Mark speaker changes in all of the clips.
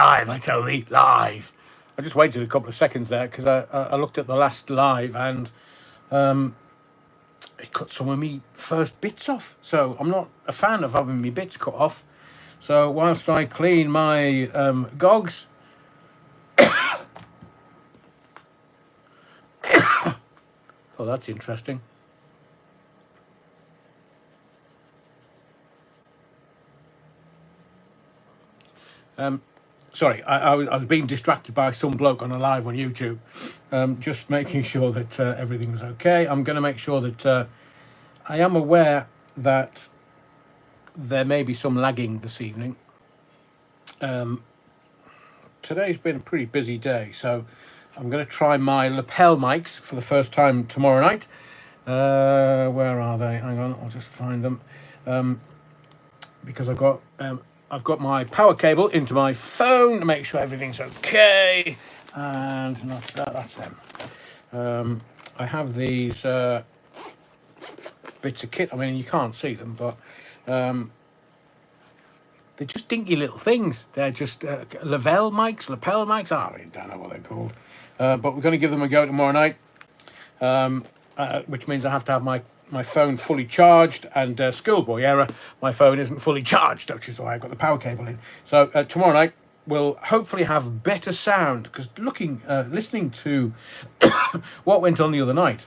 Speaker 1: live, I tell thee, live. I just waited a couple of seconds there because I looked at the last live and it cut some of me first bits off. So I'm not a fan of having me bits cut off. So whilst I clean my gogs, oh, that's interesting. Sorry, I was being distracted by some bloke on a live on YouTube. Just making sure that everything was okay. I'm going to make sure that I am aware that there may be some lagging this evening. Today's been a pretty busy day, so I'm going to try my lapel mics for the first time tomorrow night. Where are they? Hang on, I'll just find them. Because I've got my power cable into my phone to make sure everything's okay. And not that, that's them. I have these bits of kit. I mean, you can't see them, but they're just dinky little things. They're just lapel mics. I really don't know what they're called. But we're going to give them a go tomorrow night, which means I have to have my phone fully charged, and schoolboy error, my phone isn't fully charged, which is why I've got the power cable in. So tomorrow night we'll hopefully have better sound, because listening to what went on the other night,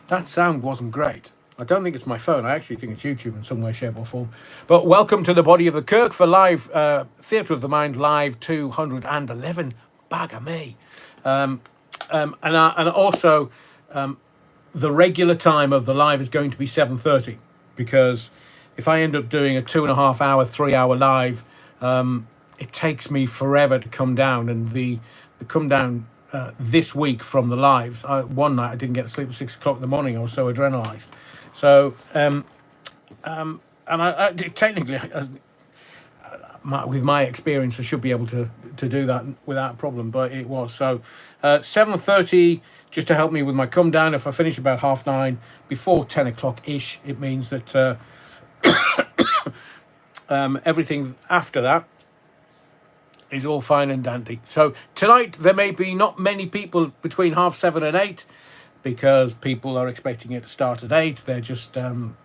Speaker 1: that sound wasn't great. I don't think it's my phone. I actually think it's YouTube in some way, shape or form. But welcome to the Body of the Kirk for live Theatre of the Mind, live 211. Bag me. And also the regular time of the live is going to be 7:30, because if I end up doing a 2.5 hour, 3 hour live, it takes me forever to come down, and the come down this week from the lives. One night I didn't get to sleep at 6 o'clock in the morning. I was so adrenalized. So and I technically, with my experience, I should be able to do that without a problem, but it was. So 7:30, just to help me with my come down. If I finish about 9:30, before 10 o'clock ish, it means that everything after that is all fine and dandy. So tonight there may be not many people between 7:30 and 8, because people are expecting it to start at 8. They're just in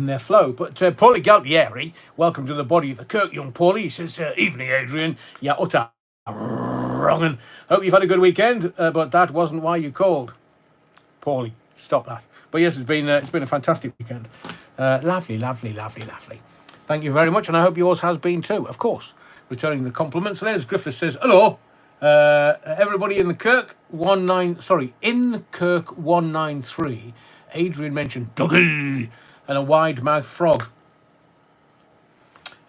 Speaker 1: their flow. But Paulie Galtieri, welcome to the Body of the Kirk, young Paulie. He says, evening, Adrian. Yeah, utter wrong. And hope you've had a good weekend, but that wasn't why you called. Paulie, stop that. But yes, it's been a fantastic weekend. Lovely. Thank you very much, and I hope yours has been too, of course. Returning the compliments. There's Griffith says, hello. Everybody in the Kirk, in the Kirk 193, Adrian mentioned Dougie and a wide-mouthed frog.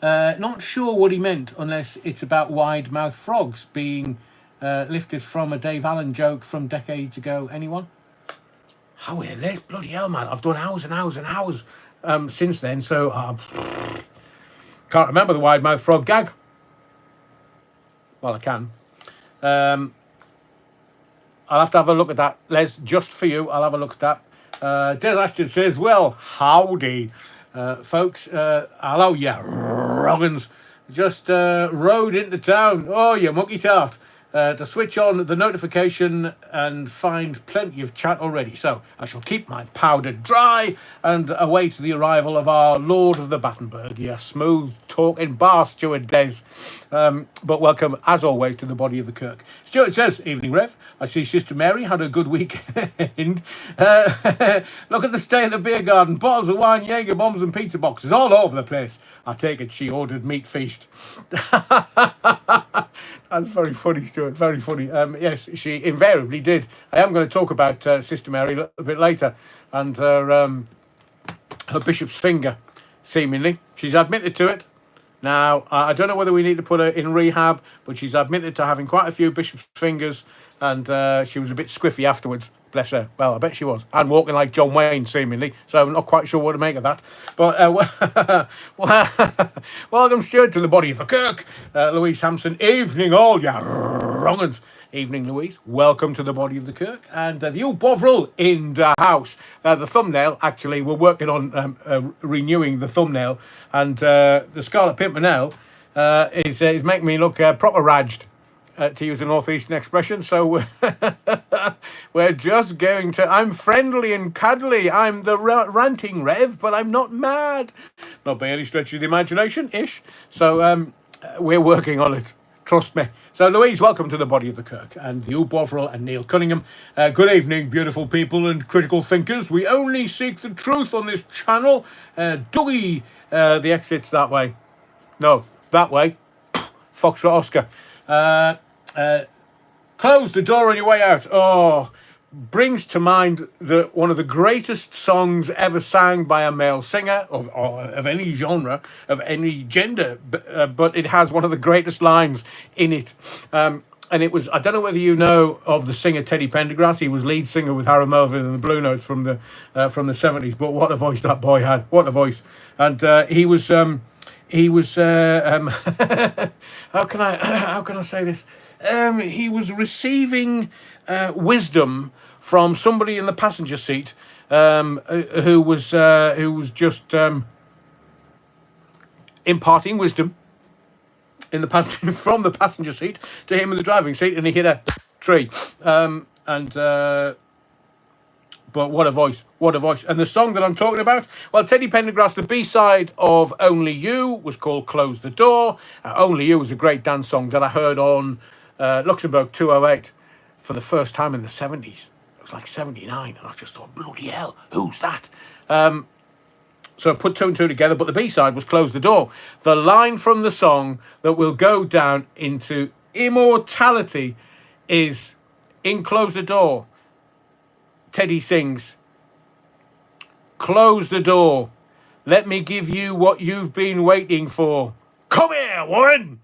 Speaker 1: Not sure what he meant, unless it's about wide-mouthed frogs being lifted from a Dave Allen joke from decades ago. Anyone? How hilarious, bloody hell, man. I've done hours and hours and hours since then, so can't remember the wide-mouthed frog gag. Well, I can. I'll have to have a look at that, Les, just for you. I'll have a look at that. Des Ashton says, well, howdy, folks. Hello, yeah, Roggins. Just rode into town. Oh, you monkey tart. To switch on the notification and find plenty of chat already. So I shall keep my powder dry and await the arrival of our Lord of the Battenberg. Yeah, smooth talking bar Stuart Des. But welcome, as always, to the Body of the Kirk. Stuart says, evening, Rev. I see Sister Mary had a good weekend. Look at the stay at the beer garden. Bottles of wine, Jaeger bombs and pizza boxes all over the place. I take it she ordered meat feast. That's very funny, Stuart. Very funny. Yes, she invariably did. I am going to talk about Sister Mary a little bit later, and her bishop's finger, seemingly. She's admitted to it. Now, I don't know whether we need to put her in rehab, but she's admitted to having quite a few bishop's fingers, and she was a bit squiffy afterwards. Bless her. Well, I bet she was. And walking like John Wayne, seemingly. So I'm not quite sure what to make of that. But welcome, Stuart, to the Body of the Kirk. Louise Hampson, evening all, ya wrong'uns. Evening, Louise. Welcome to the Body of the Kirk. And the old Bovril in the house. The thumbnail, actually, we're working on renewing the thumbnail. And the Scarlet Pimpernel is making me look proper raged, to use a northeastern expression. So we're just going to. I'm friendly and cuddly. I'm the ranting Rev, but I'm not mad. Not by any stretch of the imagination, ish. So we're working on it. Trust me. So, Louise, welcome to the Body of the Kirk, and Hugh Bovril and Neil Cunningham. Good evening, beautiful people and critical thinkers. We only seek the truth on this channel. Dougie, the exit's that way. No, that way. Foxtrot Oscar. Close the door on your way out. Oh, brings to mind one of the greatest songs ever sang by a male singer of any genre, of any gender, but it has one of the greatest lines in it. And it was, I don't know whether you know of the singer Teddy Pendergrass. He was lead singer with Harold Melvin and the Blue Notes from the 70s. But what a voice that boy had! What a voice! And he was how can I say this? He was receiving wisdom from somebody in the passenger seat, who was just imparting wisdom in the from the passenger seat to him in the driving seat, and he hit a tree. But what a voice, what a voice. And the song that I'm talking about, well, Teddy Pendergrass, the B-side of Only You was called Close the Door. Only You was a great dance song that I heard on Luxembourg 208 for the first time in the 70s. It was like 79, and I just thought, bloody hell, who's that? So I put two and two together, but the B-side was Close the Door. The line from the song that will go down into immortality is, in Close the Door, Teddy sings, close the door, let me give you what you've been waiting for. Come here, woman!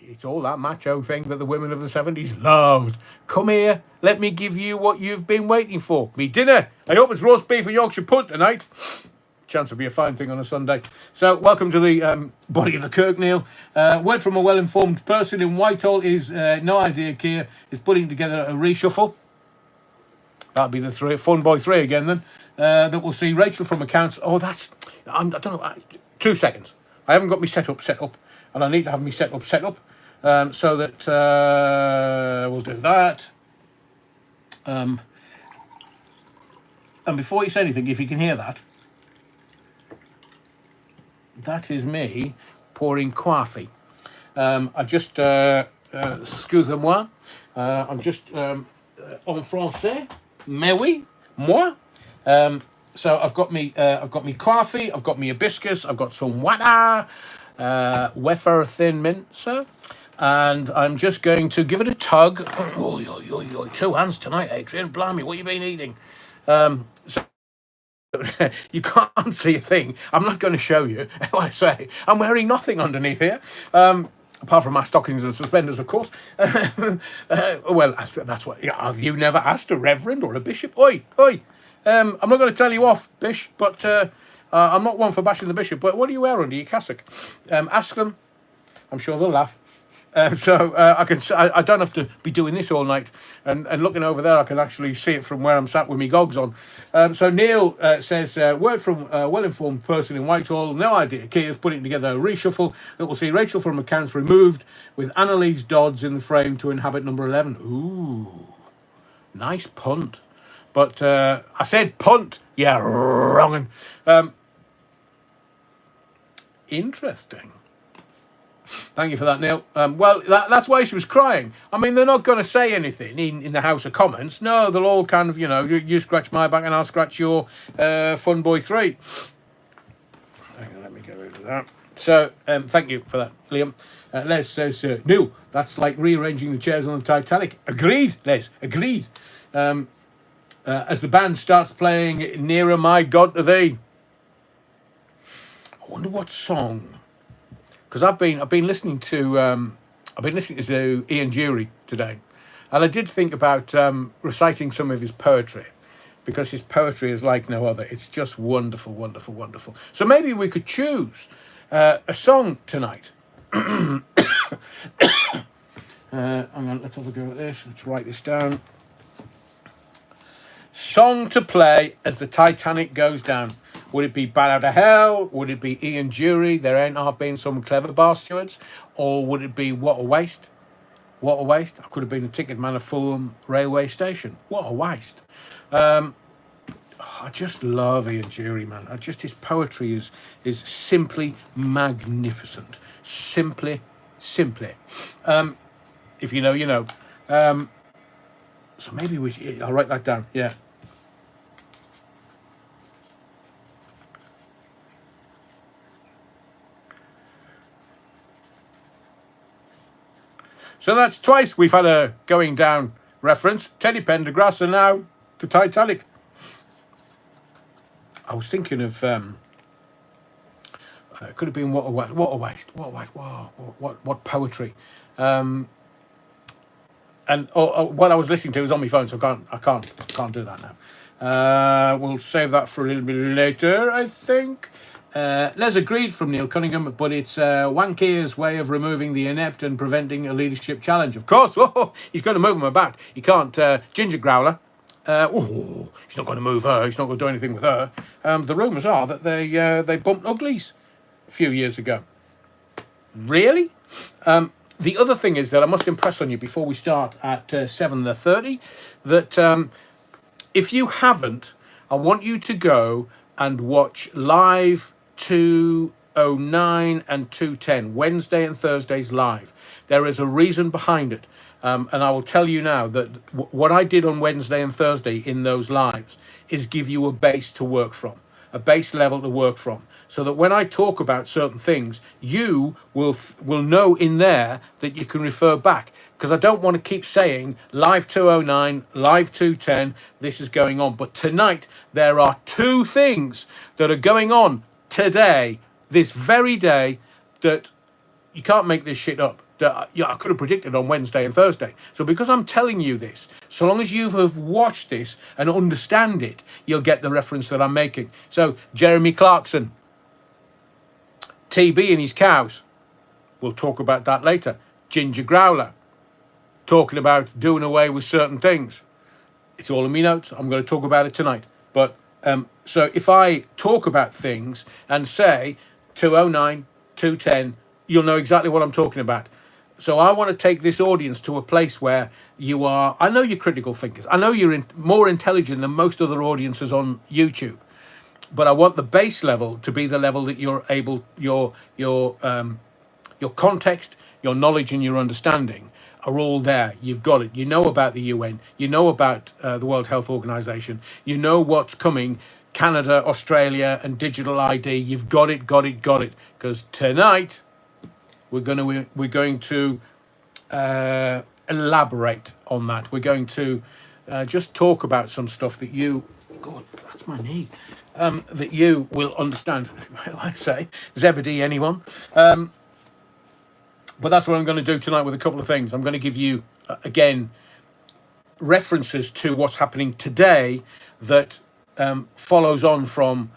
Speaker 1: It's all that macho thing that the women of the 70s loved. Come here, let me give you what you've been waiting for. Me dinner. I hope it's roast beef and Yorkshire pudding tonight. Chance will be a fine thing on a Sunday. So, welcome to the Body of the Kirk, Neil. Word from a well-informed person in Whitehall is no idea Keir is putting together a reshuffle. That'll be the Fun Boy 3 again then. That will see Rachel from accounts. Oh, I don't know. 2 seconds. I haven't got me set up. And I need to have me set up. So that we'll do that. And before you say anything, if you can hear that, that is me pouring coffee. I just, excusez-moi, I'm just en français. Mais oui, moi. So I've got me coffee, I've got me hibiscus, I've got some water, wafer thin mincer, and I'm just going to give it a tug. Oh, 2 hands tonight, Adrian. Blimey, what you been eating? So you can't see a thing. I'm not going to show you. I say I'm wearing nothing underneath here. Apart from my stockings and suspenders, of course. Well, that's what. Yeah, have you never asked a reverend or a bishop? Oi. I'm not going to tell you off, Bish, but I'm not one for bashing the bishop. But what do you wear under your cassock? Ask them. I'm sure they'll laugh. I don't have to be doing this all night. And looking over there, I can actually see it from where I'm sat with my gogs on. So Neil says, word from a well-informed person in Whitehall, no idea. Keir's putting together a reshuffle that will see Rachel from accounts removed with Annalise Dodds in the frame to inhabit number 11. Ooh, nice punt. But I said punt. Yeah, wrongin'. Interesting. Thank you for that, Neil. Well, that's why she was crying. I mean, they're not going to say anything in the House of Commons. No, they'll all kind of, you scratch my back and I'll scratch your Fun Boy 3. Hang on, let me get rid of that. So, thank you for that, Liam. Les says, Neil, that's like rearranging the chairs on the Titanic. Agreed, Les, agreed. As the band starts playing Nearer My God to Thee. I wonder what song... Because I've been listening to Ian Dury today, and I did think about reciting some of his poetry, because his poetry is like no other. It's just wonderful, wonderful, wonderful. So maybe we could choose a song tonight. Hang on, let's have a go at this. Let's write this down. Song to play as the Titanic goes down. Would it be Bat Out of Hell? Would it be Ian Jury? There ain't half been some clever bar stewards. Or would it be What a Waste? What a waste. I could have been a ticket man of Fulham railway station. What a waste. I just love Ian Jury, man. His poetry is simply magnificent. Simply. If you know, you know. So maybe I'll write that down. Yeah. So that's twice we've had a going down reference. Teddy Pendergrass and now the Titanic. I was thinking of it could have been what a waste. What poetry. And what I was listening to was on my phone, so I can't do that now. We'll save that for a little bit later, I think. Les agreed from Neil Cunningham, but it's Wankier's way of removing the inept and preventing a leadership challenge. Of course, he's going to move him about. He can't. Ginger Growler. He's not going to move her. He's not going to do anything with her. The rumours are that they bumped uglies a few years ago. Really? The other thing is that I must impress on you before we start at 7:30 that if you haven't, I want you to go and watch live 209 and 210, Wednesday and Thursdays live. There is a reason behind it. And I will tell you now that what I did on Wednesday and Thursday in those lives is give you a base to work from, a base level to work from, so that when I talk about certain things, you will know in there that you can refer back. Because I don't want to keep saying live 209, live 210, this is going on. But tonight, there are two things that are going on today, this very day, that you can't make this shit up. That I could have predicted on Wednesday and Thursday. So because I'm telling you this, so long as you have watched this and understand it, you'll get the reference that I'm making. So Jeremy Clarkson, TB and his cows. We'll talk about that later. Ginger Growler, talking about doing away with certain things. It's all in my notes. I'm going to talk about it tonight. But so if I talk about things and say 209, 210, you'll know exactly what I'm talking about. So I want to take this audience to a place where you are. I know you're critical thinkers. I know you're more intelligent than most other audiences on YouTube. But I want the base level to be the level that you're able, your context, your knowledge, and your understanding are all there. You've got it. You know about the UN. You know about the World Health Organization. You know what's coming. Canada, Australia, and digital ID. You've got it. Because tonight we're going to elaborate on that. We're going to just talk about some stuff that you. God, that's my knee. That you will understand. I say Zebedee, anyone. But that's what I'm going to do tonight with a couple of things. I'm going to give you, again, references to what's happening today that follows on from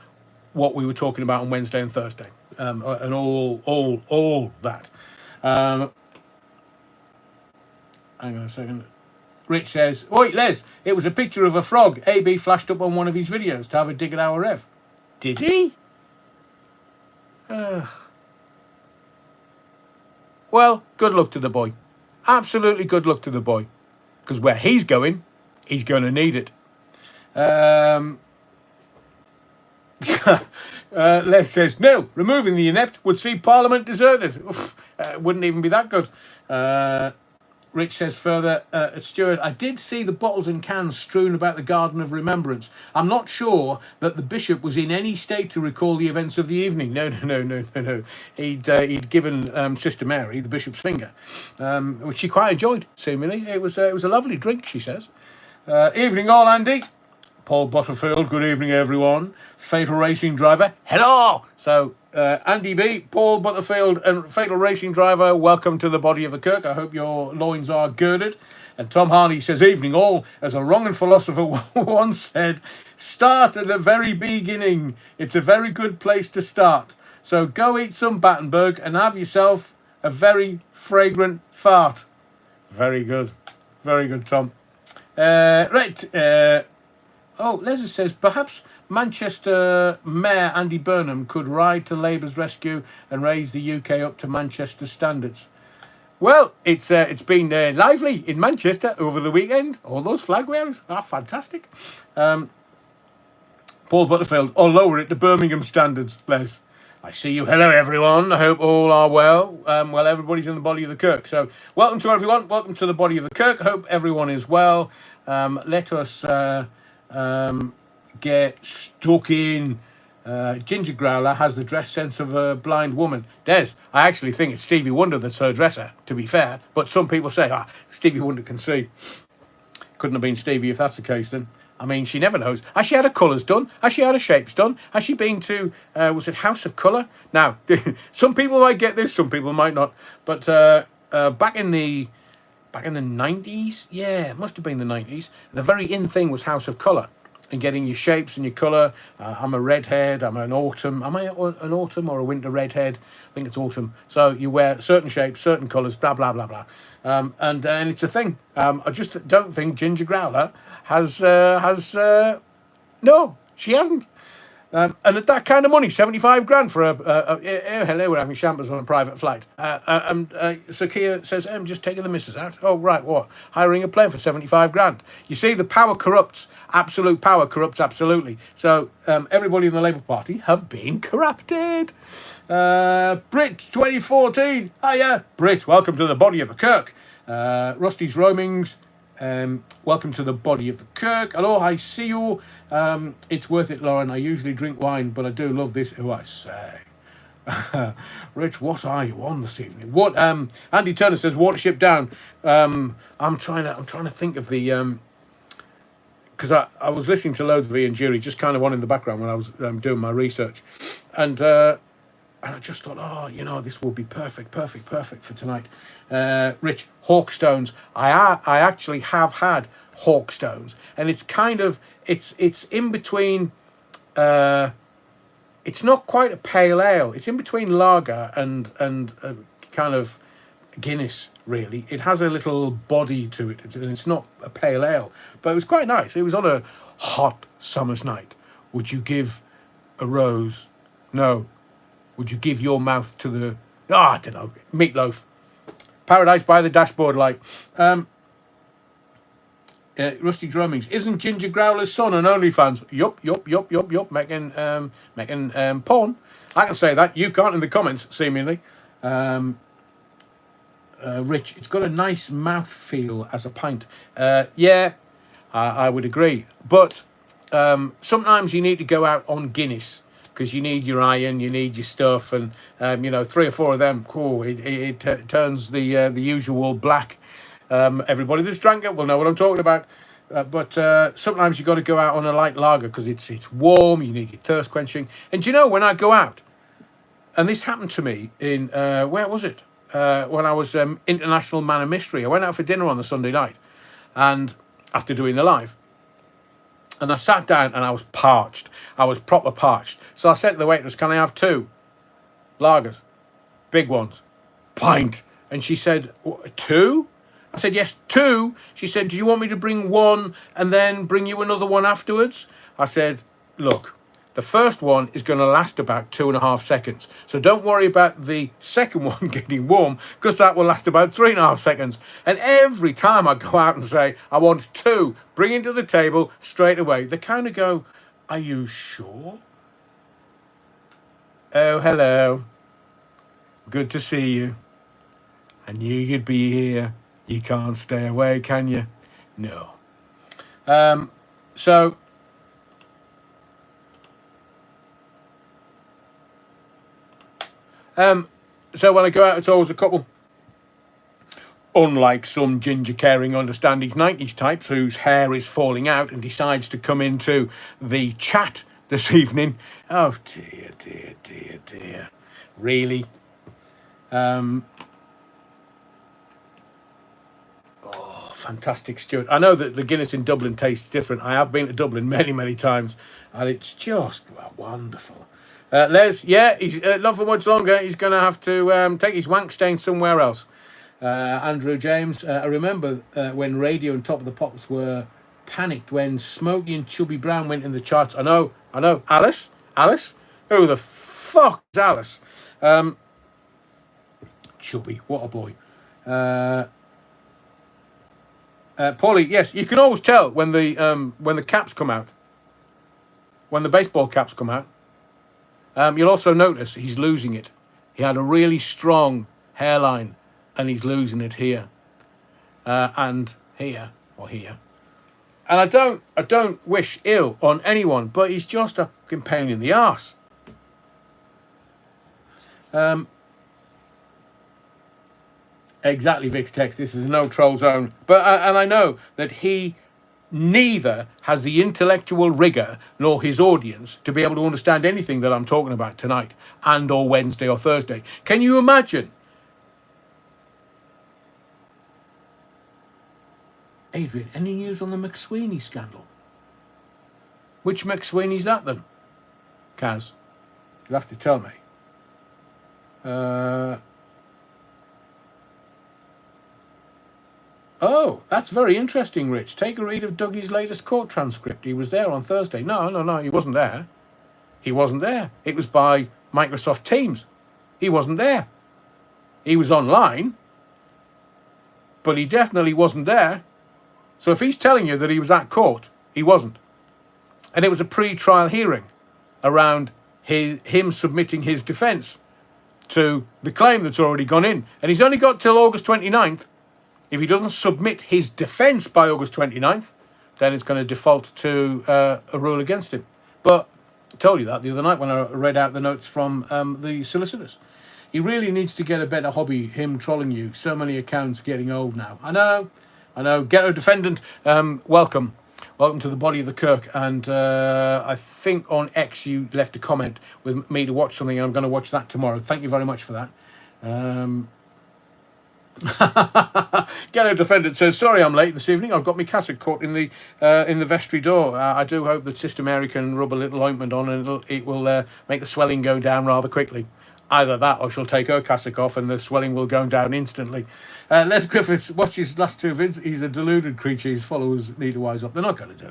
Speaker 1: what we were talking about on Wednesday and Thursday, and all that. Hang on a second. Rich says, "Oi, Les, it was a picture of a frog. AB flashed up on one of his videos to have a dig at our rev." Did he? Well, good luck to the boy. Absolutely good luck to the boy. Because where he's going to need it. Les says, "No, removing the inept would see Parliament deserted." Wouldn't even be that good. Rich says further, Stuart, "I did see the bottles and cans strewn about the Garden of Remembrance. I'm not sure that the bishop was in any state to recall the events of the evening." No. He'd given Sister Mary the bishop's finger, which she quite enjoyed, seemingly. It was a lovely drink, she says. Evening all, Andy. Paul Butterfield, good evening, everyone. Fatal Racing Driver, hello. So, Andy B, Paul Butterfield, and Fatal Racing Driver, welcome to the body of the Kirk. I hope your loins are girded. And Tom Hardy says, "Evening all. As a wrong philosopher once said, start at the very beginning. It's a very good place to start. So go eat some Battenberg and have yourself a very fragrant fart." Very good, Tom. Right. Oh, Leslie says, perhaps Manchester Mayor Andy Burnham could ride to Labour's rescue and raise the UK up to Manchester standards. Well, it's been lively in Manchester over the weekend. All those flag wearers are fantastic. Paul Butterfield, or lower it to Birmingham standards, Les. I see you. Hello, everyone. I hope all are well. Well, everybody's in the body of the Kirk. So, welcome to everyone. Welcome to the body of the Kirk. Hope everyone is well. Let us get stuck in. Ginger Growler has the dress sense of a blind woman. Des, I actually think it's Stevie Wonder that's her dresser, to be fair. But some people say, Stevie Wonder can see. Couldn't have been Stevie if that's the case then. I mean, she never knows. Has she had her colours done? Has she had her shapes done? Has she been to, was it House of Colour? Now, some people might get this, some people might not. But back in the 90s, yeah, it must have been the 90s, the very in thing was House of Colour. And getting your shapes and your colour. I'm a redhead, I'm an autumn. Am I an autumn or a winter redhead? I think it's autumn. So you wear certain shapes, certain colours, blah, blah, blah, blah. And it's a thing. I just don't think Ginger Growler has no, she hasn't. And at that kind of money, 75 grand for hello, we're having champers on a private flight. So Kia says, I'm just taking the missus out. Oh, right, what? Hiring a plane for 75 grand. You see, the power corrupts. Absolute power corrupts absolutely. So everybody in the Labour Party have been corrupted. Brit 2014. Hiya. Brit, welcome to the body of the Kirk. Rusty's Roamings. Welcome to the body of the Kirk. Hello, I see you. It's worth it, Lauren. I usually drink wine, but I do love this. Who I say. Rich, what are you on this evening? What? Andy Turner says, Watership down. I'm trying to think of the because I was listening to loads of Ian Jury just kind of on in the background when I was doing my research, and I just thought, this will be perfect for tonight. Rich, Hawkstones. I actually have had Hawkstones, and it's kind of it's in between. It's not quite a pale ale. It's in between lager and kind of Guinness. Really, it has a little body to it, and it's not a pale ale, but it was quite nice. It was on a hot summer's night. Would you give a rose? No. Would you give your mouth to the... I don't know. Meatloaf. Paradise by the Dashboard Light. Rusty Drummings. Isn't Ginger Growler's son on OnlyFans? Yup. Making porn. I can say that. You can't in the comments, seemingly. Rich, it's got a nice mouth feel as a pint. Yeah, I would agree. But sometimes you need to go out on Guinness, because you need your iron, you need your stuff, and 3 or 4 of them, it turns the usual black. Everybody that's drank it will know what I'm talking about. But sometimes you got to go out on a light lager because it's warm. You need your thirst quenching. And do you know, when I go out, and this happened to me in where was it? When I was International Man of Mystery. I went out for dinner on the Sunday night, and after doing the live. And I sat down and I was parched. I was proper parched. So I said to the waitress, can I have 2 lagers? Big ones. Pint. And she said, 2? I said, yes, 2. She said, do you want me to bring 1 and then bring you another one afterwards? I said, look, the first one is going to last about 2.5 seconds. So don't worry about the second one getting warm, because that will last about 3.5 seconds. And every time I go out and say, I want 2, bring it to the table straight away, they kind of go, are you sure? Oh, hello. Good to see you. I knew you'd be here. You can't stay away, can you? No. So when I go out, it's always a couple. Unlike some ginger caring understanding 90s types whose hair is falling out and decides to come into the chat this evening. Oh dear. Really? Fantastic, Stuart. I know that the Guinness in Dublin tastes different. I have been to Dublin many times, and it's just wonderful. Les, yeah, he's not for much longer. He's going to have to take his wank stain somewhere else. Andrew James, I remember when Radio and Top of the Pops were panicked when Smokey and Chubby Brown went in the charts. I know. Alice? Who the fuck is Alice? Chubby, what a boy. Paulie, yes, you can always tell when the caps come out. When the baseball caps come out. You'll also notice he's losing it. He had a really strong hairline, and he's losing it here. And here, or here. And I don't wish ill on anyone, but he's just a fucking pain in the arse. Exactly, Vic's text. This is a no troll zone. But and I know that he neither has the intellectual rigor nor his audience to be able to understand anything that I'm talking about tonight and or Wednesday or Thursday. Can you imagine? Adrian, any news on the McSweeney scandal? Which McSweeney's that then? Kaz, you'll have to tell me. Oh, that's very interesting, Rich. Take a read of Dougie's latest court transcript. He was there on Thursday. No, he wasn't there. He wasn't there. It was by Microsoft Teams. He wasn't there. He was online, but he definitely wasn't there. So if he's telling you that he was at court, he wasn't. And it was a pre-trial hearing around him submitting his defence to the claim that's already gone in. And he's only got till August 29th. If he doesn't submit his defence by August 29th, then it's going to default to a rule against him. But I told you that the other night when I read out the notes from the solicitors. He really needs to get a better hobby, him trolling you. So many accounts getting old now. I know. Ghetto Defendant, welcome. Welcome to the Body of the Kirk. And I think on X you left a comment with me to watch something, and I'm going to watch that tomorrow. Thank you very much for that. Ghetto Defendant says, sorry I'm late this evening. I've got my cassock caught in the vestry door. I do hope that Sister Mary can rub a little ointment on and it will make the swelling go down rather quickly. Either that or she'll take her cassock off and the swelling will go down instantly. Les Griffiths, watch his last two vids. He's a deluded creature. His followers need to wise up. They're not going to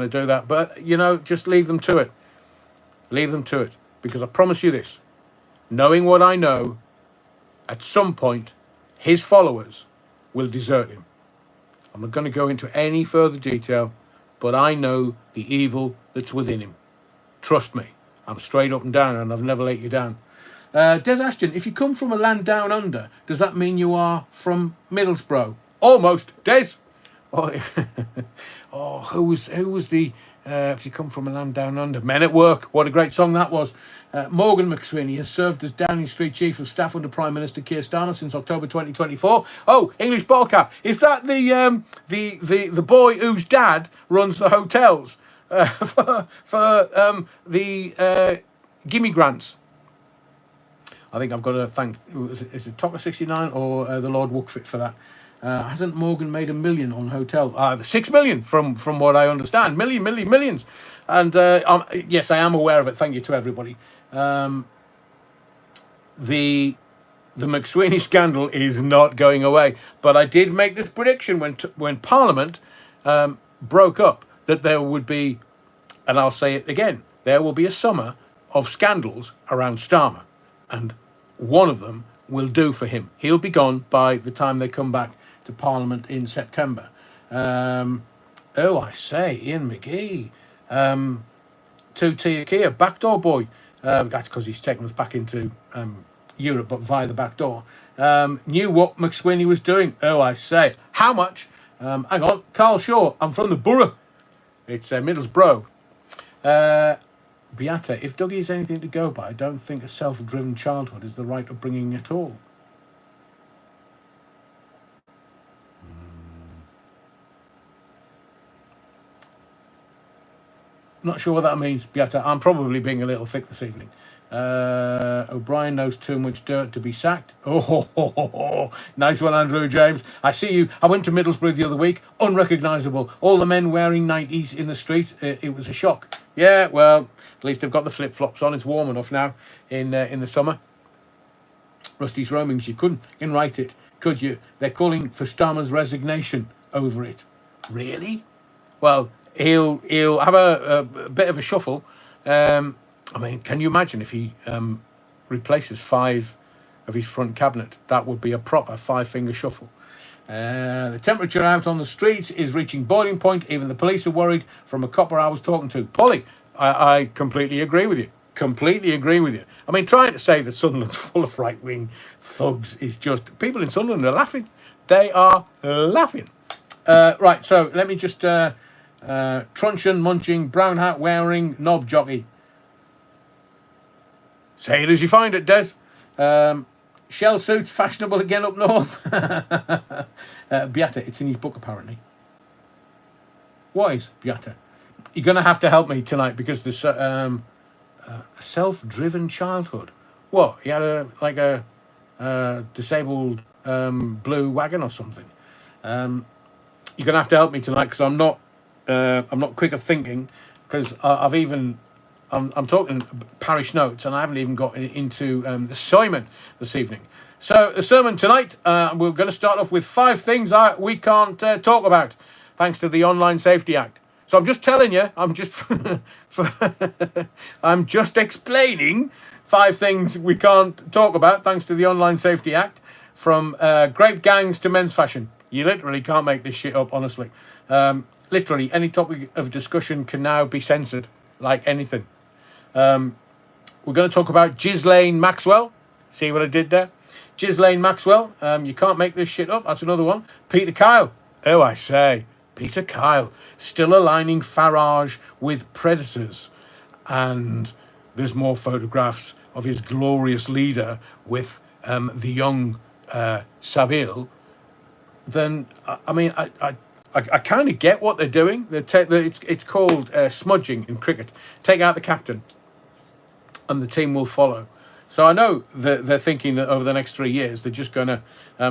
Speaker 1: do that. But, just leave them to it. Leave them to it. Because I promise you this. Knowing what I know, at some point, his followers will desert him. I'm not going to go into any further detail, but I know the evil that's within him. Trust me. I'm straight up and down, and I've never let you down. Des Ashton, if you come from a land down under, does that mean you are from Middlesbrough? Almost. Des! Who was the... if you come from a land down under. Men at Work. What a great song that was. Morgan McSweeney has served as Downing Street Chief of Staff under Prime Minister Keir Starmer since October 2024. Oh, English ball cap. Is that the boy whose dad runs the hotels for the gimme grants? I think I've got to thank, is it Tocker 69 or the Lord Wookfit for that? Hasn't Morgan made $1 million on hotel? 6 million from what I understand. Millions. And yes, I am aware of it. Thank you to everybody. The McSweeney scandal is not going away. But I did make this prediction when Parliament broke up that there would be, and I'll say it again, there will be a summer of scandals around Starmer. And one of them will do for him. He'll be gone by the time they come back to Parliament in September. I say, Ian McGee. 2T Kia, backdoor boy. That's because he's taken us back into Europe, but via the back door. Knew what McSweeney was doing. I say. How much? Hang on. Carl Shaw. I'm from the borough. It's Middlesbrough. Beata, if Dougie is anything to go by, I don't think a self-driven childhood is the right upbringing at all. Not sure what that means, Beata. I'm probably being a little thick this evening. O'Brien knows too much dirt to be sacked. Nice one, Andrew James. I see you. I went to Middlesbrough the other week. Unrecognisable. All the men wearing 90s in the street. It was a shock. Yeah, well, at least they've got the flip-flops on. It's warm enough now in the summer. Rusty's Roamings. You couldn't write it, could you? They're calling for Starmer's resignation over it. Really? Well, he'll have a bit of a shuffle. I mean, can you imagine if he replaces 5 of his front cabinet? That would be a proper 5-finger shuffle. The temperature out on the streets is reaching boiling point. Even the police are worried. From a copper I was talking to, Polly, I completely agree with you. Completely agree with you. I mean, trying to say that Sunderland's full of right-wing thugs is just... People in Sunderland are laughing. They are laughing. Right, so let me just... truncheon munching, brown hat wearing, knob jockey. Say it as you find it, Des. Shell suits fashionable again up north. Beata, it's in his book apparently. What is Beata? You're going to have to help me tonight because there's a self-driven childhood. What? He had a disabled blue wagon or something. You're going to have to help me tonight because I'm not quick of thinking because I'm talking parish notes and I haven't even got into the sermon this evening. So the sermon tonight, we're going to start off with 5 things we can't talk about thanks to the Online Safety Act. So I'm just telling you, I'm just explaining 5 things we can't talk about thanks to the Online Safety Act, from grape gangs to men's fashion. You literally can't make this shit up, honestly. Literally, any topic of discussion can now be censored, like anything. We're going to talk about Ghislaine Maxwell. See what I did there? Ghislaine Maxwell. You can't make this shit up. That's another one. Peter Kyle. Oh, I say. Peter Kyle. Still aligning Farage with predators. And there's more photographs of his glorious leader with the young Saville. Then, I mean, I kind of get what they're doing. It's called smudging in cricket. Take out the captain, and the team will follow. So I know that they're thinking that over the next 3 years they're just going to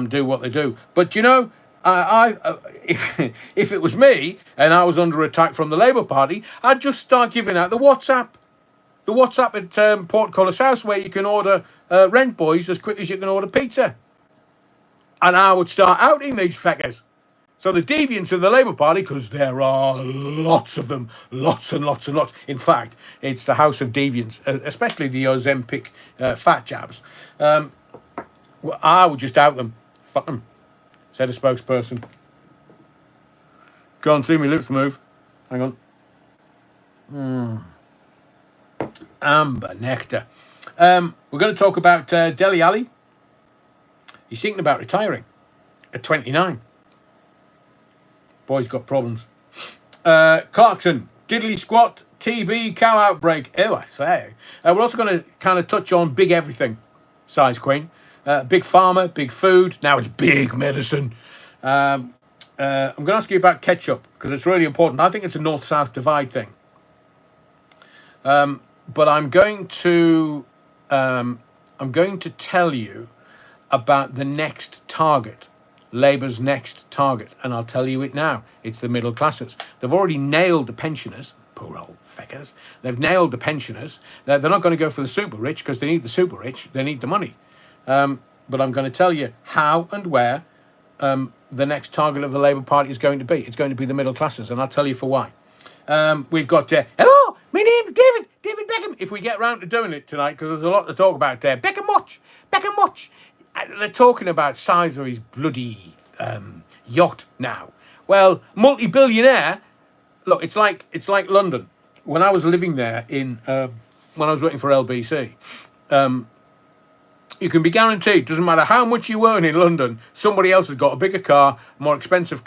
Speaker 1: do what they do. But you know, if it was me and I was under attack from the Labour Party, I'd just start giving out the WhatsApp at Portcullis House, where you can order rent boys as quick as you can order pizza, and I would start outing these feckers. So the deviants of the Labour Party, because there are lots of them, lots and lots and lots. In fact, it's the house of deviants, especially the Ozempic fat jabs. I would just out them. Fuck them, said a spokesperson. Can't see my lips move. Hang on. Amber nectar. We're going to talk about Dele Alli. He's thinking about retiring at 29. Boy's got problems. Clarkson, diddly squat, TB, cow outbreak. Oh, I say. We're also going to kind of touch on big everything, size queen. Big pharma, big food. Now it's big medicine. I'm going to ask you about ketchup because it's really important. I think it's a north-south divide thing. But I'm going to tell you about the next target. Labour's next target, and I'll tell you it now. It's the middle classes. They've already nailed the pensioners, poor old feckers. They've nailed the pensioners. They're not going to go for the super rich because they need the super rich. They need the money. But I'm going to tell you how and where the next target of the Labour Party is going to be. It's going to be the middle classes, and I'll tell you for why. We've got, hello, my name's David Beckham. If we get round to doing it tonight, because there's a lot to talk about there. Beckham Much. They're talking about size of his bloody yacht now. Well, multi-billionaire. Look, it's like London. When I was living there when I was working for LBC, you can be guaranteed, doesn't matter how much you earn in London, somebody else has got a bigger car, more expensive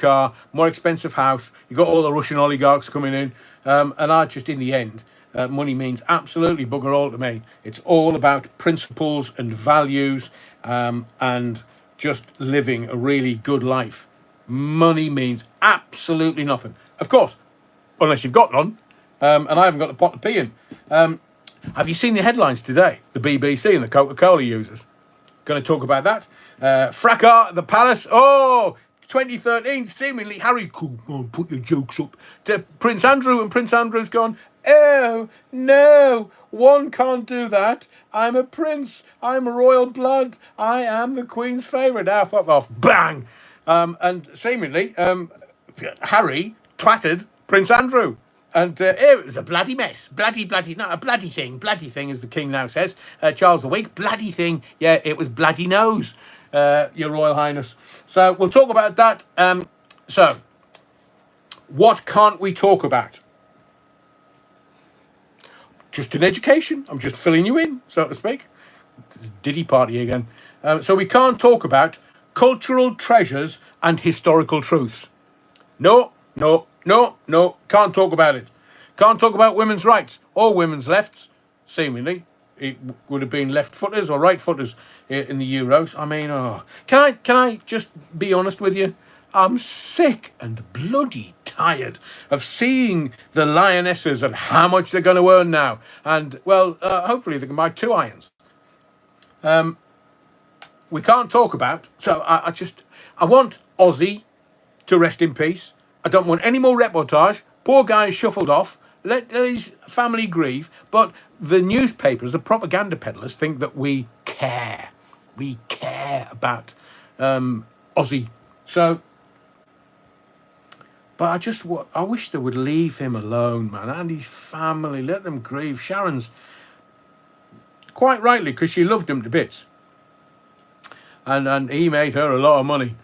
Speaker 1: house. You got all the Russian oligarchs coming in, and I just, in the end, money means absolutely bugger all to me. It's all about principles and values. And just living a really good life. Money means absolutely nothing. Of course, unless you've got none, and I haven't got a pot to pee in. Have you seen the headlines today? The BBC and the Coca-Cola users. Going to talk about that. Fracas at the Palace. Oh, 2013, seemingly Harry, come on, put your jokes up. To Prince Andrew, and Prince Andrew's gone, oh, no, one can't do that. I'm a prince. I'm royal blood. I am the Queen's favourite. Now, fuck off. Bang! And seemingly, Harry twatted Prince Andrew. And it was a bloody mess. Bloody, no, a bloody thing, as the king now says. Charles the Weak, bloody thing. Yeah, it was bloody nose, Your Royal Highness. So we'll talk about that. So, what can't we talk about? Just in education. I'm just filling you in, so to speak. Diddy party again. So we can't talk about cultural treasures and historical truths. No. Can't talk about it. Can't talk about women's rights or women's lefts. Seemingly, it would have been left footers or right footers in the Euros. I mean, can I just be honest with you? I'm sick and bloody tired of seeing the Lionesses and how much they're going to earn now. And well, hopefully they can buy 2 irons. We can't talk about. So I want Ozzy to rest in peace. I don't want any more reportage. Poor guy is shuffled off. Let his family grieve. But the newspapers, the propaganda peddlers, think that we care. We care about Ozzy. So, but I wish they would leave him alone, man, and his family. Let them grieve. Sharon's quite rightly, because she loved him to bits, and he made her a lot of money.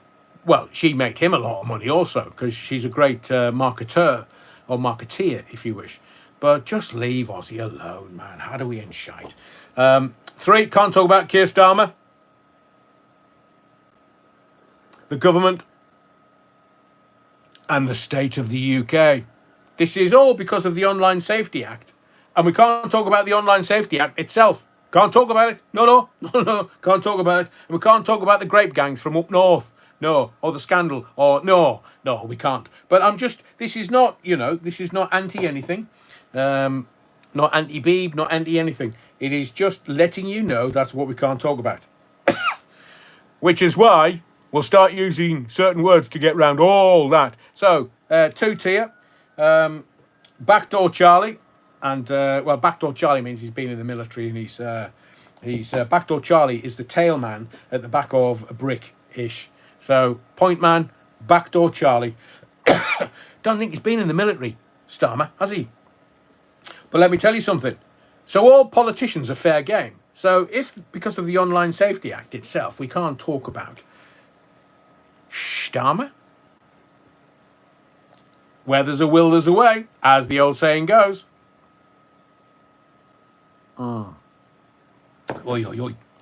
Speaker 1: Well, she made him a lot of money also, because she's a great marketeer, or marketeer, if you wish. But just leave Ozzy alone, man. How do we end shite? 3, can't talk about Keir Starmer, the government, and the state of the UK. This is all because of the Online Safety Act. And we can't talk about the Online Safety Act itself. Can't talk about it. No. Can't talk about it. And we can't talk about the grape gangs from up north. No. Or the scandal. Or no, we can't. But this is not, this is not anti-anything. Not anti-Beeb, not anti-anything. It is just letting you know that's what we can't talk about. Which is why we'll start using certain words to get round all that. So, 2-tier. Backdoor Charlie. And, Backdoor Charlie means he's been in the military, and he's Backdoor Charlie is the tail man at the back of a brick-ish. So, point man, Backdoor Charlie. Don't think he's been in the military, Starmer, has he? But let me tell you something. So all politicians are fair game. So if, because of the Online Safety Act itself, we can't talk about Starmer, where there's a will, there's a way, as the old saying goes. Oi.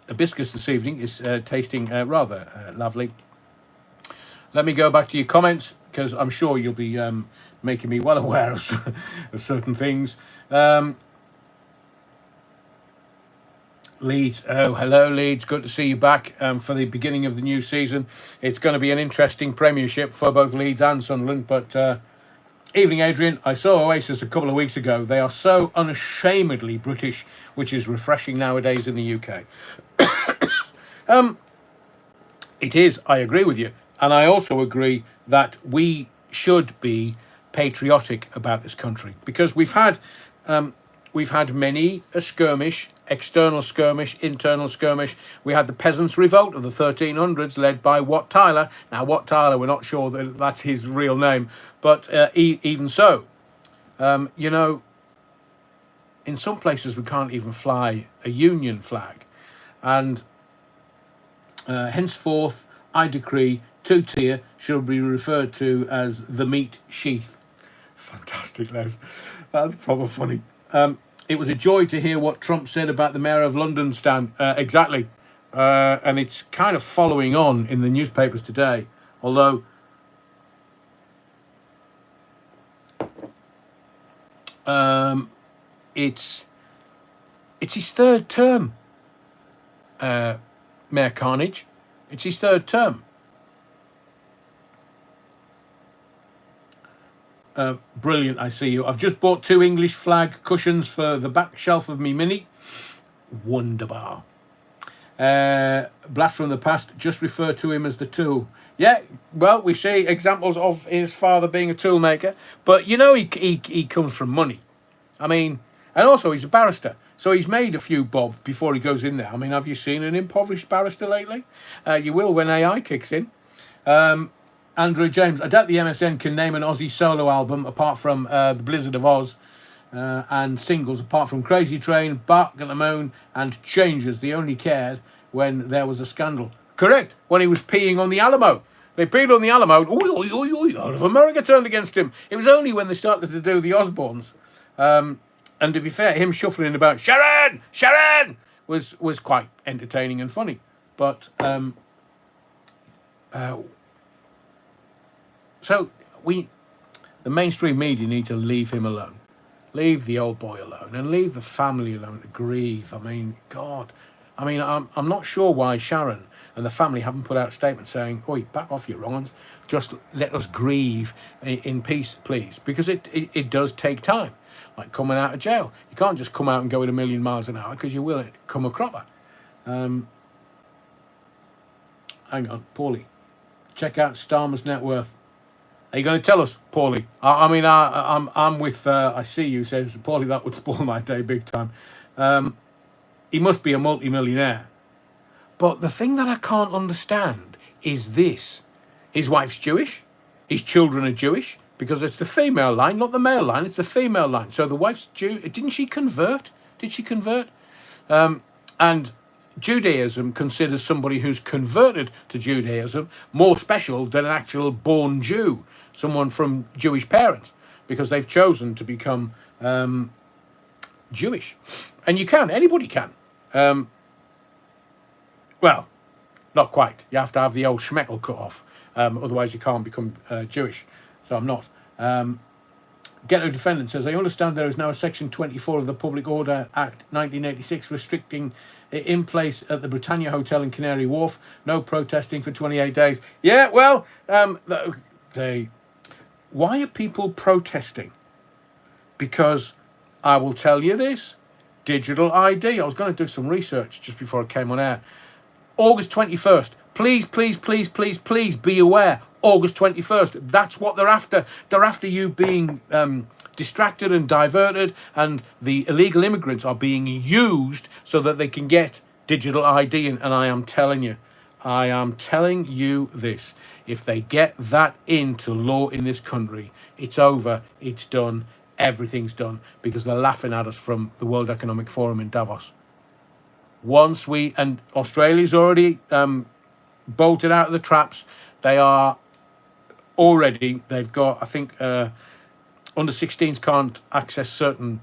Speaker 1: Hibiscus this evening is tasting rather lovely. Let me go back to your comments, because I'm sure you'll be making me well aware of certain things. Leeds. Oh, hello, Leeds. Good to see you back for the beginning of the new season. It's going to be an interesting Premiership for both Leeds and Sunderland. But evening, Adrian. I saw Oasis a couple of weeks ago. They are so unashamedly British, which is refreshing nowadays in the UK. It is. I agree with you. And I also agree that we should be patriotic about this country, because we've had many a skirmish, external skirmish, internal skirmish. We had the Peasants' Revolt of the 1300s, led by Wat Tyler. Now, Wat Tyler, we're not sure that that's his real name, but even so, in some places we can't even fly a Union flag, and henceforth I decree 2-tier shall be referred to as the meat sheath. Fantastic, Les. That's proper funny. It was a joy to hear what Trump said about the Mayor of London, Stan. Exactly. And it's kind of following on in the newspapers today. Although it's his third term, Mayor Carnage. It's his third term. Brilliant, I see you. I've just bought 2 English flag cushions for the back shelf of me Mini. Wonderbar. Blast from the past, just refer to him as the tool. Yeah, well, we see examples of his father being a tool maker, but he comes from money. I mean, and also he's a barrister, so he's made a few bob before he goes in there. I mean, have you seen an impoverished barrister lately? You will when AI kicks in. Andrew James, I doubt the MSN can name an Aussie solo album apart from The Blizzard of Oz, and singles apart from Crazy Train, Bark at the Moon, and Changes. They only cared when there was a scandal. Correct, when he was peeing on the Alamo. They peed on the Alamo. All of America turned against him. It was only when they started to do the Osbournes. And to be fair, him shuffling about, Sharon, Sharon, was quite entertaining and funny. But so the mainstream media need to leave him alone. Leave the old boy alone and leave the family alone to grieve. I mean, God. I mean, I'm not sure why Sharon and the family haven't put out a statement saying, oi, back off your wrong uns. Just let us grieve in peace, please. Because it does take time. Like coming out of jail. You can't just come out and go at 1,000,000 miles an hour because you will come a cropper. Hang on, Paulie. Check out Starmer's net worth. Are you going to tell us, Paulie? I'm with, I see you, says, Paulie, that would spoil my day big time. He must be a multi-millionaire. But the thing that I can't understand is this. His wife's Jewish. His children are Jewish. Because it's the female line, not the male line. It's the female line. So the wife's Jew. Didn't she convert? Did she convert? And Judaism considers somebody who's converted to Judaism more special than an actual born Jew. Someone from Jewish parents. Because they've chosen to become Jewish. And you can. Anybody can. Well, not quite. You have to have the old schmeckle cut off. Otherwise you can't become Jewish. So I'm not. Ghetto Defendant says, I understand there is now a Section 24 of the Public Order Act 1986 restricting in place at the Britannia Hotel in Canary Wharf. No protesting for 28 days. Yeah, well, why are people protesting? Because I will tell you this. Digital ID. I was going to do some research just before I came on air. August 21st. Please, please, please, please, please be aware. August 21st. That's what they're after. They're after you being distracted and diverted, and the illegal immigrants are being used so that they can get digital ID. And I am telling you this. If they get that into law in this country, it's over. It's done. Everything's done, because they're laughing at us from the World Economic Forum in Davos. And Australia's already bolted out of the traps. They've got, I think, under 16s can't access certain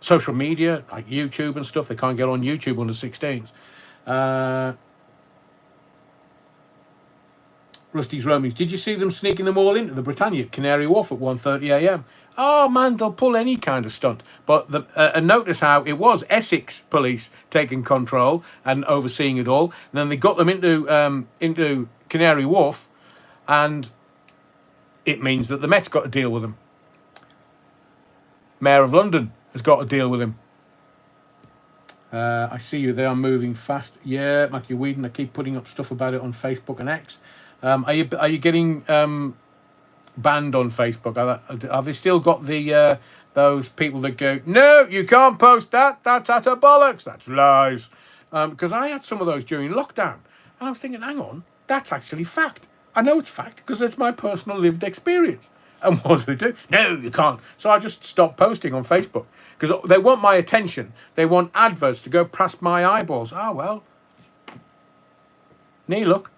Speaker 1: social media, like YouTube and stuff. They can't get on YouTube under 16s. Rusty's Roamings. Did you see them sneaking them all into the Britannia, Canary Wharf at 1:30 a.m? Oh, man, they'll pull any kind of stunt. But and notice how it was Essex police taking control and overseeing it all. And then they got them into Canary Wharf, and it means that the Met's got to deal with them. Mayor of London has got to deal with him. I see you. They are moving fast. Yeah, Matthew Whedon. I keep putting up stuff about it on Facebook and X. Are you getting banned on Facebook? Have they still got the those people that go, no, you can't post that. That's utter bollocks. That's lies. Because I had some of those during lockdown, and I was thinking, hang on, that's actually fact. I know it's fact because it's my personal lived experience. And what do they do? No, you can't. So I just stopped posting on Facebook because they want my attention. They want adverts to go past my eyeballs. Ah, well. Look.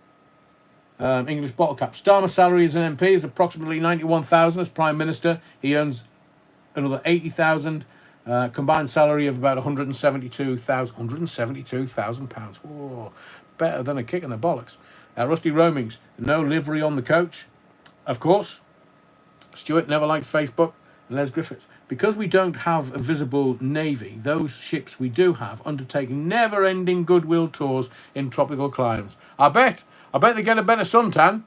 Speaker 1: English bottle cap. Starmer's salary as an MP is approximately 91,000 as Prime Minister. He earns another 80,000. Combined salary of about 172,000 pounds. Whoa, better than a kick in the bollocks. Rusty Roamings. No livery on the coach. Of course. Stuart never liked Facebook. And Les Griffiths. Because we don't have a visible navy, those ships we do have undertake never-ending goodwill tours in tropical climes. I bet they get a better suntan.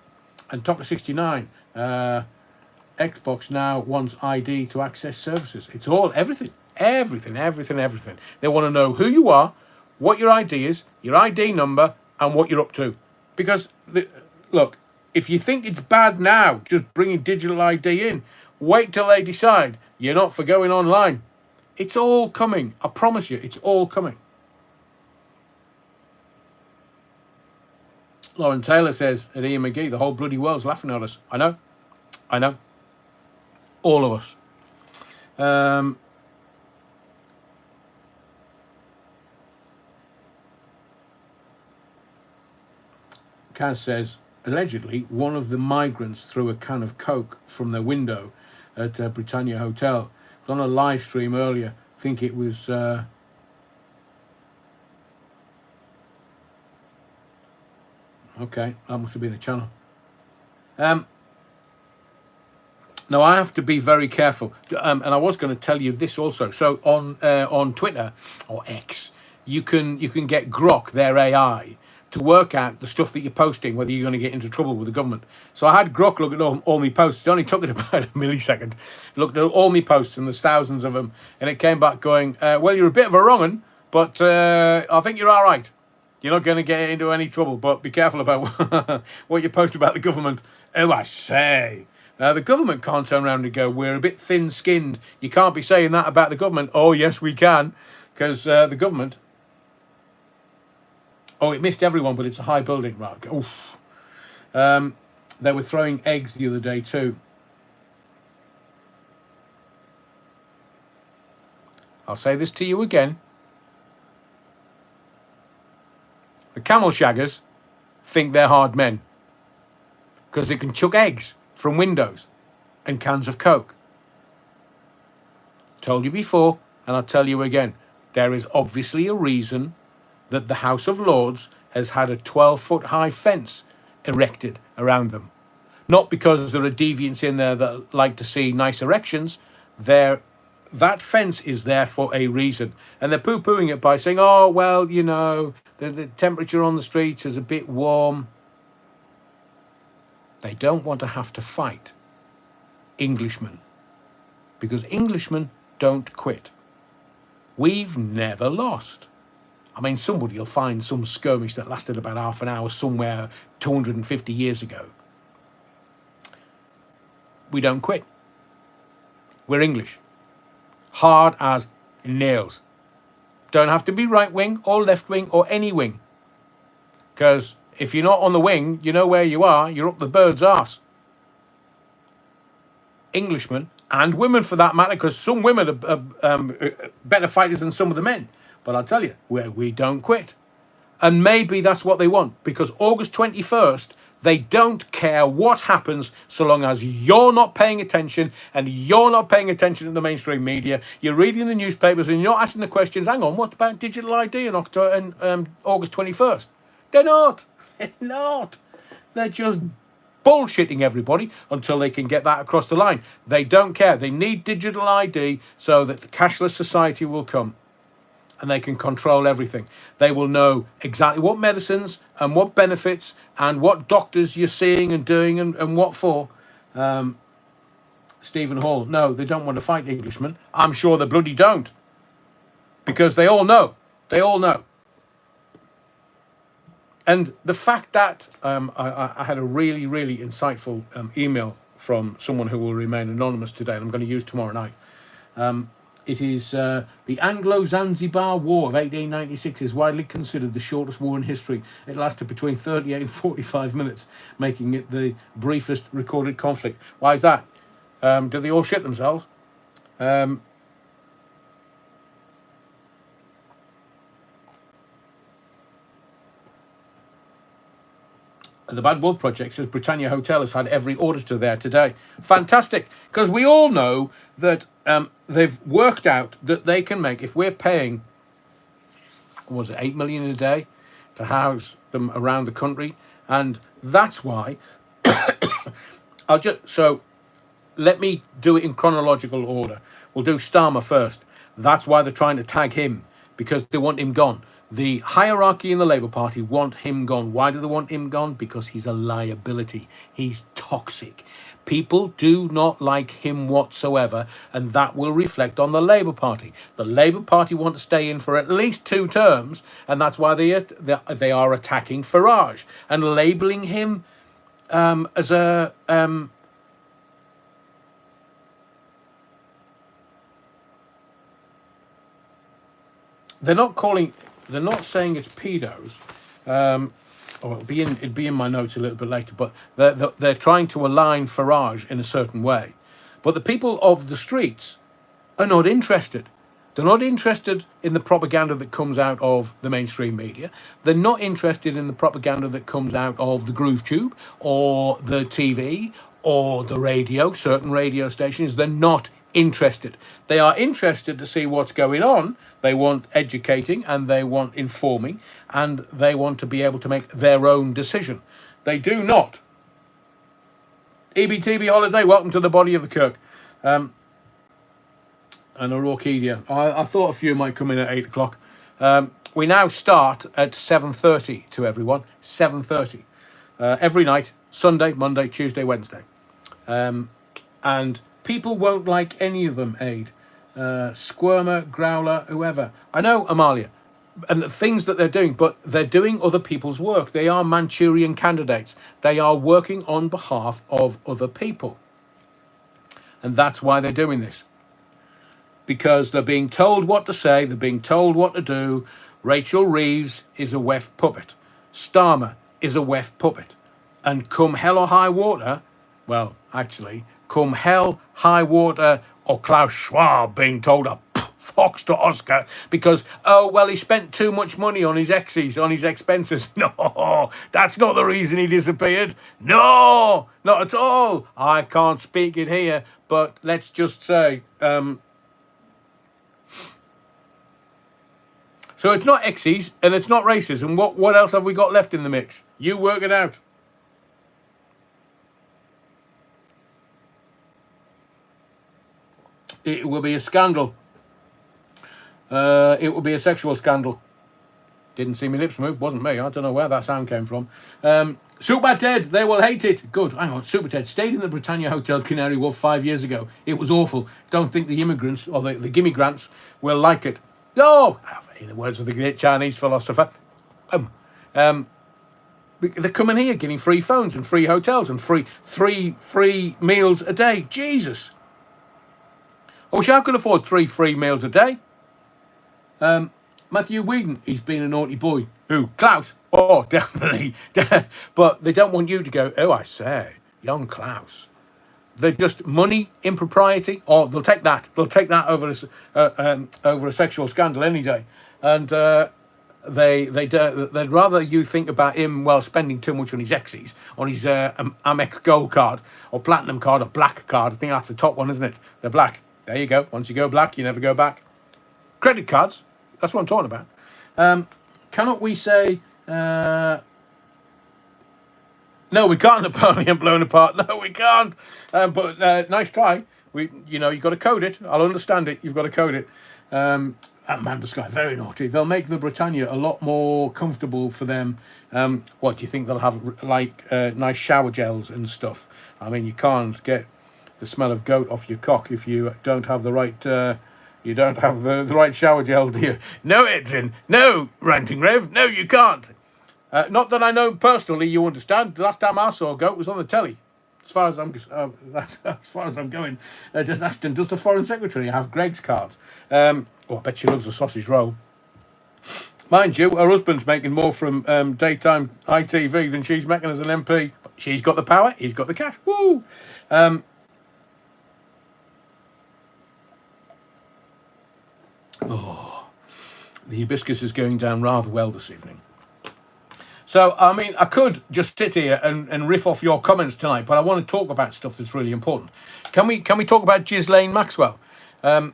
Speaker 1: And Talker 69. Xbox now wants ID to access services. It's all, everything. They want to know who you are, what your ID is, your ID number, and what you're up to. Because, look, if you think it's bad now, just bringing digital ID in, wait till they decide you're not for going online. It's all coming. I promise you, it's all coming. Lauren Taylor says at Ian McGee, the whole bloody world's laughing at us. I know. All of us. Kaz says, allegedly, one of the migrants threw a can of Coke from their window at Britannia Hotel. It was on a live stream earlier. I think it was... okay, that must have been a channel. Now, I have to be very careful. And I was going to tell you this also. So on Twitter, or X, you can get Grok, their AI, to work out the stuff that you're posting, whether you're going to get into trouble with the government. So I had Grok look at all my posts. It only took it about a millisecond. Looked at all my posts, and there's thousands of them, and it came back going, well, you're a bit of a wrong un, but I think you're all right. You're not going to get into any trouble, but be careful about what you post about the government. Oh, I say. The government can't turn around and go, we're a bit thin-skinned. You can't be saying that about the government. Oh, yes, we can, because the government... Oh, it missed everyone, but it's a high building. Right. Oof. They were throwing eggs the other day too. I'll say this to you again. The camel shaggers think they're hard men because they can chuck eggs from windows and cans of Coke. Told you before, and I'll tell you again. There is obviously a reason that the House of Lords has had a 12-foot high fence erected around them. Not because there are deviants in there that like to see nice erections. That fence is there for a reason. And they're poo-pooing it by saying, oh, well, you know, the temperature on the streets is a bit warm. They don't want to have to fight Englishmen, because Englishmen don't quit. We've never lost. I mean, somebody will find some skirmish that lasted about half an hour somewhere 250 years ago. We don't quit. We're English. Hard as nails. Don't have to be right wing or left wing or any wing. Because if you're not on the wing, you know where you are. You're up the bird's arse. Englishmen, and women for that matter, because some women are better fighters than some of the men. But I'll tell you, we don't quit. And maybe that's what they want, because August 21st, they don't care what happens so long as you're not paying attention, and you're not paying attention to the mainstream media. You're reading the newspapers and you're not asking the questions, hang on, what about digital ID in October and August 21st? They're not. They're not. They're just bullshitting everybody until they can get that across the line. They don't care. They need digital ID so that the cashless society will come. And they can control everything. They will know exactly what medicines and what benefits and what doctors you're seeing and doing and what for. Stephen Hall, no, they don't want to fight Englishmen. I'm sure they bloody don't. Because they all know. They all know. And the fact that I had a really, really insightful email from someone who will remain anonymous today, and I'm going to use tomorrow night. It is the Anglo-Zanzibar War of 1896 is widely considered the shortest war in history. It lasted between 38 and 45 minutes, making it the briefest recorded conflict. Why is that? Did they all shit themselves? The Bad Wolf Project says Britannia Hotel has had every auditor there today. Fantastic, because we all know that they've worked out that they can make, if we're paying, what was it, 8 million a day to house them around the country, and that's why so let me do it in chronological order. We'll do Starmer first. That's why they're trying to tag him, because they want him gone. The hierarchy in the Labour Party want him gone. Why do they want him gone? Because he's a liability. He's toxic. People do not like him whatsoever, and that will reflect on the Labour Party. The Labour Party want to stay in for at least 2 terms, and that's why they are attacking Farage and labelling him as a... They're not saying it's pedos. Oh, it'd be in my notes a little bit later, but they're trying to align Farage in a certain way. But the people of the streets are not interested. They're not interested in the propaganda that comes out of the mainstream media. They're not interested in the propaganda that comes out of the groove tube or the TV or the radio, certain radio stations. They're not interested. They are interested to see what's going on. They want educating and they want informing and they want to be able to make their own decision. They do not. EBTB holiday, welcome to the body of the Kirk. And Ororkedia. I thought a few might come in at 8 o'clock. We now start at 7:30 to everyone. 7:30 every night, Sunday, Monday, Tuesday, Wednesday. And people won't like any of them, Aid. Squirmer, Growler, whoever. I know, Amalia, and the things that they're doing, but they're doing other people's work. They are Manchurian candidates. They are working on behalf of other people. And that's why they're doing this. Because they're being told what to say, they're being told what to do. Rachel Reeves is a WEF puppet. Starmer is a WEF puppet. And come hell or high water, well, actually, come hell, high water, or Klaus Schwab being told to fox to Oscar because, oh, well, he spent too much money on his exes, on his expenses. No, that's not the reason he disappeared. No, not at all. I can't speak it here, but let's just say... So it's not exes and it's not racism. What else have we got left in the mix? You work it out. It will be a scandal. It will be a sexual scandal. Didn't see my lips move. Wasn't me. I don't know where that sound came from. Super Ted, they will hate it. Good. Hang on. Super Ted stayed in the Britannia Hotel, Canary Wharf 5 years ago. It was awful. Don't think the immigrants or the gimme grants will like it. Oh, in the words of the great Chinese philosopher, they're coming here getting free phones and free hotels and free meals a day. Jesus. I wish I could afford 3 free meals a day. Matthew Whedon, he's been a naughty boy. Who? Klaus? Oh, definitely. But they don't want you to go, oh, I say, young Klaus. They're just money, impropriety, or they'll take that. They'll take that over a sexual scandal any day. And they'd rather you think about him, well, spending too much on his exes, on his Amex Gold card, or Platinum card, or Black card. I think that's the top one, isn't it? They're black. There you go. Once you go black, you never go back. Credit cards. That's what I'm talking about. Cannot we say... No, we can't. Napoleon blown apart. No, we can't. But nice try. You've got to code it. I'll understand it. You've got to code it. Amanda Sky, very naughty. They'll make the Britannia a lot more comfortable for them. What do you think they'll have? Like nice shower gels and stuff. I mean, you can't get the smell of goat off your cock if you don't have the right. You don't have the right shower gel, do you? No, Adrian. No, Ranting Rev. No, you can't. Not that I know personally, you understand. The last time I saw a goat was on the telly. As far as I'm going, does Ashton, does the Foreign Secretary have Greg's cards? I bet she loves a sausage roll. Mind you, her husband's making more from daytime ITV than she's making as an MP. But she's got the power, he's got the cash. Woo! The hibiscus is going down rather well this evening. So, I mean, I could just sit here and riff off your comments tonight, but I want to talk about stuff that's really important. Can we talk about Ghislaine Maxwell? So,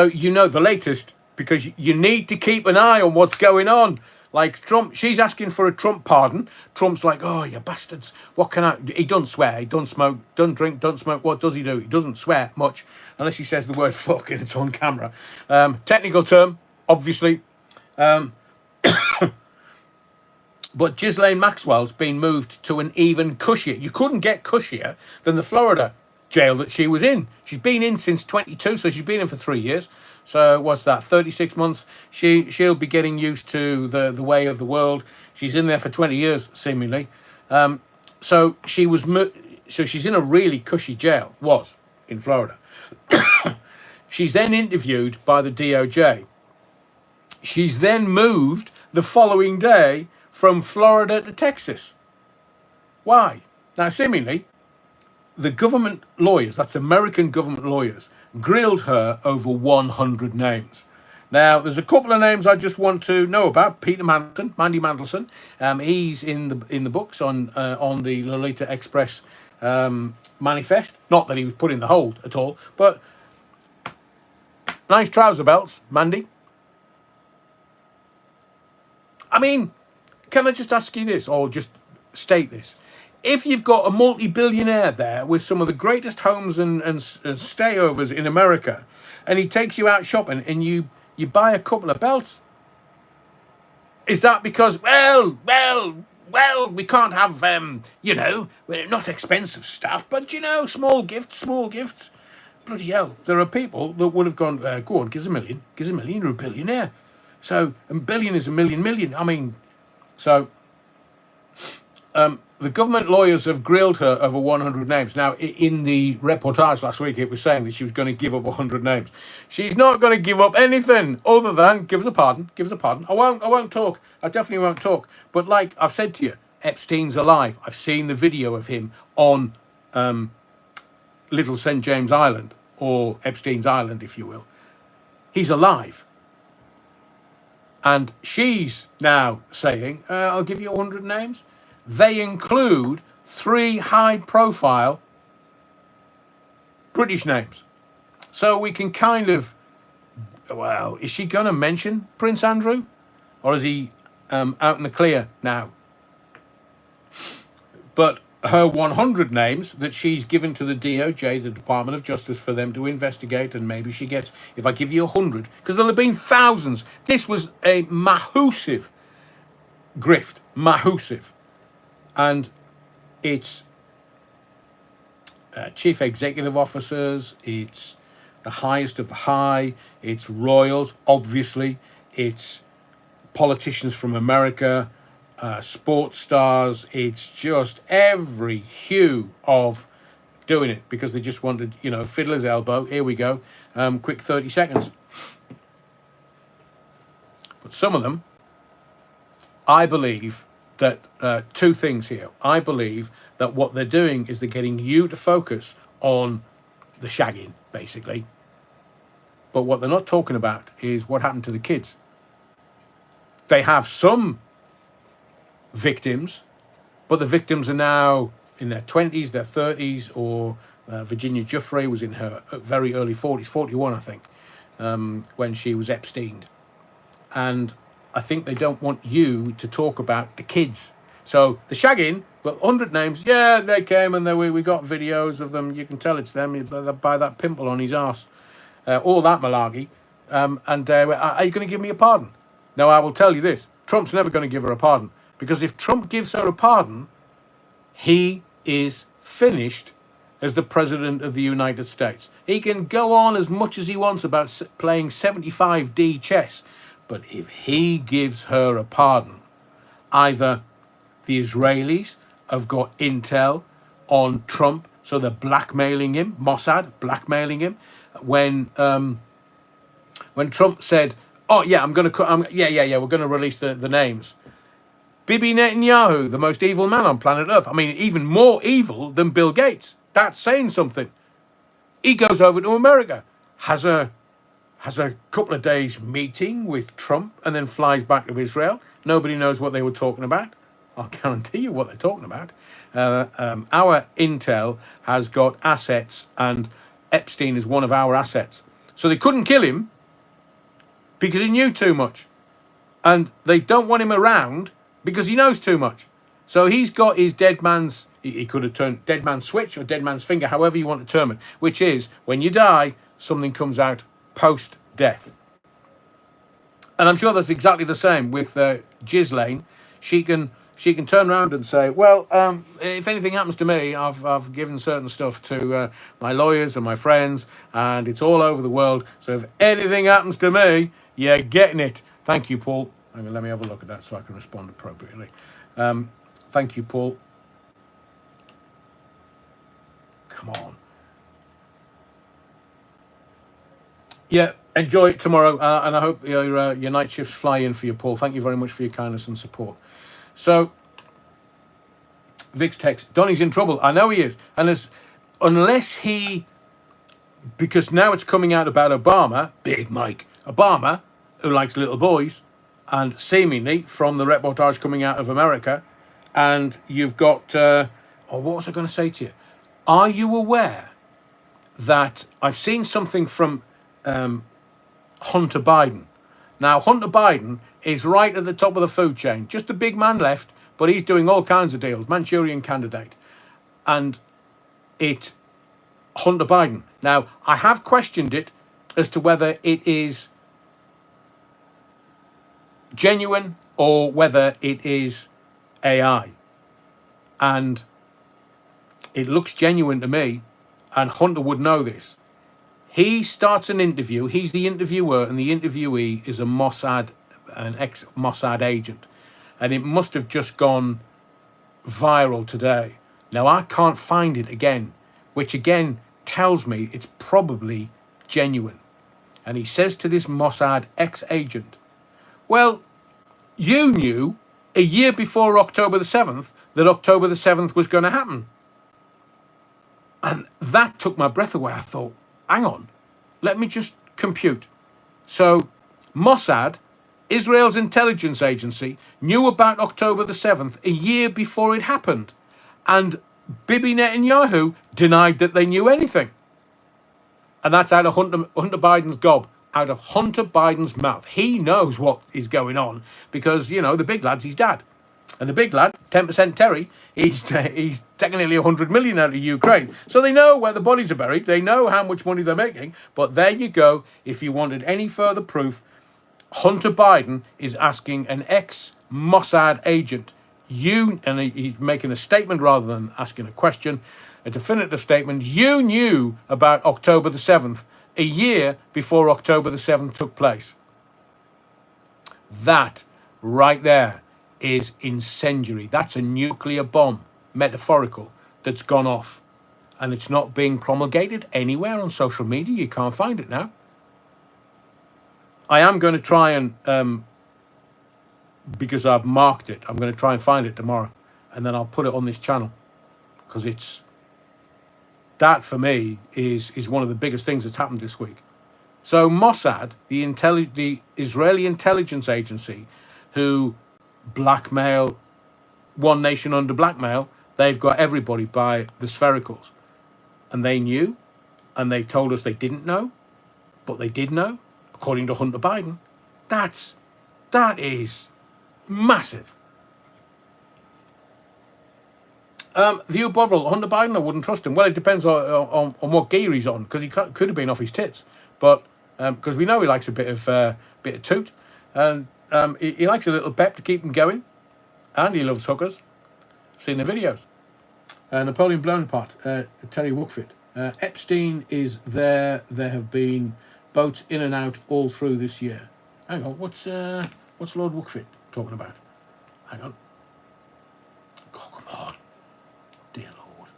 Speaker 1: the latest, because you need to keep an eye on what's going on. Like Trump, she's asking for a Trump pardon. Trump's like, oh, you bastards. What can I... He doesn't swear, he doesn't smoke, doesn't drink, doesn't smoke. What does he do? He doesn't swear much, unless he says the word fuck and it's on camera. Technical term, obviously. But Ghislaine Maxwell's been moved to an even cushier. You couldn't get cushier than the Florida jail that she was in. She's been in since 22, so she's been in for 3 years. So what's that? 36 months. She'll be getting used to the way of the world. She's in there for 20 years, seemingly. So she's in a really cushy jail. Was in Florida. She's then interviewed by the DOJ. She's then moved the following day from Florida to Texas. Why? Now, seemingly, the government lawyers, that's American government lawyers, grilled her over 100 names. Now, there's a couple of names I just want to know about. Peter Mandelson, Mandy Mandelson. He's in the books on the Lolita Express manifest. Not that he was put in the hold at all, but nice trouser belts, Mandy. I mean, can I just ask you this, or just state this? If you've got a multi-billionaire there with some of the greatest homes and stayovers in America, and he takes you out shopping and you buy a couple of belts, is that because, well, we can't have, not expensive stuff, but, small gifts. Bloody hell, there are people that would have gone, go on, give us a million, you're a billionaire. So, and billion is a million. I mean, so... the government lawyers have grilled her over 100 names. Now, in the reportage last week, it was saying that she was going to give up 100 names. She's not going to give up anything other than give us a pardon. I won't talk. I definitely won't talk. But like I've said to you, Epstein's alive. I've seen the video of him on Little St. James Island, or Epstein's Island, if you will. He's alive. And she's now saying, I'll give you 100 names. They include 3 high-profile British names. So we can kind of... Well, is she going to mention Prince Andrew? Or is he out in the clear now? But her 100 names that she's given to the DOJ, the Department of Justice, for them to investigate, and maybe she gets... If I give you 100... Because there'll have been thousands. This was a massive grift. Massive. And it's chief executive officers, it's the highest of the high, it's royals, obviously, it's politicians from America, sports stars, it's just every hue of doing it because they just wanted, fiddler's elbow, here we go, quick 30 seconds. But some of them, I believe... that 2 things here. I believe that what they're doing is they're getting you to focus on the shagging, basically. But what they're not talking about is what happened to the kids. They have some victims, but the victims are now in their 20s, their 30s, or Virginia Giuffre was in her very early 40s, 41, I think, when she was Epsteined. And I think they don't want you to talk about the kids. So the shagging, but 100 names, yeah, they came and we got videos of them. You can tell it's them by that pimple on his arse. All that malarkey. Are you going to give me a pardon? Now, I will tell you this. Trump's never going to give her a pardon. Because if Trump gives her a pardon, he is finished as the President of the United States. He can go on as much as he wants about playing 75D chess. But if he gives her a pardon, either the Israelis have got intel on Trump, so they're blackmailing him, Mossad blackmailing him. When Trump said, "Oh yeah, we're going to release the names," Bibi Netanyahu, the most evil man on planet Earth. I mean, even more evil than Bill Gates. That's saying something. He goes over to America, has a couple of days meeting with Trump, and then flies back to Israel. Nobody knows what they were talking about. I'll guarantee you what they're talking about. Our intel has got assets, and Epstein is one of our assets. So they couldn't kill him because he knew too much. And they don't want him around because he knows too much. So he's got his dead man's... He could have turned dead man's switch or dead man's finger, however you want to term it, which is when you die, something comes out post-death. And I'm sure that's exactly the same with Ghislaine. She can turn around and say, well, if anything happens to me, I've given certain stuff to my lawyers and my friends, and it's all over the world. So if anything happens to me, you're getting it. Thank you, Paul. Hang on, let me have a look at that so I can respond appropriately. Thank you, Paul. Come on. Yeah, enjoy it tomorrow, and I hope your night shifts fly in for you, Paul. Thank you very much for your kindness and support. So Vix text, Donny's in trouble. I know he is. And unless he, because now it's coming out about Obama, Big Mike Obama, who likes little boys, and seemingly from the reportage coming out of America, and you've got, what was I going to say to you? Are you aware that I've seen something from Hunter Biden? Now, Hunter Biden is right at the top of the food chain. Just a big man left, but he's doing all kinds of deals. Manchurian Candidate. And Hunter Biden. Now, I have questioned it as to whether it is genuine or whether it is AI. And it looks genuine to me, and Hunter would know this. He starts an interview. He's the interviewer, and the interviewee is an ex-Mossad agent. And it must have just gone viral today. Now, I can't find it again, which again tells me it's probably genuine. And he says to this Mossad ex-agent, well, you knew a year before October the 7th that October the 7th was going to happen. And that took my breath away. I thought, hang on, let me just compute. So Mossad, Israel's intelligence agency, knew about October the 7th a year before it happened. And Bibi Netanyahu denied that they knew anything. And that's out of Hunter Biden's gob, out of Hunter Biden's mouth. He knows what is going on because, the big lad's his dad. And the big lad, 10% Terry, he's taking nearly 100 million out of Ukraine. So they know where the bodies are buried. They know how much money they're making. But there you go. If you wanted any further proof, Hunter Biden is asking an ex-Mossad agent, and he's making a statement rather than asking a question, a definitive statement, you knew about October the 7th a year before October the 7th took place. That right there is incendiary. That's a nuclear bomb, metaphorical, that's gone off. And it's not being promulgated anywhere on social media. You can't find it now. I am going to try and, because I've marked it, I'm going to try and find it tomorrow. And then I'll put it on this channel. Because that for me is one of the biggest things that's happened this week. So Mossad, the Israeli intelligence agency, who blackmail one nation under blackmail, they've got everybody by the sphericals. And they knew, and they told us they didn't know, but they did know, according to Hunter Biden. That is massive. View Bovril, Hunter Biden, I wouldn't trust him. Well, it depends on what gear he's on, because he could have been off his tits. But because we know he likes a bit of toot, and he likes a little pep to keep him going, and he loves hookers. Seen the videos. Napoleon Bonaparte, Terry Wookfit. Epstein is there. There have been boats in and out all through this year. Hang on, what's Lord Wookfit talking about? Hang on. Oh, come on. Dear Lord.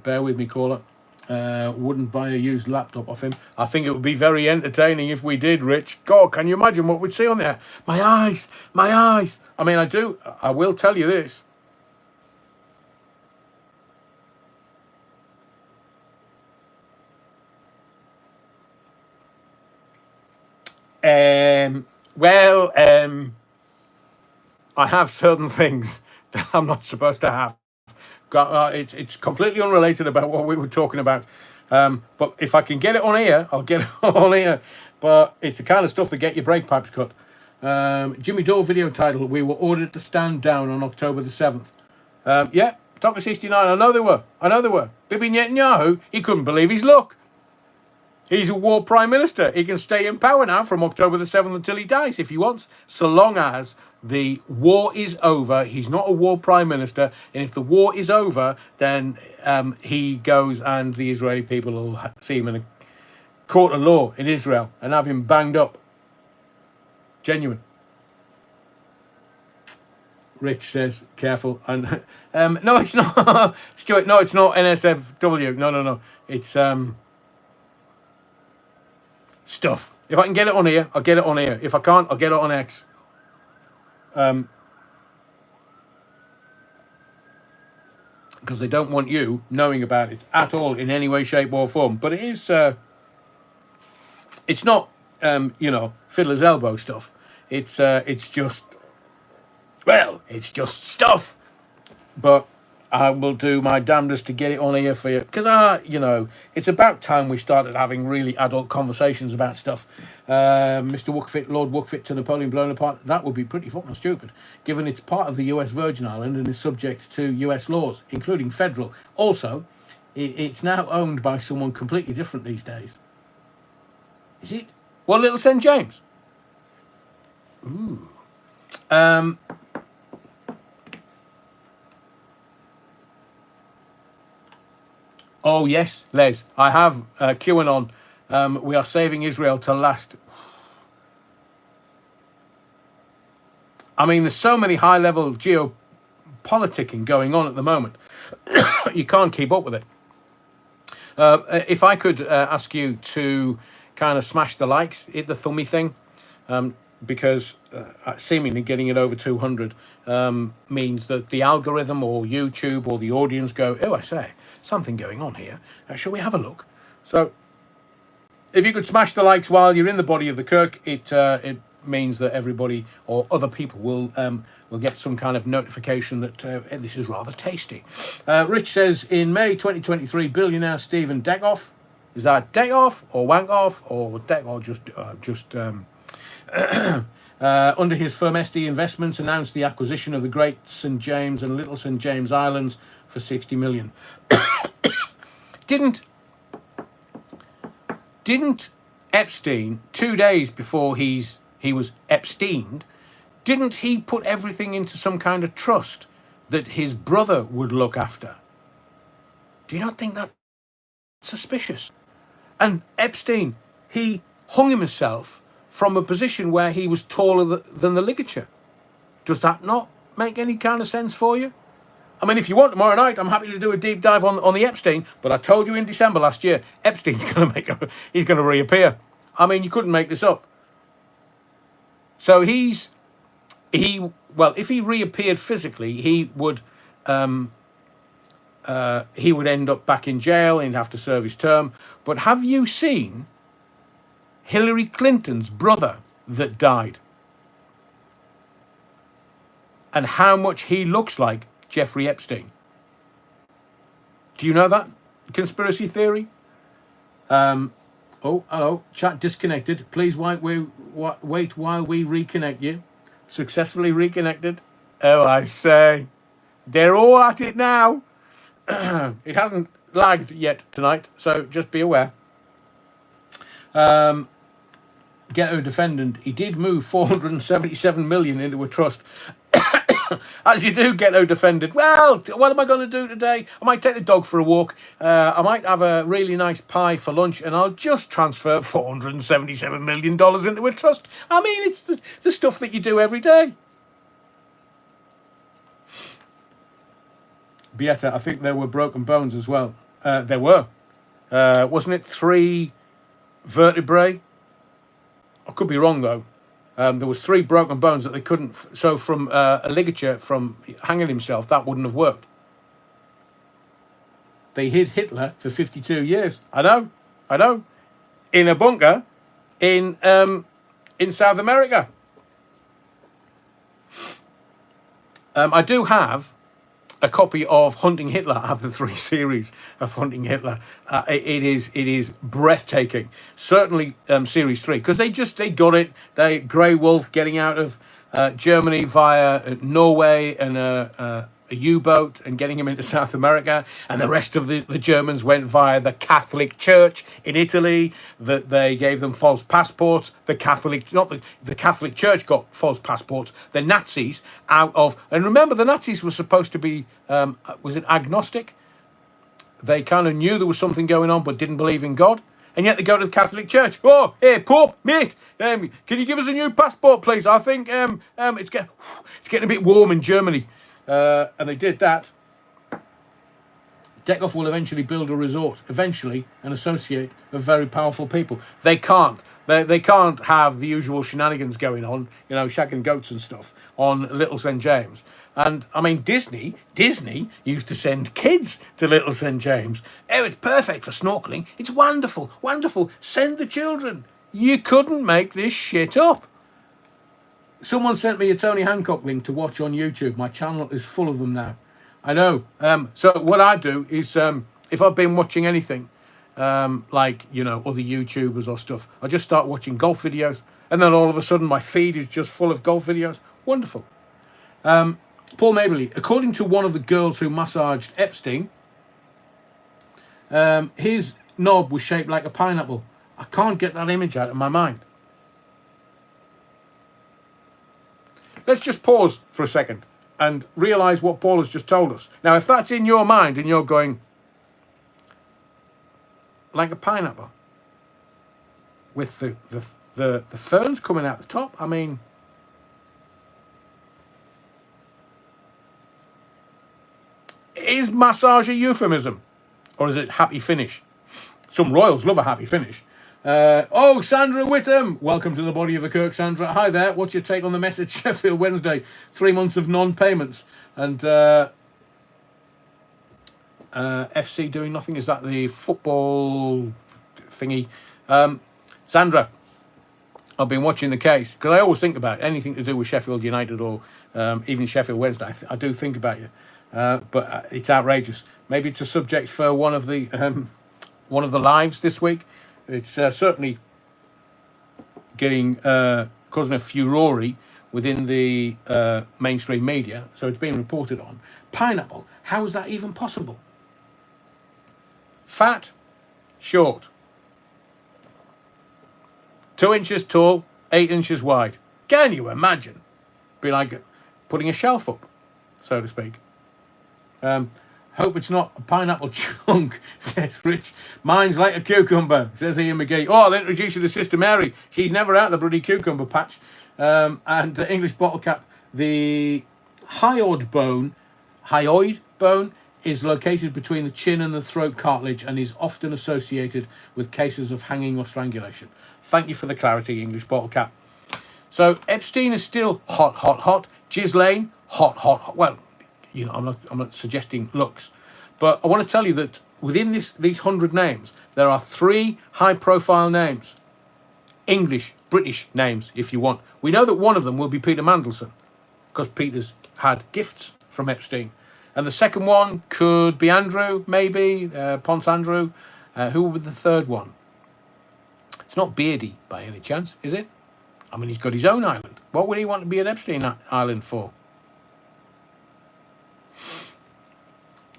Speaker 1: Bear with me, caller. Wouldn't buy a used laptop off him. I think it would be very entertaining if we did, Rich. God, can you imagine what we'd see on there? My eyes. I mean, I will tell you this. I have certain things that I'm not supposed to have. It's completely unrelated about what we were talking about. But if I can get it on here, I'll get it on here. But it's the kind of stuff that get your brake pipes cut. Jimmy Dore video title, we were ordered to stand down on October the 7th. Yeah, Talker 69, I know they were. Bibi Netanyahu, he couldn't believe his luck. He's a war prime minister. He can stay in power now from October the 7th until he dies if he wants, so long as the war is over. He's not a war prime minister, and if the war is over, then he goes and the Israeli people will see him in a court of law in Israel and have him banged up. Genuine. Rich says, careful. And no, it's not. Stuart, no, it's not NSFW. No. It's stuff. If I can get it on here, I'll get it on here. If I can't, I'll get it on X. Because they don't want you knowing about it at all in any way, shape, or form. But it is, it's not, you know, fiddler's elbow stuff. It's just, well, it's just stuff. But I will do my damnedest to get it on here for you. Because, you know, it's about time we started having really adult conversations about stuff. Mr. Wuckfit, Lord Wuckfit to Napoleon blown apart. That would be pretty fucking stupid, given it's part of the US Virgin Island and is subject to US laws, including federal. Also, it's now owned by someone completely different these days. Is it? What, Little St. James? Ooh. Oh, yes, Les, I have QAnon. We are saving Israel to last. I mean, there's so many high-level geopoliticking going on at the moment. You can't keep up with it. If I could ask you to kind of smash the likes, hit the thummy thing, because seemingly getting it over 200 means that the algorithm or YouTube or the audience go, oh, I say, something going on here. Shall we have a look? So if you could smash the likes while you're in the body of the Kirk, it means that everybody or other people will get some kind of notification that this is rather tasty. Rich says, in May 2023, billionaire Stephen Degoff, is that Degoff or Wankoff or just under his firm SD Investments, announced the acquisition of the Great St. James and Little St. James Islands for 60 million. Didn't Epstein, 2 days before he was Epsteined, didn't he put everything into some kind of trust that his brother would look after? Do you not think that's suspicious? And Epstein, he hung himself from a position where he was taller than the ligature. Does that not make any kind of sense for you? I mean, if you want tomorrow night, I'm happy to do a deep dive on the Epstein, but I told you in December last year, Epstein's going to he's going to reappear. I mean, you couldn't make this up. So if he reappeared physically, he would end up back in jail and have to serve his term. But have you seen Hillary Clinton's brother that died? And how much he looks like Jeffrey Epstein. Do you know that conspiracy theory? Oh, hello. Chat disconnected. Please wait while we reconnect you. Successfully reconnected. Oh, I say. They're all at it now. It hasn't lagged yet tonight, so just be aware. Ghetto defendant. He did move 477 million into a trust. As you do, ghetto defendant. Well, what am I going to do today? I might take the dog for a walk. I might have a really nice pie for lunch, and I'll just transfer $477 million into a trust. I mean, it's the stuff that you do every day. Bieta, I think there were broken bones as well. There were. Wasn't it 3 vertebrae? I could be wrong, though. There was 3 broken bones that they couldn't. So from a ligature from hanging himself, that wouldn't have worked. They hid Hitler for 52 years. I know. In a bunker in South America. I do have a copy of Hunting Hitler. I have the 3 series of Hunting Hitler. It is breathtaking. Certainly series 3, because they got it. They Grey Wolf getting out of Germany via Norway and a U-boat and getting him into South America, and the rest of the Germans went via the Catholic Church in Italy. That they gave them false passports. The Catholic Church got false passports. The Nazis out of, and remember, the Nazis were supposed to be was it agnostic? They kind of knew there was something going on, but didn't believe in God. And yet they go to the Catholic Church. Oh, hey, Pope, mate, can you give us a new passport, please? I think it's getting a bit warm in Germany. And they did that. Degoff will eventually build a resort, and associate with very powerful people. They can't. They can't have the usual shenanigans going on, you know, shagging goats and stuff on Little St James. And I mean, Disney used to send kids to Little St James. Oh, it's perfect for snorkeling. It's wonderful, wonderful. Send the children. You couldn't make this shit up. Someone sent me a Tony Hancock link to watch on YouTube. My channel is full of them now. I know. So what I do is, if I've been watching anything, like, you know, other YouTubers or stuff, I just start watching golf videos, and then all of a sudden my feed is just full of golf videos. Wonderful. Paul Mabley, according to one of the girls who massaged Epstein, his knob was shaped like a pineapple. I can't get that image out of my mind. Let's just pause for a second and realise what Paul has just told us. Now, if that's in your mind and you're going, like a pineapple, with the ferns coming out the top, I mean, is massage a euphemism? Or is it happy finish? Some royals love a happy finish. Oh, Sandra Whittam, welcome to the body of the Kirk, Sandra. Hi there. What's your take on the message? Sheffield Wednesday, 3 months of non-payments, and FC doing nothing. Is that the football thingy? Sandra, I've been watching the case because I always think about anything to do with Sheffield United or even Sheffield Wednesday. I do think about you, but it's outrageous. Maybe it's a subject for one of the lives this week. It's certainly getting causing a furore within the mainstream media, so it's being reported on. Pineapple, how is that even possible? Fat, short, 2 inches tall, 8 inches wide. Can you imagine? Be like putting a shelf up, so to speak. Hope it's not a pineapple chunk, says Rich. Mine's like a cucumber, says Ian McGee. Oh, I'll introduce you to Sister Mary. She's never out the bloody cucumber patch. And English bottle cap, the hyoid bone is located between the chin and the throat cartilage and is often associated with cases of hanging or strangulation. Thank you for the clarity, English bottle cap. So Epstein is still hot, hot, hot. Ghislaine, hot, hot, hot. Well, you know, I'm not suggesting looks, but I want to tell you that within these 100 names, there are 3 high-profile names, English, British names, if you want. We know that one of them will be Peter Mandelson, because Peter's had gifts from Epstein, and the second one could be Andrew, maybe Ponce Andrew. Who would be the third one? It's not Beardy by any chance, is it? I mean, he's got his own island. What would he want to be at Epstein Island for?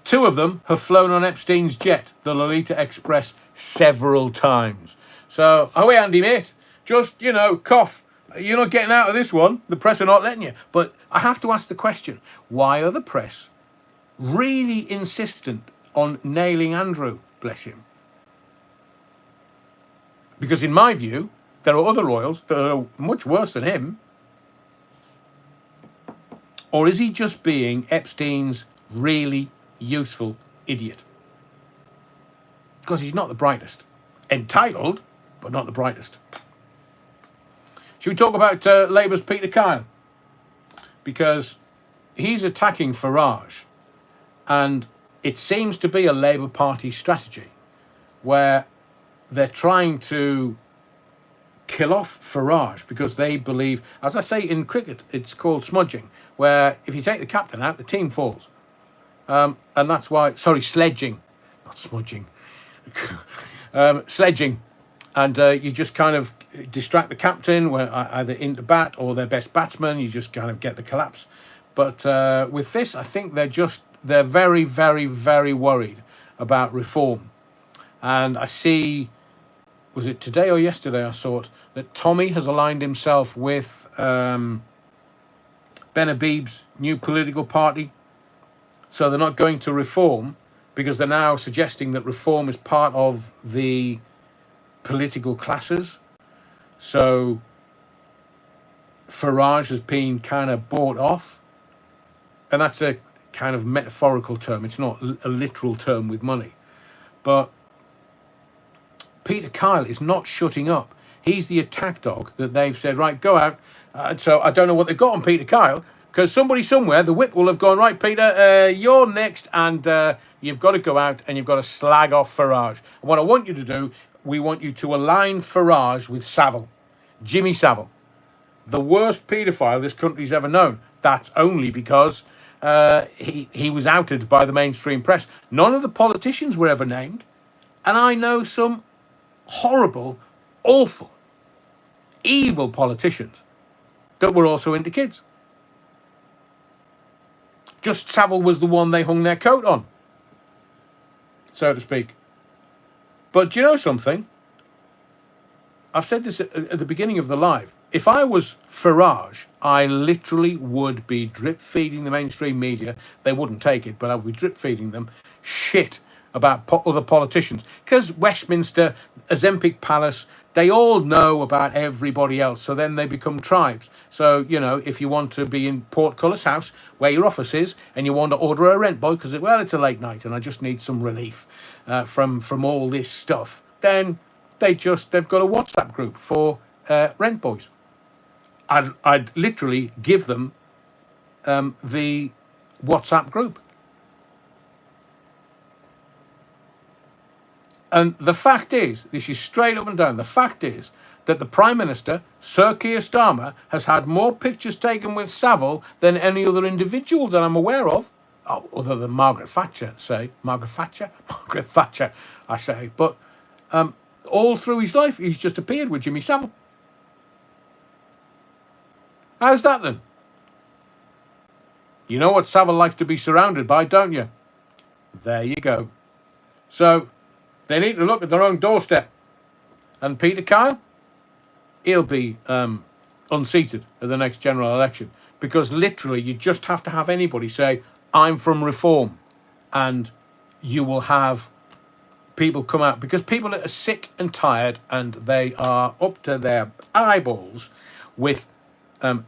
Speaker 1: 2 of them have flown on Epstein's jet, the Lolita Express, several times. So, away, Andy, mate. Just, you know, cough. You're not getting out of this one. The press are not letting you. But I have to ask the question, why are the press really insistent on nailing Andrew, bless him? Because in my view, there are other royals that are much worse than him. Or is he just being Epstein's really useful idiot? Because he's not the brightest. Entitled, but not the brightest. Should we talk about Labour's Peter Kyle? Because he's attacking Farage, and it seems to be a Labour Party strategy where they're trying to kill off Farage because they believe, as I say in cricket, it's called smudging, where if you take the captain out, the team falls. And that's why, sorry, sledging, not smudging, sledging. And you just kind of distract the captain, where either into bat or their best batsman, you just kind of get the collapse. But with this, I think they're very, very, very worried about reform. And I see, was it today or yesterday I saw it, that Tommy has aligned himself with Ben Habib's new political party. So they're not going to reform because they're now suggesting that reform is part of the political classes. So Farage has been kind of bought off. And that's a kind of metaphorical term. It's not a literal term with money. But Peter Kyle is not shutting up. He's the attack dog that they've said, right, go out. So I don't know what they've got on Peter Kyle, because somebody somewhere, the whip will have gone, right, Peter, you're next, and you've got to go out and you've got to slag off Farage. And what I want you to do, we want you to align Farage with Savile, Jimmy Savile, the worst paedophile this country's ever known. That's only because he was outed by the mainstream press. None of the politicians were ever named. And I know some horrible, awful, evil politicians that were also into kids. Just Savile was the one they hung their coat on, so to speak. But do you know something? I've said this at the beginning of the live. If I was Farage, I literally would be drip feeding the mainstream media. They wouldn't take it, but I would be drip feeding them shit about other politicians. Because Westminster, Ozempic Palace, they all know about everybody else. So then they become tribes. So, you know, if you want to be in Portcullis House, where your office is, and you want to order a rent boy, because, well, it's a late night and I just need some relief from all this stuff, then they've got a WhatsApp group for rent boys. I'd literally give them the WhatsApp group. And the fact is, this is straight up and down, the fact is that the Prime Minister, Sir Keir Starmer, has had more pictures taken with Savile than any other individual that I'm aware of, other than Margaret Thatcher, I say. But all through his life, he's just appeared with Jimmy Savile. How's that then? You know what Savile likes to be surrounded by, don't you? There you go. So they need to look at their own doorstep. And Peter Kyle, he'll be unseated at the next general election, because literally you just have to have anybody say, I'm from Reform, and you will have people come out, because people are sick and tired and they are up to their eyeballs with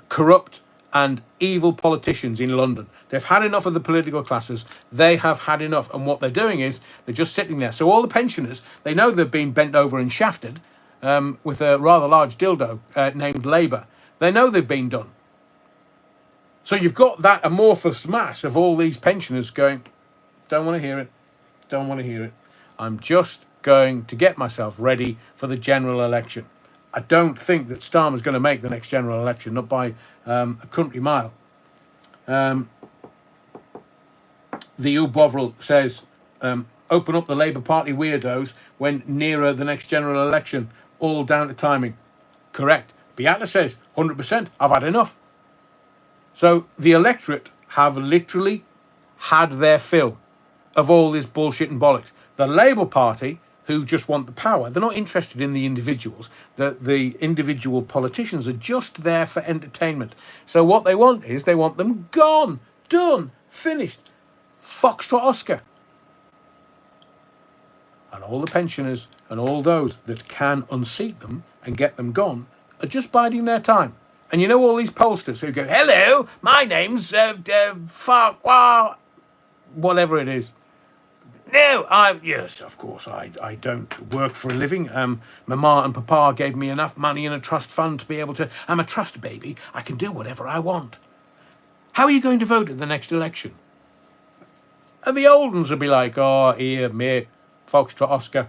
Speaker 1: corrupt and evil politicians in London. They've had enough of the political classes. They have had enough. And what they're doing is they're just sitting there. So all the pensioners, they know they've been bent over and shafted with a rather large dildo named Labour. They know they've been done. So you've got that amorphous mass of all these pensioners going, don't want to hear it. Don't want to hear it. I'm just going to get myself ready for the general election. I don't think that Starmer's going to make the next general election, not by a country mile. The U Bovril says, open up the Labour Party weirdos when nearer the next general election, all down to timing. Correct. Beata says, 100%, I've had enough. So the electorate have literally had their fill of all this bullshit and bollocks. The Labour Party, who just want the power, they're not interested in the individuals. The individual politicians are just there for entertainment. So what they want is they want them gone, done, finished. Foxtrot Oscar. And all the pensioners and all those that can unseat them and get them gone are just biding their time. And you know all these pollsters who go, hello, my name's whatever it is. No, yes, of course, I don't work for a living. Mama and Papa gave me enough money in a trust fund to be able to, I'm a trust baby. I can do whatever I want. How are you going to vote at the next election? And the old ones will be like, oh, here, mate, Foxtrot Oscar.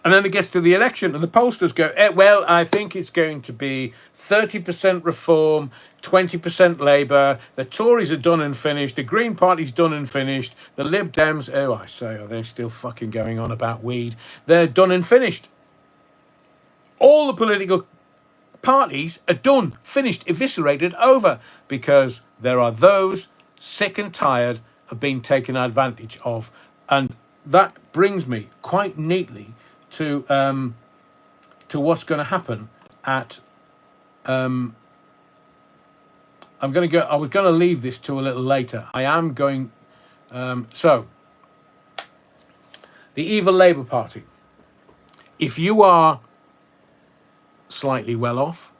Speaker 1: And then it gets to the election and the pollsters go, well, I think it's going to be 30% Reform, 20% Labour. The Tories are done and finished. The Green Party's done and finished. The Lib Dems, are they still fucking going on about weed? They're done and finished. All the political parties are done, finished, eviscerated, over, because there are those sick and tired of being taken advantage of. And that brings me quite neatly to what's going to happen at I was going to leave this to a little later. I am going so the evil Labour Party. If you are slightly well off,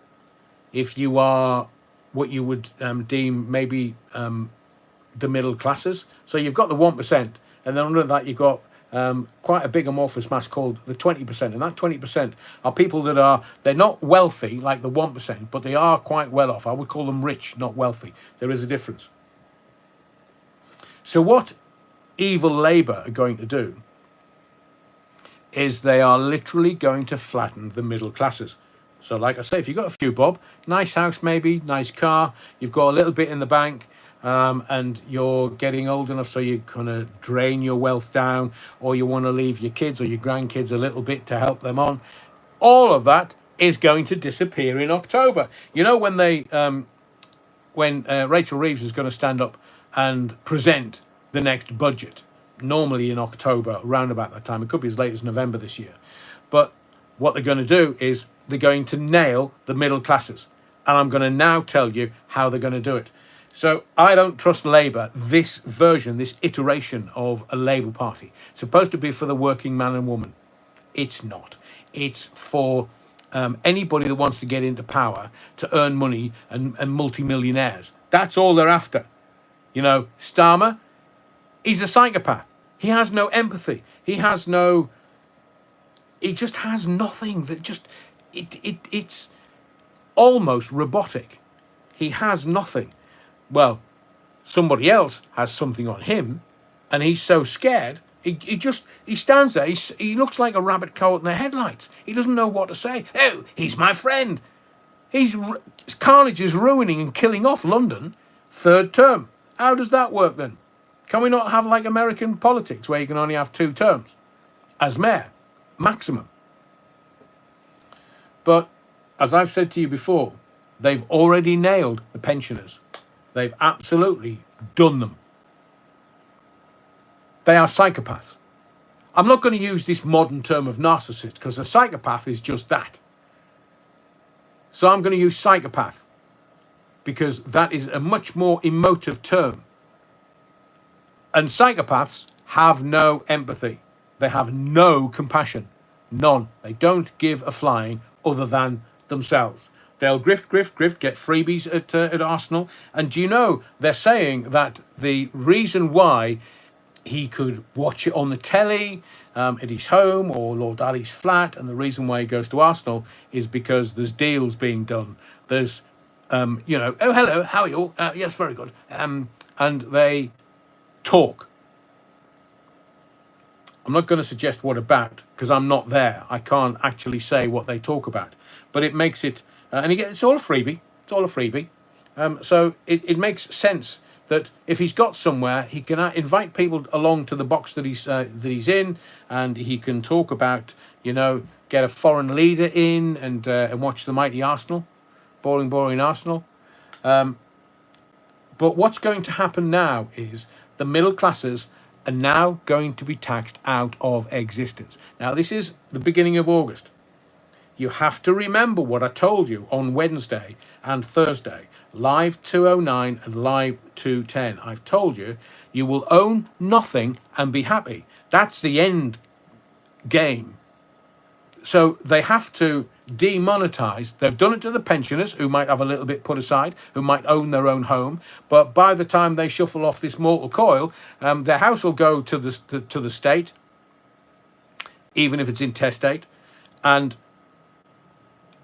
Speaker 1: if you are what you would deem maybe the middle classes, so you've got the 1%, and then under that you've got quite a big amorphous mass called the 20%. And that 20% are people that are, they're not wealthy like the 1%, but they are quite well off. I would call them rich, not wealthy. There is a difference. So what evil Labour are going to do is they are literally going to flatten the middle classes. So like I say, if you've got a few bob, nice house maybe, nice car, you've got a little bit in the bank, and you're getting old enough so you're going to drain your wealth down, or you want to leave your kids or your grandkids a little bit to help them on, all of that is going to disappear in October. You know, when Rachel Reeves is going to stand up and present the next budget, normally in October, around about that time. It could be as late as November this year. But what they're going to do is they're going to nail the middle classes. And I'm going to now tell you how they're going to do it. So I don't trust Labour, this version, this iteration of a Labour Party. It's supposed to be for the working man and woman. It's not. It's for anybody that wants to get into power to earn money and multimillionaires. That's all they're after. You know, Starmer, he's a psychopath. He has no empathy. He just has nothing. That just, it's almost robotic. He has nothing. Well, somebody else has something on him, and he's so scared. He stands there. He looks like a rabbit caught in the headlights. He doesn't know what to say. Oh, he's my friend. Carnage is ruining and killing off London. Third term. How does that work then? Can we not have like American politics where you can only have 2 terms as mayor, maximum? But as I've said to you before, they've already nailed the pensioners. They've absolutely done them. They are psychopaths. I'm not going to use this modern term of narcissist because a psychopath is just that. So I'm going to use psychopath because that is a much more emotive term. And psychopaths have no empathy. They have no compassion. None. They don't give a flying other than themselves. They'll grift, get freebies at Arsenal. And do you know, they're saying that the reason why he could watch it on the telly at his home or Lord Ali's flat, and the reason why he goes to Arsenal is because there's deals being done. There's, oh, hello, how are you? Yes, very good. And they talk. I'm not going to suggest what about, because I'm not there. I can't actually say what they talk about. But it makes it, and again, it's all a freebie. It's all a freebie. So it makes sense that if he's got somewhere, he can invite people along to the box that he's in, and he can talk about, get a foreign leader in and watch the mighty Arsenal, boring Arsenal. But what's going to happen now is the middle classes are now going to be taxed out of existence. Now, this is the beginning of August. You have to remember what I told you on Wednesday and Thursday, live 209 and live 210. I've told you, you will own nothing and be happy. That's the end game. So they have to demonetize. They've done it to the pensioners, who might have a little bit put aside, who might own their own home. But by the time they shuffle off this mortal coil, their house will go to the state, even if it's intestate. And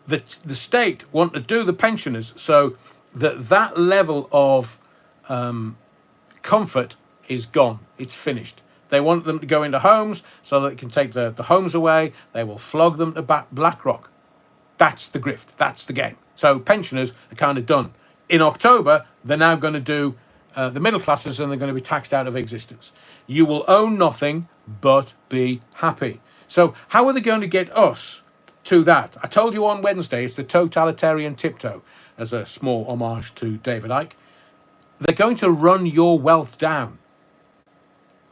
Speaker 1: the state want to do the pensioners so that level of comfort is gone. It's finished. They want them to go into homes so that they can take the homes away. They will flog them to BlackRock. That's the grift. That's the game. So pensioners are kind of done. In October, they're now going to do the middle classes, and they're going to be taxed out of existence. You will own nothing but be happy. So how are they going to get us to that? I told you on Wednesday, it's the totalitarian tiptoe, as a small homage to David Icke. They're going to run your wealth down.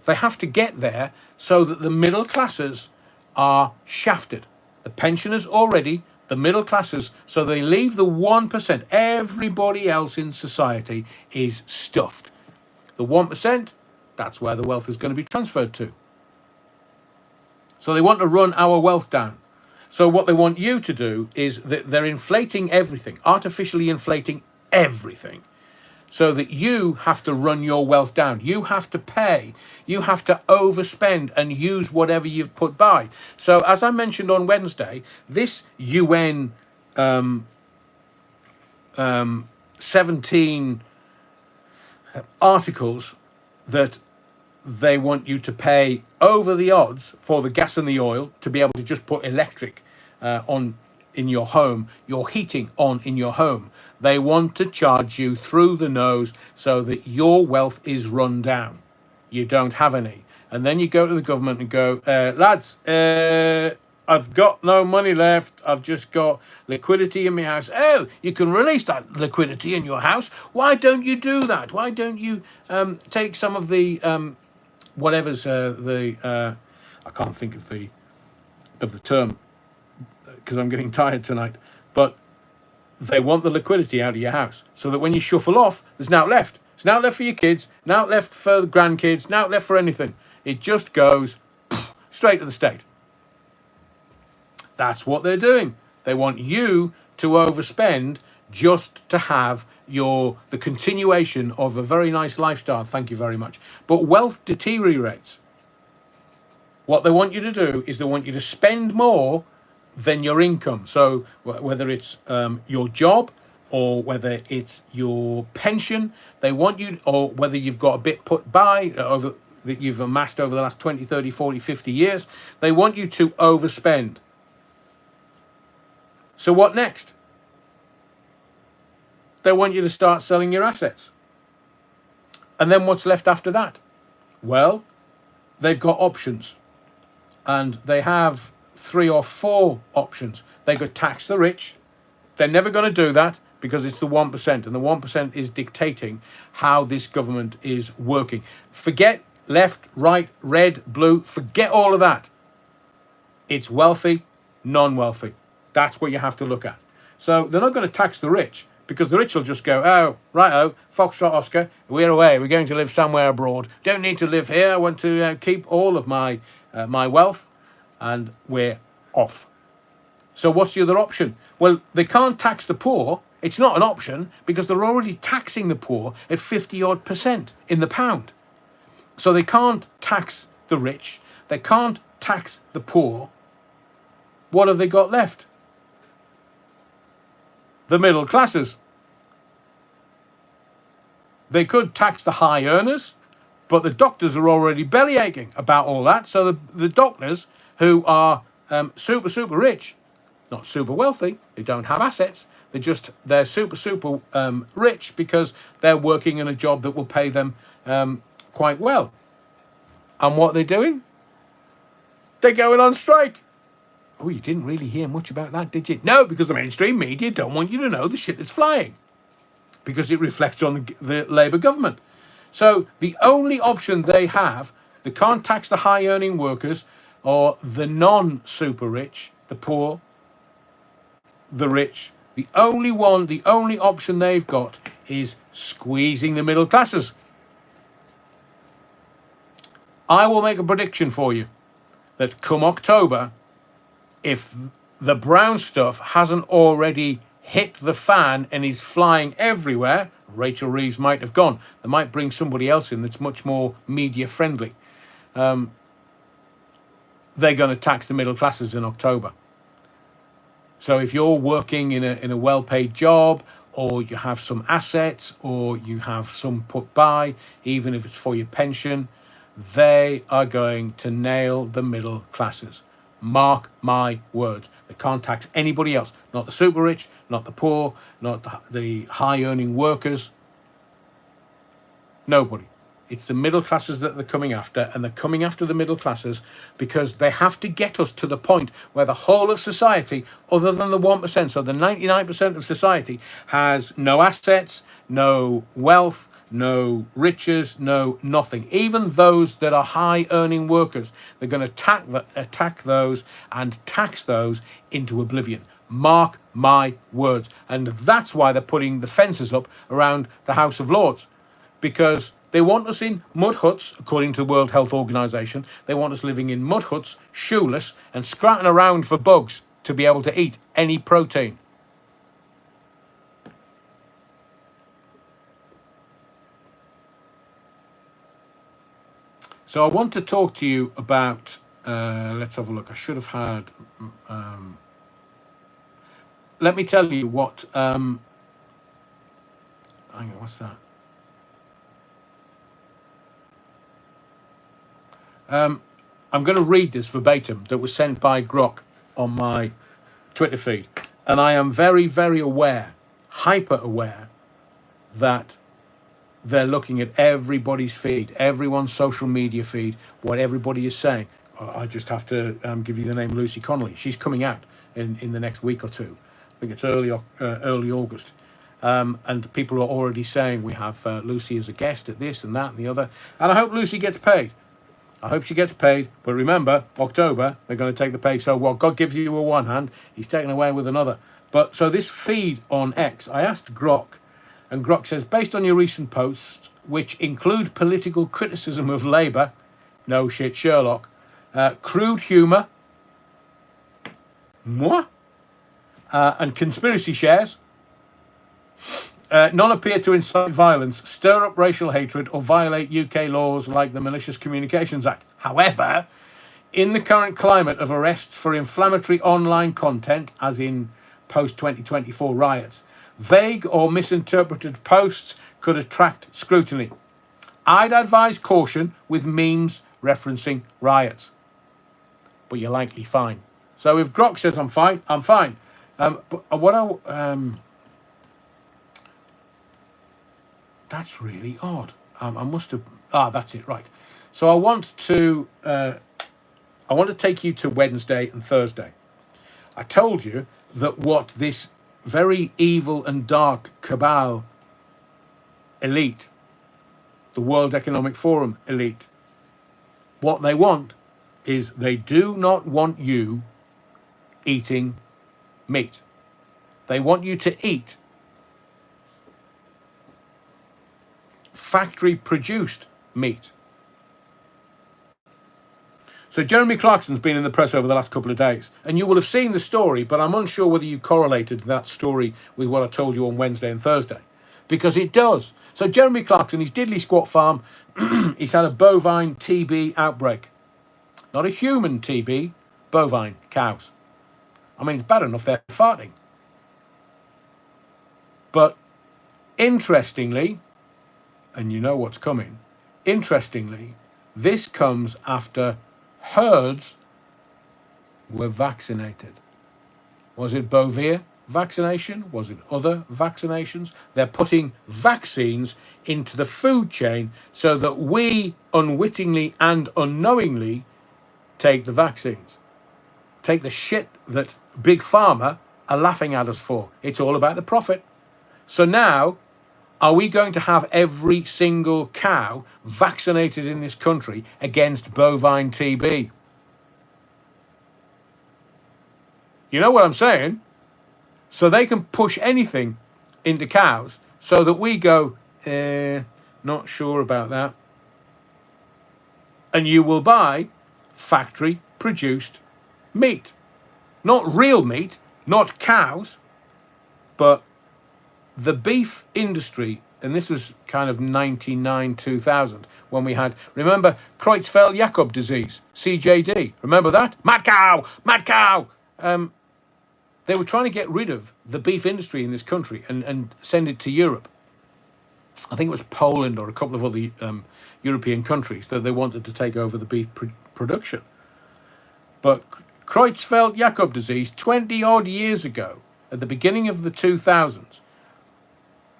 Speaker 1: They have to get there so that the middle classes are shafted. The pensioners already, the middle classes, so they leave the 1%. Everybody else in society is stuffed. The 1%, that's where the wealth is going to be transferred to. So they want to run our wealth down. So what they want you to do is that they're inflating everything, artificially inflating everything. so that you have to run your wealth down. You have to pay. You have to overspend and use whatever you've put by. So as I mentioned on Wednesday, this UN 17 articles that they want you to pay over the odds for the gas and the oil to be able to just put electric on in your home, your heating on in your home. They want to charge you through the nose so that your wealth is run down. You don't have any. And then you go to the government and go, lads, I've got no money left. I've just got liquidity in my house. Oh, you can release that liquidity in your house. Why don't you do that? Why don't you take some of the whatever's I can't think of the term because I'm getting tired tonight. But they want the liquidity out of your house so that when you shuffle off, there's now left. It's now left for your kids, now left for the grandkids, now left for anything. It just goes straight to the state. That's what they're doing. They want you to overspend just to have the continuation of a very nice lifestyle. Thank you very much. But wealth deteriorates. What they want you to do is they want you to spend more than your income. So whether it's your job or whether it's your pension, they want you, or whether you've got a bit put by over that you've amassed over the last 20, 30, 40, 50 years, they want you to overspend. So what next? They want you to start selling your assets. And then what's left after that? Well, they've got options. And they have 3 or 4 options. They could tax the rich. They're never going to do that because it's the 1%. And the 1% is dictating how this government is working. Forget left, right, red, blue. Forget all of that. It's wealthy, non-wealthy. That's what you have to look at. So they're not going to tax the rich because the rich will just go, oh, righto, Foxtrot Oscar, we're away. We're going to live somewhere abroad. Don't need to live here. I want to keep all of my wealth, and we're off. So what's the other option? Well, they can't tax the poor. It's not an option because they're already taxing the poor at 50-odd% in the pound. So they can't tax the rich. They can't tax the poor. What have they got left? The middle classes. They could tax the high earners, but the doctors are already bellyaching about all that. So the doctors who are super rich, not super wealthy, they don't have assets, they're super rich because they're working in a job that will pay them quite well. And what are they doing? They're going on strike. Oh, you didn't really hear much about that, did you? No, because the mainstream media don't want you to know the shit that's flying because it reflects on the Labour government. So the only option they have, they can't tax the high-earning workers or the non-super rich, the poor, the rich. The only option they've got is squeezing the middle classes. I will make a prediction for you that come October, if the brown stuff hasn't already hit the fan and is flying everywhere, Rachel Reeves might have gone. They might bring somebody else in that's much more media friendly. They're going to tax the middle classes in October. So if you're working in a well-paid job, or you have some assets, or you have some put by, even if it's for your pension, they are going to nail the middle classes. Mark my words. They can't tax anybody else. Not the super rich, not the poor, not the high-earning workers. Nobody. It's the middle classes that they're coming after, and they're coming after the middle classes because they have to get us to the point where the whole of society, other than the 1%, so the 99% of society, has no assets, no wealth, no riches, no nothing. Even those that are high-earning workers, they're going to attack those and tax those into oblivion. Mark my words. And that's why they're putting the fences up around the House of Lords, because they want us in mud huts, according to the World Health Organization. They want us living in mud huts, shoeless, and scratching around for bugs to be able to eat any protein. So I want to talk to you about, let's have a look. I should have had, let me tell you what, hang on, what's that? I'm going to read this verbatim that was sent by Grok on my Twitter feed. And I am very, very aware, hyper aware, that they're looking at everybody's feed, everyone's social media feed, what everybody is saying. I just have to give you the name Lucy Connolly. She's coming out in the next week or two. I think it's early August. And people are already saying we have Lucy as a guest at this and that and the other. And I hope Lucy gets paid. I hope she gets paid. But remember, October, they're going to take the pay. So what God gives you with one hand, he's taken away with another. But so this feed on X, I asked Grok, and Grok says, based on your recent posts, which include political criticism of Labour, no shit Sherlock, crude humour, moi, and conspiracy shares, none appear to incite violence, stir up racial hatred, or violate UK laws like the Malicious Communications Act. However, in the current climate of arrests for inflammatory online content, as in post-2024 riots, vague or misinterpreted posts could attract scrutiny. I'd advise caution with memes referencing riots. But you're likely fine. So if Grok says I'm fine, I'm fine. But what that's really odd. I must have. That's it. Right. So I want to take you to Wednesday and Thursday. I told you that what this very evil and dark cabal elite, the World Economic Forum elite, what they want is they do not want you eating meat. They want you to eat factory-produced meat. So Jeremy Clarkson's been in the press over the last couple of days, and you will have seen the story, but I'm unsure whether you correlated that story with what I told you on Wednesday and Thursday, because it does. So Jeremy Clarkson, his diddly squat farm, he's had a bovine TB outbreak. Not a human TB, bovine, cows. I mean, it's bad enough they're farting. But interestingly, and you know what's coming, interestingly, this comes after herds were vaccinated. Was it Bovia vaccination? Was it other vaccinations? They're putting vaccines into the food chain so that we unwittingly and unknowingly take the vaccines. Take the shit that Big Pharma are laughing at us for. It's all about the profit. So now, are we going to have every single cow vaccinated in this country against bovine TB? You know what I'm saying? So they can push anything into cows so that we go, not sure about that. And you will buy factory-produced meat. Not real meat, not cows, but the beef industry, and this was kind of 99, 2000, when we had, remember, Creutzfeldt-Jakob disease, CJD, remember that? Mad cow, mad cow. They were trying to get rid of the beef industry in this country and send it to Europe. I think it was Poland or a couple of other European countries that they wanted to take over the beef production. But Creutzfeldt-Jakob disease, 20 odd years ago, at the beginning of the 2000s,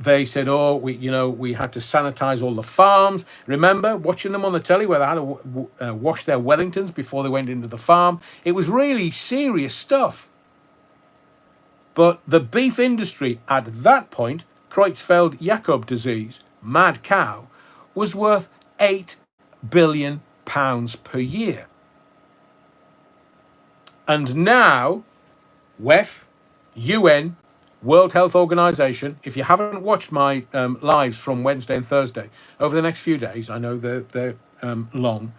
Speaker 1: they said, we had to sanitize all the farms. Remember watching them on the telly where they had to wash their Wellingtons before they went into the farm? It was really serious stuff. But the beef industry at that point, Creutzfeldt-Jakob disease, mad cow, was worth £8 billion per year. And now, WEF, UN, World Health Organization, if you haven't watched my lives from Wednesday and Thursday, over the next few days, I know they're long,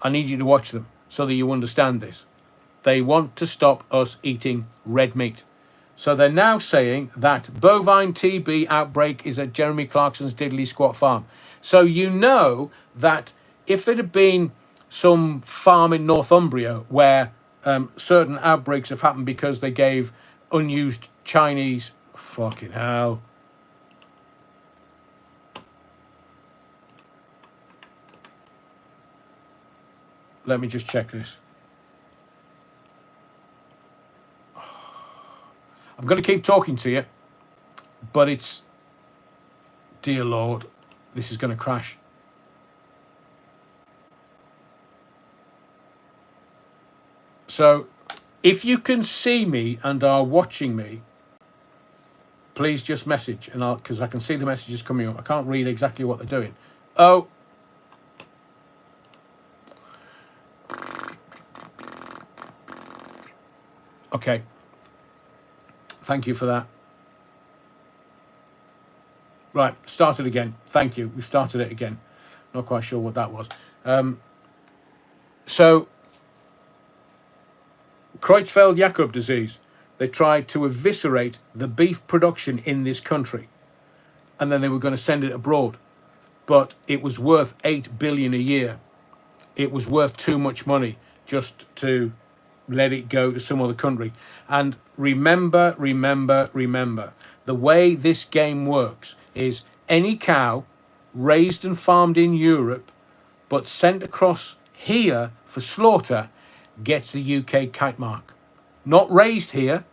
Speaker 1: I need you to watch them so that you understand this. They want to stop us eating red meat. So they're now saying that bovine TB outbreak is at Jeremy Clarkson's diddly squat farm. So you know that if it had been some farm in Northumbria where certain outbreaks have happened because they gave unused Chinese, fucking hell. Let me just check this. I'm going to keep talking to you, but it's, dear Lord, this is going to crash. So if you can see me and are watching me, please just message, and because I can see the messages coming up. I can't read exactly what they're doing. Oh. Okay. Thank you for that. Right, start it again. Thank you. We started it again. Not quite sure what that was. So, Creutzfeldt-Jakob disease. They tried to eviscerate the beef production in this country, and then they were going to send it abroad. But it was worth $8 billion a year. It was worth too much money just to let it go to some other country. And remember, the way this game works is any cow raised and farmed in Europe but sent across here for slaughter gets the UK kite mark. Not raised here.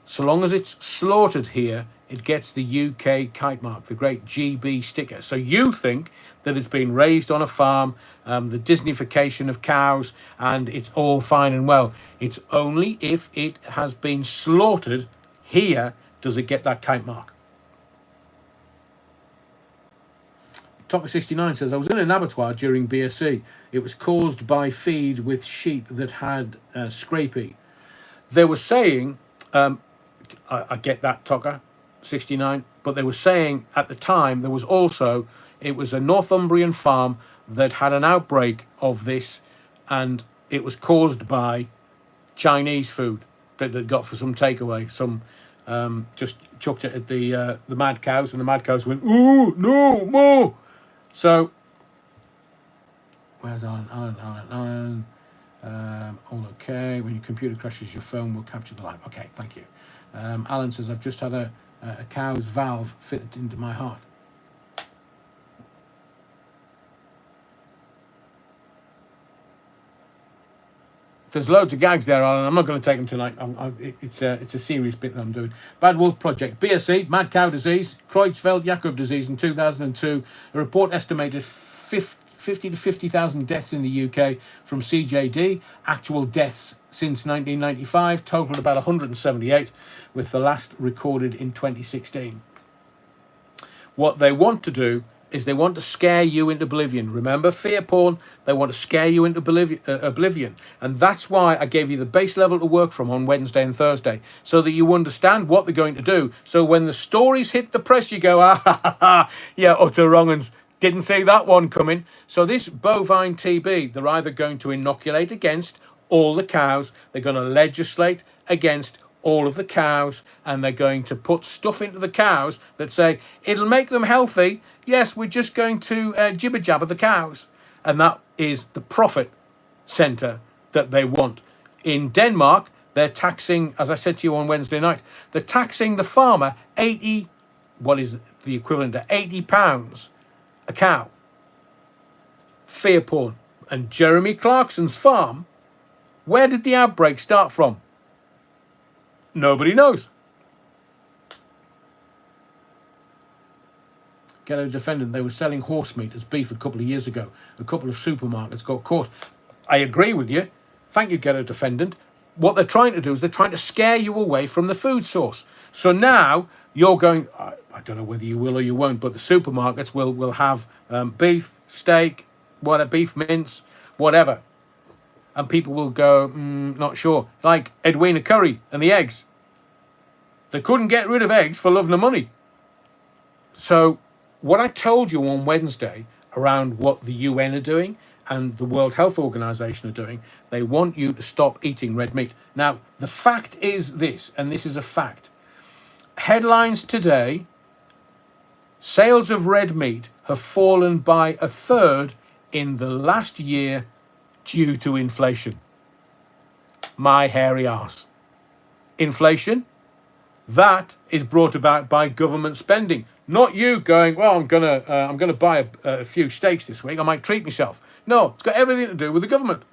Speaker 1: So long as it's slaughtered here, it gets the UK kite mark, the great GB sticker. So you think that it's been raised on a farm, the Disneyfication of cows, and it's all fine and well. It's only if it has been slaughtered here does it get that kite mark. Topic 69 says, I was in an abattoir during BSc. It was caused by feed with sheep that had scrapie. They were saying, I get that, Tucker, 69, but they were saying at the time there was also, it was a Northumbrian farm that had an outbreak of this, and it was caused by Chinese food that they'd got for some takeaway. Some just chucked it at the mad cows, and the mad cows went, ooh, no, more. So, where's Alan? All okay. When your computer crashes, your phone will capture the live. Okay, thank you. Alan says, I've just had a cow's valve fitted into my heart. There's loads of gags there, Alan. I'm not going to take them tonight. It's a serious bit that I'm doing. Bad Wolf Project. BSE, mad cow disease, Creutzfeldt-Jakob disease in 2002. A report estimated 50 to 50,000 deaths in the UK from CJD. Actual deaths since 1995 totaled about 178, with the last recorded in 2016. What they want to do is they want to scare you into oblivion. Remember, fear porn, they want to scare you into oblivion. And that's why I gave you the base level to work from on Wednesday and Thursday, so that you understand what they're going to do. So when the stories hit the press, you go, ah, ha, ha, ha, yeah, utter wrong uns. Didn't see that one coming. So this bovine TB, they're either going to inoculate against all the cows, they're going to legislate against all of the cows, and they're going to put stuff into the cows that say, it'll make them healthy. Yes, we're just going to jibber-jabber the cows. And that is the profit centre that they want. In Denmark, they're taxing, as I said to you on Wednesday night, they're taxing the farmer 80, what is the equivalent to £80 a cow. Fear porn. And Jeremy Clarkson's farm, where did the outbreak start from? Nobody knows. Ghetto defendant, they were selling horse meat as beef a couple of years ago. A couple of supermarkets got caught. I agree with you. Thank you, ghetto defendant. What they're trying to do is they're trying to scare you away from the food source. So now you're going, I don't know whether you will or you won't, but the supermarkets will have beef, steak, beef mince, whatever. And people will go, not sure. Like Edwina Curry and the eggs. They couldn't get rid of eggs for love nor money. So what I told you on Wednesday around what the UN are doing and the World Health Organization are doing, they want you to stop eating red meat. Now, the fact is this, and this is a fact. Headlines today, sales of red meat have fallen by 1/3 in the last year due to inflation. My hairy arse. Inflation, that is brought about by government spending. Not you going, well, I'm gonna buy a few steaks this week. I might treat myself. No, it's got everything to do with the government.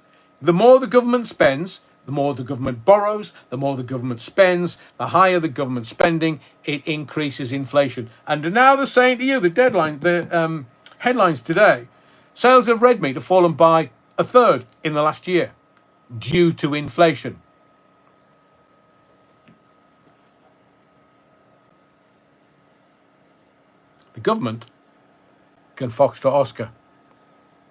Speaker 1: The more the government spends, the more the government borrows, the more the government spends, the higher the government spending, it increases inflation. And now they're saying to you, the headlines today, sales of red meat have fallen by a third in the last year due to inflation. The government can foxtrot Oscar.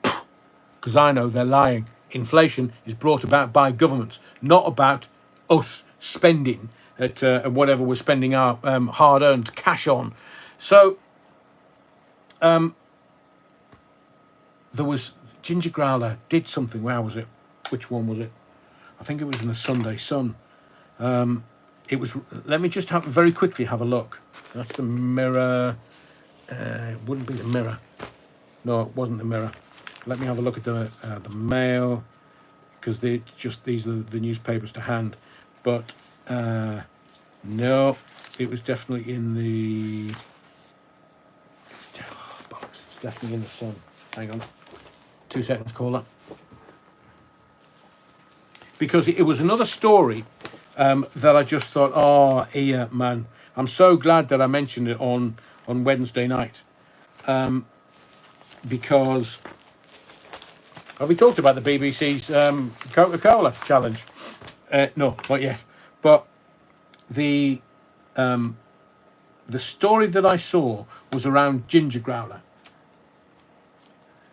Speaker 1: Because I know they're lying. Inflation is brought about by governments, not about us spending at whatever we're spending our hard-earned cash on. So there was Ginger Growler did something. Where was it? Which one was it? I think it was in the Sunday Sun. It was. Let me just very quickly have a look. That's the Mirror. It wouldn't be the Mirror. No, it wasn't the Mirror. Let me have a look at the Mail, because these are the newspapers to hand. But no, it was definitely in the. It's definitely in the Sun. Hang on, 2 seconds, caller. Because it was another story that I just thought, oh, yeah, man, I'm so glad that I mentioned it on Wednesday night, because. Have we talked about the BBC's Coca-Cola challenge? No, not yet. But the story that I saw was around Ginger Growler.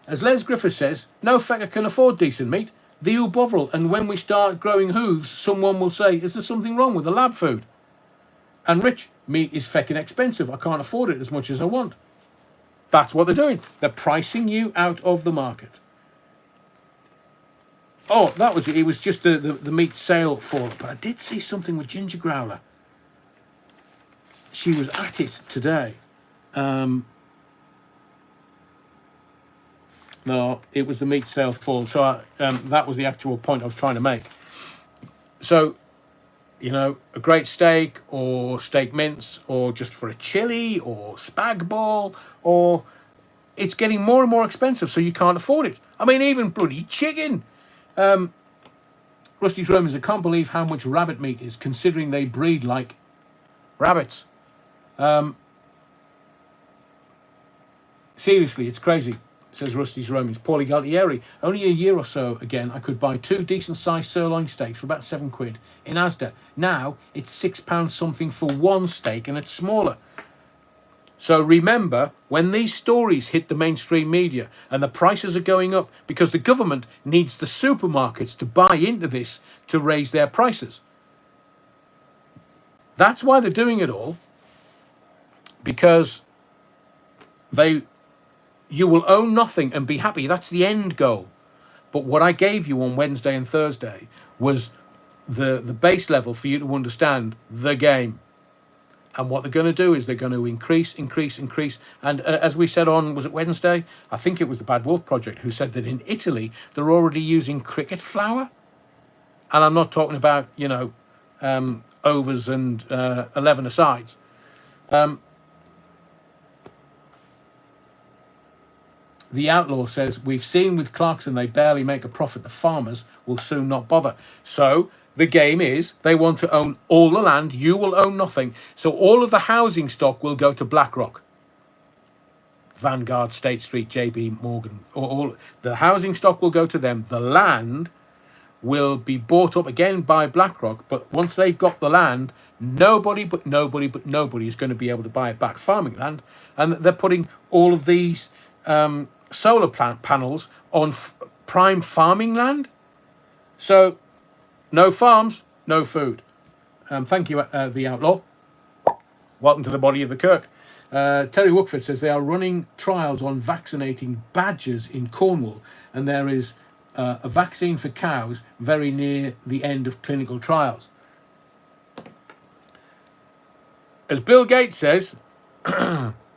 Speaker 1: As Les Griffiths says, no fecker can afford decent meat. The Bovril, and when we start growing hooves, someone will say, is there something wrong with the lab food? And rich, meat is feckin' expensive. I can't afford it as much as I want. That's what they're doing. They're pricing you out of the market. Oh, it was just the meat sale fall. But I did see something with Ginger Growler. She was at it today. No, it was the meat sale fall. So that was the actual point I was trying to make. So, a great steak or steak mince or just for a chili or spag bol, or it's getting more and more expensive, so you can't afford it. I mean, even bloody chicken. Rusty's Romans, I can't believe how much rabbit meat is, considering they breed like rabbits. Seriously, it's crazy, says Rusty's Romans. Paulie Galtieri, only a year or so again, I could buy 2 decent-sized sirloin steaks for about £7 in Asda. Now, it's £6 something for one steak, and it's smaller. So remember, when these stories hit the mainstream media and the prices are going up, because the government needs the supermarkets to buy into this to raise their prices. That's why they're doing it all, because you will own nothing and be happy. That's the end goal. But what I gave you on Wednesday and Thursday was the base level for you to understand the game. And what they're going to do is they're going to increase. And as we said on, was it Wednesday? I think it was the Bad Wolf Project who said that in Italy, they're already using cricket flour. And I'm not talking about, overs and 11-a-sides. The Outlaw says, we've seen with Clarkson, they barely make a profit. The farmers will soon not bother. So the game is they want to own all the land. You will own nothing. So all of the housing stock will go to BlackRock, Vanguard, State Street, JB Morgan. All the housing stock will go to them. The land will be bought up again by BlackRock. But once they've got the land, nobody is going to be able to buy it back. Farming land. And they're putting all of these solar panels on prime farming land. So no farms, no food. Thank you, the Outlaw. Welcome to the body of the Kirk. Terry Wookford says they are running trials on vaccinating badgers in Cornwall, and there is a vaccine for cows very near the end of clinical trials. As Bill Gates says,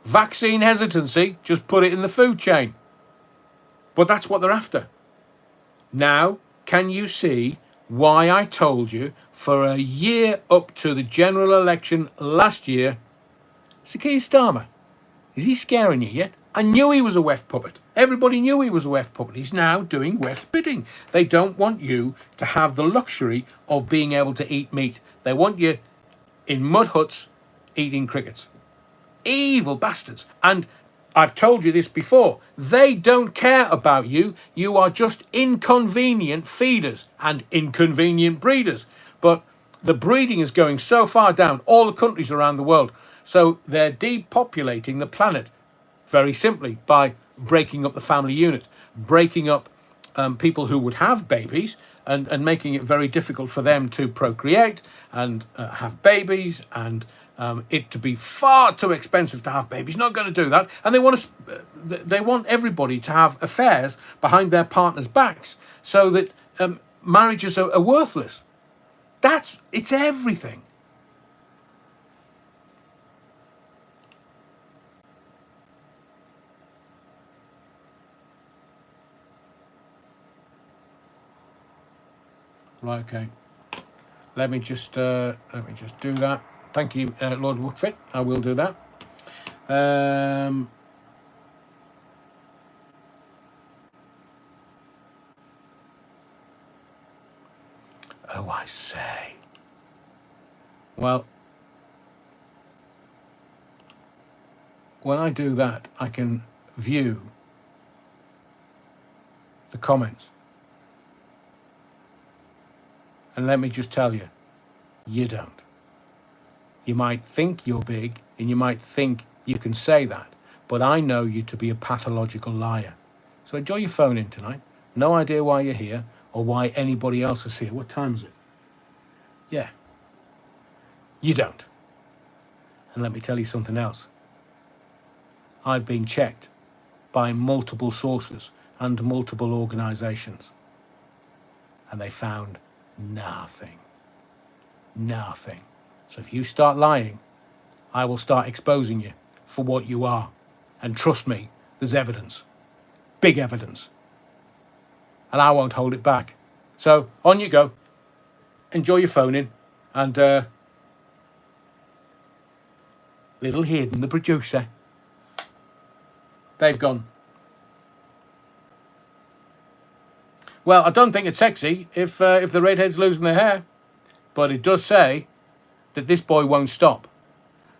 Speaker 1: vaccine hesitancy, just put it in the food chain. But that's what they're after. Now, can you see why I told you for a year up to the general election last year, Sir Keir Starmer, is he scaring you yet? I knew he was a Weft puppet. Everybody knew he was a Weft puppet. He's now doing Weft's bidding. They don't want you to have the luxury of being able to eat meat. They want you in mud huts eating crickets. Evil bastards. And I've told you this before. They don't care about you. You are just inconvenient feeders and inconvenient breeders. But the breeding is going so far down, all the countries around the world. So they're depopulating the planet very simply by breaking up the family unit, breaking up people who would have babies and making it very difficult for them to procreate and have babies, and it to be far too expensive to have babies. Not going to do that. And they want everybody to have affairs behind their partners' backs so that marriages are worthless. It's everything. Right, okay. Let me just do that. Thank you, Lord Wookfit. I will do that. Oh, I say. Well, when I do that, I can view the comments. And let me just tell you, you don't. You might think you're big and you might think you can say that, but I know you to be a pathological liar. So enjoy your phone in tonight. No idea why you're here or why anybody else is here. What time is it? Yeah. You don't. And let me tell you something else. I've been checked by multiple sources and multiple organizations, and they found nothing. Nothing. So if you start lying, I will start exposing you for what you are. And trust me, there's evidence. Big evidence. And I won't hold it back. So on you go. Enjoy your phone in. And little Hayden, the producer, they've gone. Well, I don't think it's sexy if the redhead's losing their hair. But it does say that this boy won't stop.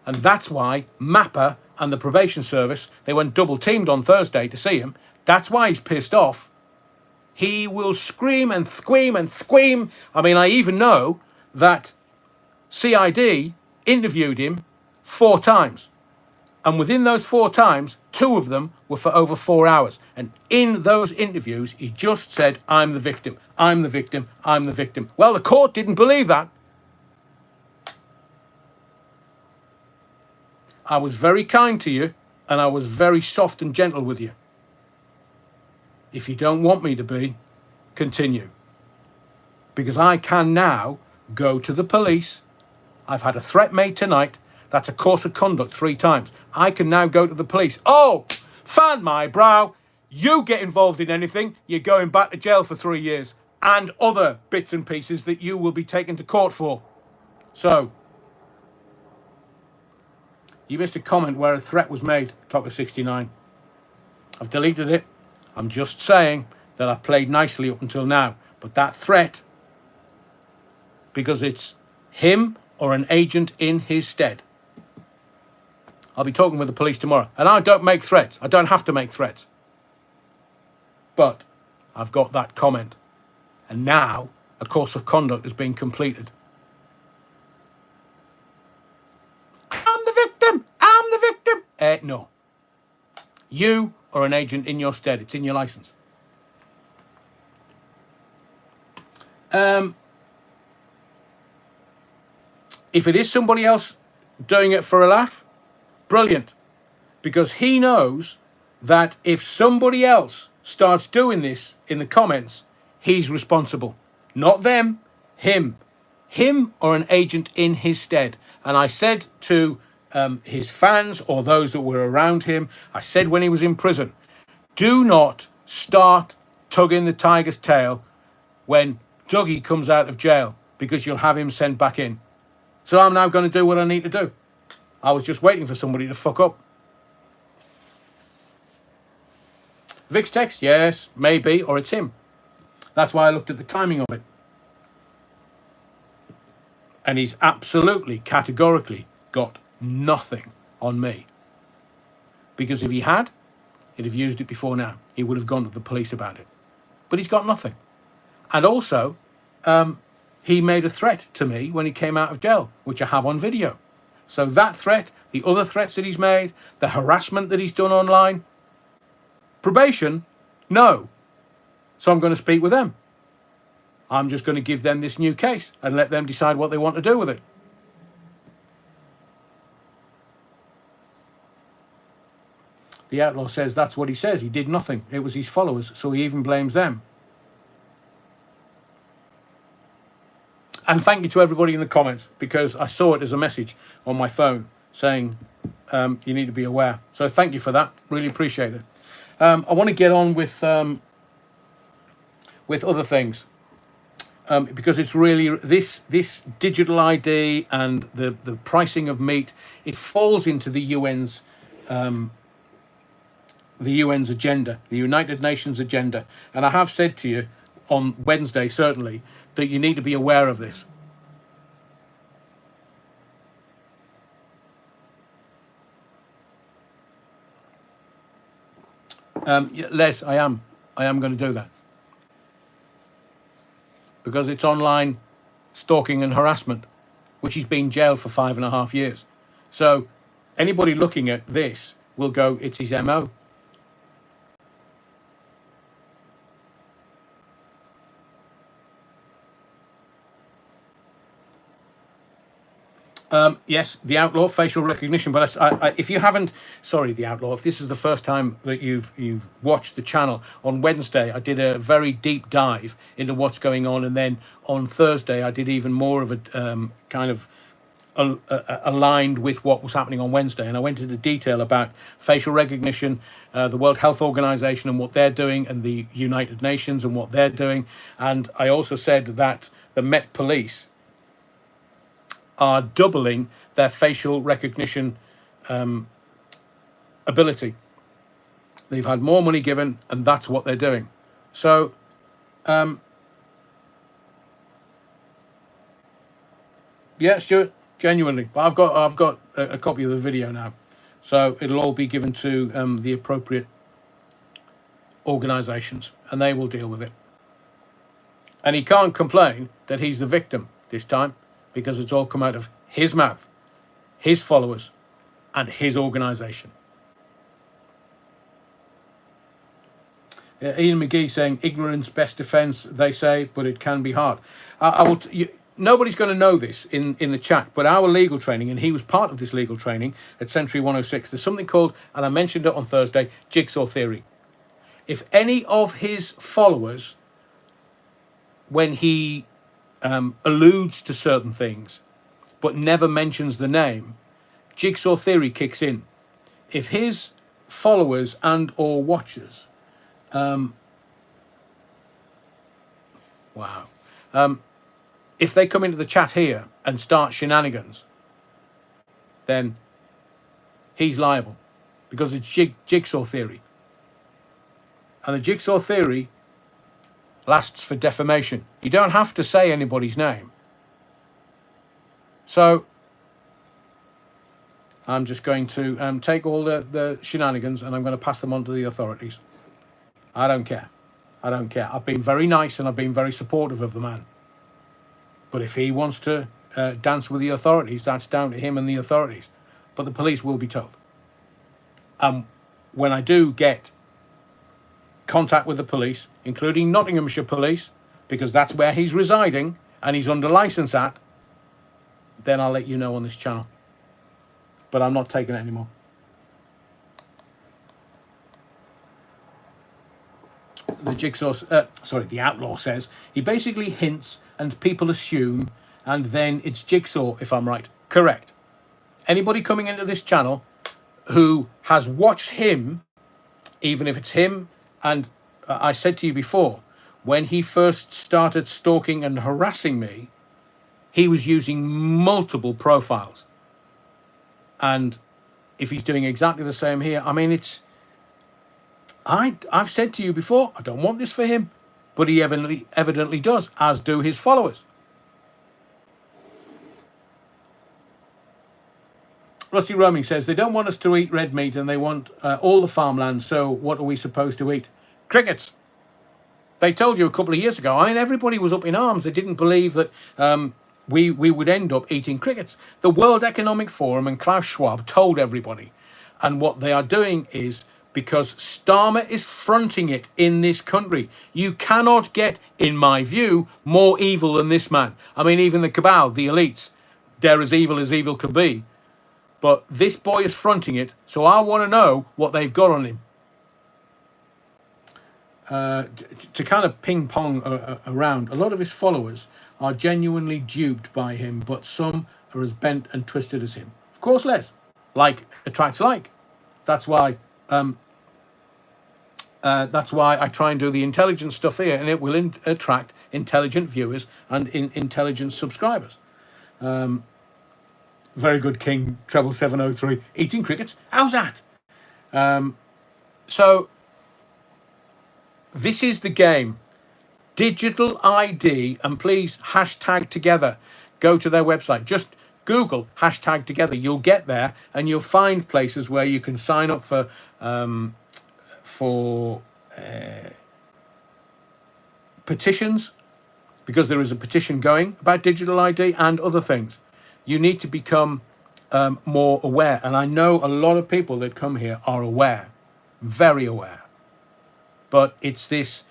Speaker 1: And that's why Mapper and the probation service, they went double teamed on Thursday to see him. That's why he's pissed off. He will scream and squeam and squeam. I mean, I even know that CID interviewed him 4 times. And within those 4 times, 2 of them were for over 4 hours. And in those interviews, he just said, I'm the victim, I'm the victim, I'm the victim. Well, the court didn't believe that. I was very kind to you, and I was very soft and gentle with you. If you don't want me to be, continue. Because I can now go to the police. I've had a threat made tonight. That's a course of conduct 3 times. I can now go to the police. Oh, fan my brow. You get involved in anything, you're going back to jail for 3 years. And other bits and pieces that you will be taken to court for. So, you missed a comment where a threat was made, Tocker69. I've deleted it. I'm just saying that I've played nicely up until now. But that threat, because it's him or an agent in his stead. I'll be talking with the police tomorrow. And I don't make threats. I don't have to make threats. But I've got that comment. And now a course of conduct has been completed. I'm the victim. I'm the victim. No. You are an agent in your stead. It's in your license. If it is somebody else doing it for a laugh, brilliant. Because he knows that if somebody else starts doing this in the comments, he's responsible. Not them, him. Him or an agent in his stead. And I said to his fans or those that were around him, I said when he was in prison, do not start tugging the tiger's tail when Dougie comes out of jail, because you'll have him sent back in. So I'm now going to do what I need to do. I was just waiting for somebody to fuck up. Vix text, yes, maybe, or it's him. That's why I looked at the timing of it. And he's absolutely, categorically got nothing on me. Because if he had, he'd have used it before now. He would have gone to the police about it. But he's got nothing. And also, he made a threat to me when he came out of jail, which I have on video. So that threat, the other threats that he's made, the harassment that he's done online, probation, no. So I'm going to speak with them. I'm just going to give them this new case and let them decide what they want to do with it. The outlaw says that's what he says. He did nothing. It was his followers, so he even blames them. And thank you to everybody in the comments, because I saw it as a message on my phone saying you need to be aware. So thank you for that. Really appreciate it. I want to get on with other things, because it's really this digital ID and the pricing of meat. It falls into the UN's agenda, the United Nations agenda. And I have said to you on Wednesday, certainly, that you need to be aware of this. Les, I am going to do that. Because it's online stalking and harassment, which he's been jailed for 5.5 years. So anybody looking at this will go, it's his MO. Yes, the outlaw, facial recognition. But if you haven't, sorry, the outlaw, if this is the first time that you've watched the channel, on Wednesday I did a very deep dive into what's going on, and then on Thursday I did even more of a kind of aligned with what was happening on Wednesday, and I went into detail about facial recognition, the World Health Organization and what they're doing, and the United Nations and what they're doing. And I also said that the Met Police are doubling their facial recognition ability. They've had more money given, and that's what they're doing. So yeah, Stuart, genuinely. But I've got a copy of the video now, so it'll all be given to the appropriate organizations, and they will deal with it. And he can't complain that he's the victim this time, because it's all come out of his mouth, his followers, and his organization. Ian McGee saying, ignorance best defense, they say, but it can be hard. Nobody's going to know this in the chat, but our legal training, and he was part of this legal training at Century 106, there's something called, and I mentioned it on Thursday, Jigsaw theory. If any of his followers, when he alludes to certain things but never mentions the name, Jigsaw theory kicks in. If his followers and or watchers if they come into the chat here and start shenanigans, then he's liable, because it's Jigsaw theory, and the Jigsaw theory lasts for defamation. You don't have to say anybody's name. So I'm just going to take all the shenanigans and I'm going to pass them on to the authorities. I don't care. I don't care. I've been very nice and I've been very supportive of the man. But if he wants to dance with the authorities, that's down to him and the authorities. But the police will be told. When I do get contact with the police, including Nottinghamshire police, because that's where he's residing and he's under license at, then I'll let you know on this channel. But I'm not taking it anymore. The outlaw says he basically hints and people assume, and then it's Jigsaw, if I'm right. Correct. Anybody coming into this channel who has watched him, even if it's him and I said to you before, when he first started stalking and harassing me, he was using multiple profiles. And if he's doing exactly the same here, I mean, I've said to you before, I don't want this for him, but he evidently does, as do his followers. Rusty Roaming says they don't want us to eat red meat and they want all the farmland. So what are we supposed to eat? Crickets. They told you a couple of years ago. I mean, everybody was up in arms. They didn't believe that we would end up eating crickets. The World Economic Forum and Klaus Schwab told everybody. And what they are doing is, because Starmer is fronting it in this country, you cannot get, in my view, more evil than this man. I mean, even the cabal, the elites, they're as evil could be. But this boy is fronting it, so I want to know what they've got on him. To kind of ping-pong around, a lot of his followers are genuinely duped by him, but some are as bent and twisted as him. Of course, Les. Like attracts like. That's why I try and do the intelligent stuff here, and it will attract intelligent viewers and intelligent subscribers. Very good, King Treble 703. Eating crickets? How's that? So this is the game. Digital ID, and please hashtag together. Go to their website. Just Google hashtag together. You'll get there, and you'll find places where you can sign up for petitions, because there is a petition going about digital ID and other things. You need to become more aware. And I know a lot of people that come here are aware, very aware. But it's this,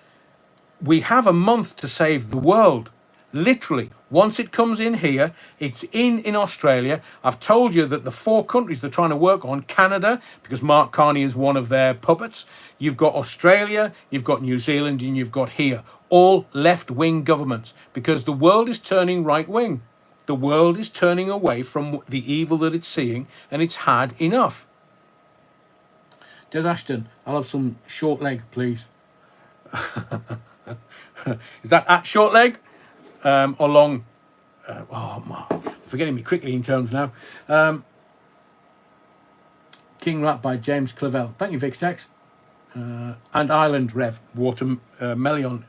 Speaker 1: we have a month to save the world. Literally, once it comes in here, it's in Australia. I've told you that the 4 countries they're trying to work on, Canada, because Mark Carney is one of their puppets. You've got Australia, you've got New Zealand, and you've got here. All left-wing governments, because the world is turning right-wing. The world is turning away from the evil that it's seeing, and it's had enough. Des Ashton, I'll have some short leg, please. Is that at short leg? Or long? I'm forgetting me quickly in terms now. King Rat by James Clavell. Thank you, Vixtex. And Island Rev, Warmelion.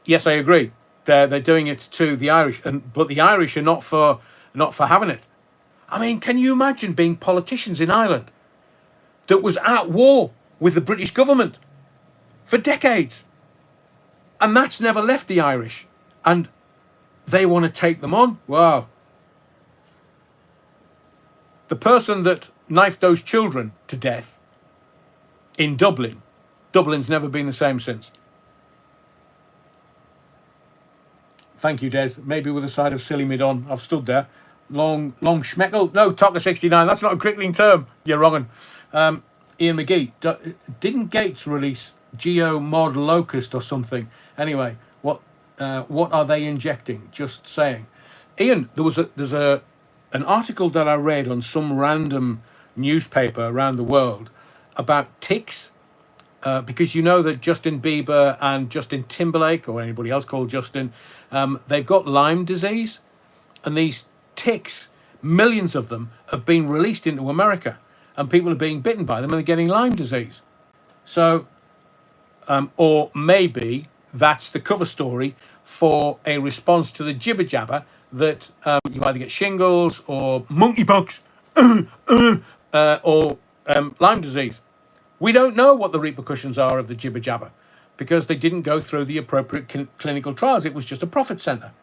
Speaker 1: Yes, I agree. They're doing it to the Irish, but the Irish are not for having it. I mean, can you imagine being politicians in Ireland that was at war with the British government for decades, and that's never left the Irish, and they want to take them on? Wow. The person that knifed those children to death in Dublin's never been the same since. Thank you, Des. Maybe with a side of silly mid on. I've stood there. Long schmeckle. No, Tocker 69. That's not a crickling term. You're wrong. Ian McGee. Didn't Gates release Geo Mod Locust or something? Anyway, what are they injecting? Just saying. Ian, there's an article that I read on some random newspaper around the world about ticks. Because you know that Justin Bieber and Justin Timberlake, or anybody else called Justin, they've got Lyme disease, and these ticks, millions of them, have been released into America, and people are being bitten by them and they're getting Lyme disease. So, or maybe that's the cover story for a response to the jibber jabber that you either get shingles or monkeypox or Lyme disease. We don't know what the repercussions are of the jibber jabber because they didn't go through the appropriate clinical trials. It was just a profit centre.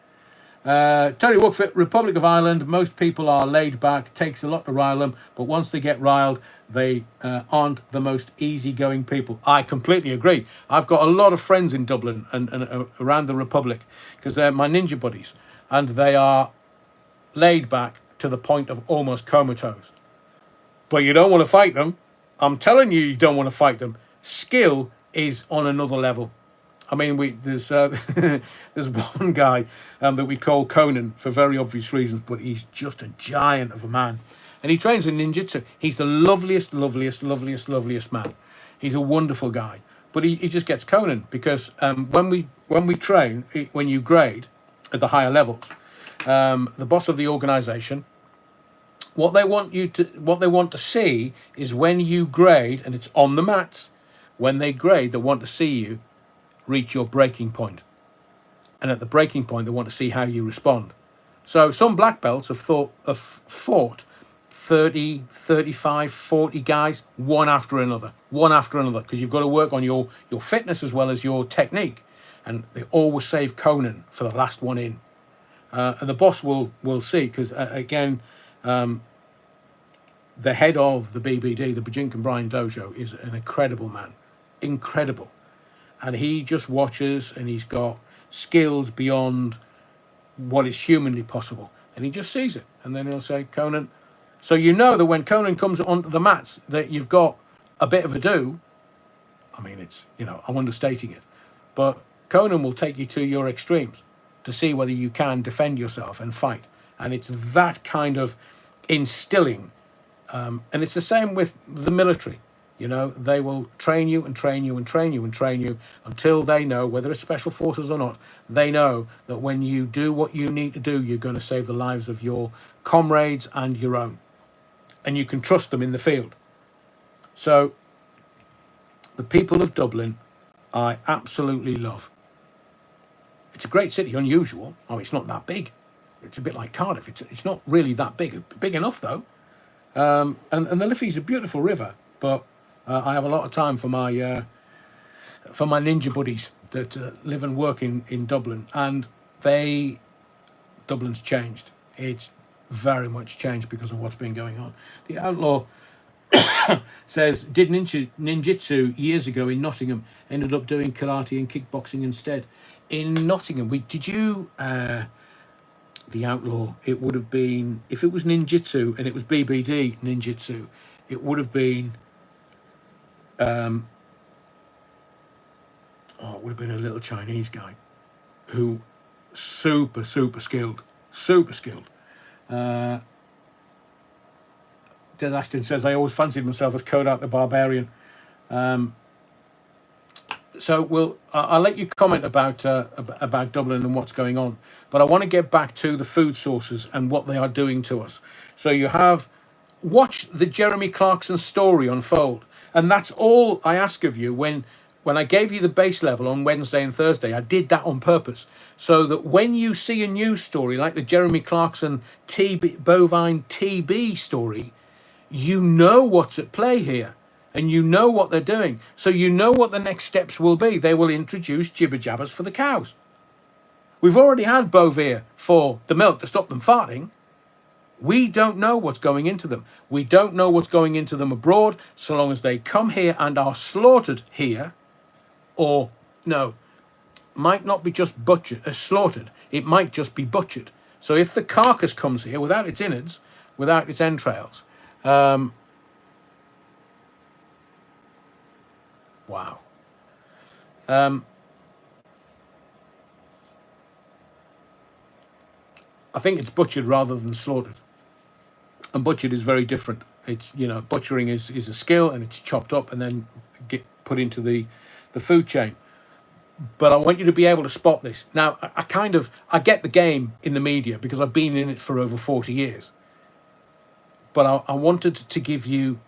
Speaker 1: Terry Wookfit, Republic of Ireland, most people are laid back, takes a lot to rile them, but once they get riled, they aren't the most easygoing people. I completely agree. I've got a lot of friends in Dublin and around the Republic because they're my ninja buddies, and they are laid back to the point of almost comatose. But you don't want to fight them. I'm telling you, you don't want to fight them. Skill is on another level. I mean, there's one guy that we call Conan for very obvious reasons, but he's just a giant of a man. And he trains in ninjutsu. He's the loveliest, loveliest, loveliest, loveliest man. He's a wonderful guy. But he just gets Conan because when we train, when you grade at the higher levels, the boss of the organization, what they want to see is when you grade, and it's on the mats, when they grade, they want to see you reach your breaking point. And at the breaking point, they want to see how you respond. So some black belts have fought 30, 35, 40 guys, one after another, because you've got to work on your fitness as well as your technique. And they always save Conan for the last one in. And the boss will see, because again, the head of the BBD, the Bajinkan Brian Dojo, is an incredible man. Incredible. And he just watches, and he's got skills beyond what is humanly possible. And he just sees it. And then he'll say, Conan. So you know that when Conan comes onto the mats, that you've got a bit of a do. I mean, it's, I'm understating it. But Conan will take you to your extremes to see whether you can defend yourself and fight. And it's that kind of instilling. And it's the same with the military. They will train you and train you and train you and train you until they know, whether it's special forces or not, they know that when you do what you need to do, you're going to save the lives of your comrades and your own. And you can trust them in the field. So the people of Dublin, I absolutely love. It's a great city, unusual. It's not that big. It's a bit like Cardiff. It's not really that big. Big enough, though. And the Liffey's a beautiful river, but I have a lot of time for my ninja buddies that live and work in Dublin, and Dublin's changed. It's very much changed because of what's been going on. The Outlaw says, did ninjutsu years ago in Nottingham, ended up doing karate and kickboxing instead. In Nottingham, the Outlaw, it would have been, if it was ninjutsu and it was BBD ninjutsu, it would have been it would have been a little Chinese guy who super skilled. Des Ashton says, I always fancied myself as Kodak the Barbarian. So I'll let you comment about Dublin and what's going on, but I want to get back to the food sources and what they are doing to us. So you have watched the Jeremy Clarkson story unfold, and that's all I ask of you. When I gave you the base level on Wednesday and Thursday, I did that on purpose, so that when you see a news story like the Jeremy Clarkson bovine TB story, you know what's at play here. And you know what they're doing. So you know what the next steps will be. They will introduce jibber jabbers for the cows. We've already had Bovier for the milk to stop them farting. We don't know what's going into them. We don't know what's going into them abroad, so long as they come here and are slaughtered here. Or, no, might not be just slaughtered. It might just be butchered. So if the carcass comes here without its innards, without its entrails, wow. I think it's butchered rather than slaughtered. And butchered is very different. It's, butchering is a skill, and it's chopped up and then get put into the food chain. But I want you to be able to spot this. Now, I get the game in the media because I've been in it for over 40 years. But I wanted to give you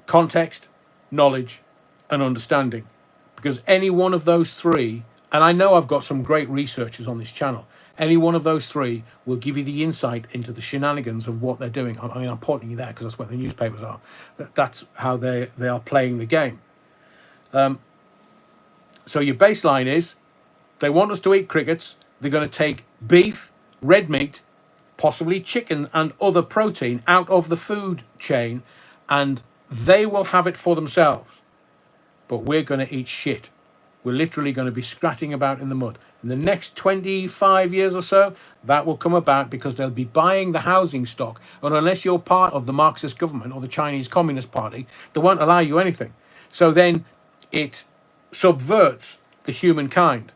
Speaker 1: context, knowledge, and understanding, because any one of those three, and I know I've got some great researchers on this channel, any one of those three will give you the insight into the shenanigans of what they're doing. I mean, I'm pointing you there because that's what the newspapers are. That's how they are playing the game. So your baseline is, they want us to eat crickets. They're going to take beef, red meat, possibly chicken and other protein out of the food chain, and they will have it for themselves. But we're going to eat shit. We're literally going to be scratching about in the mud. In the next 25 years or so, that will come about because they'll be buying the housing stock. And unless you're part of the Marxist government or the Chinese Communist Party, they won't allow you anything. So then it subverts the humankind.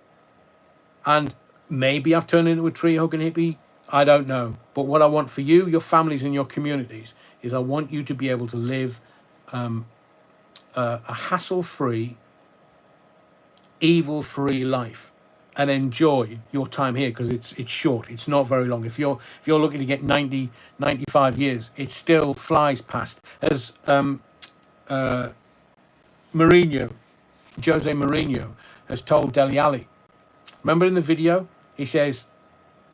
Speaker 1: And maybe I've turned into a tree-hugging hippie. I don't know. But what I want for you, your families and your communities is I want you to be able to live a hassle-free, evil-free life and enjoy your time here, because it's short. It's not very long. If you're looking to get 90, 95 years, it still flies past. As Mourinho, Jose Mourinho, has told Dele Alli. Remember in the video, he says,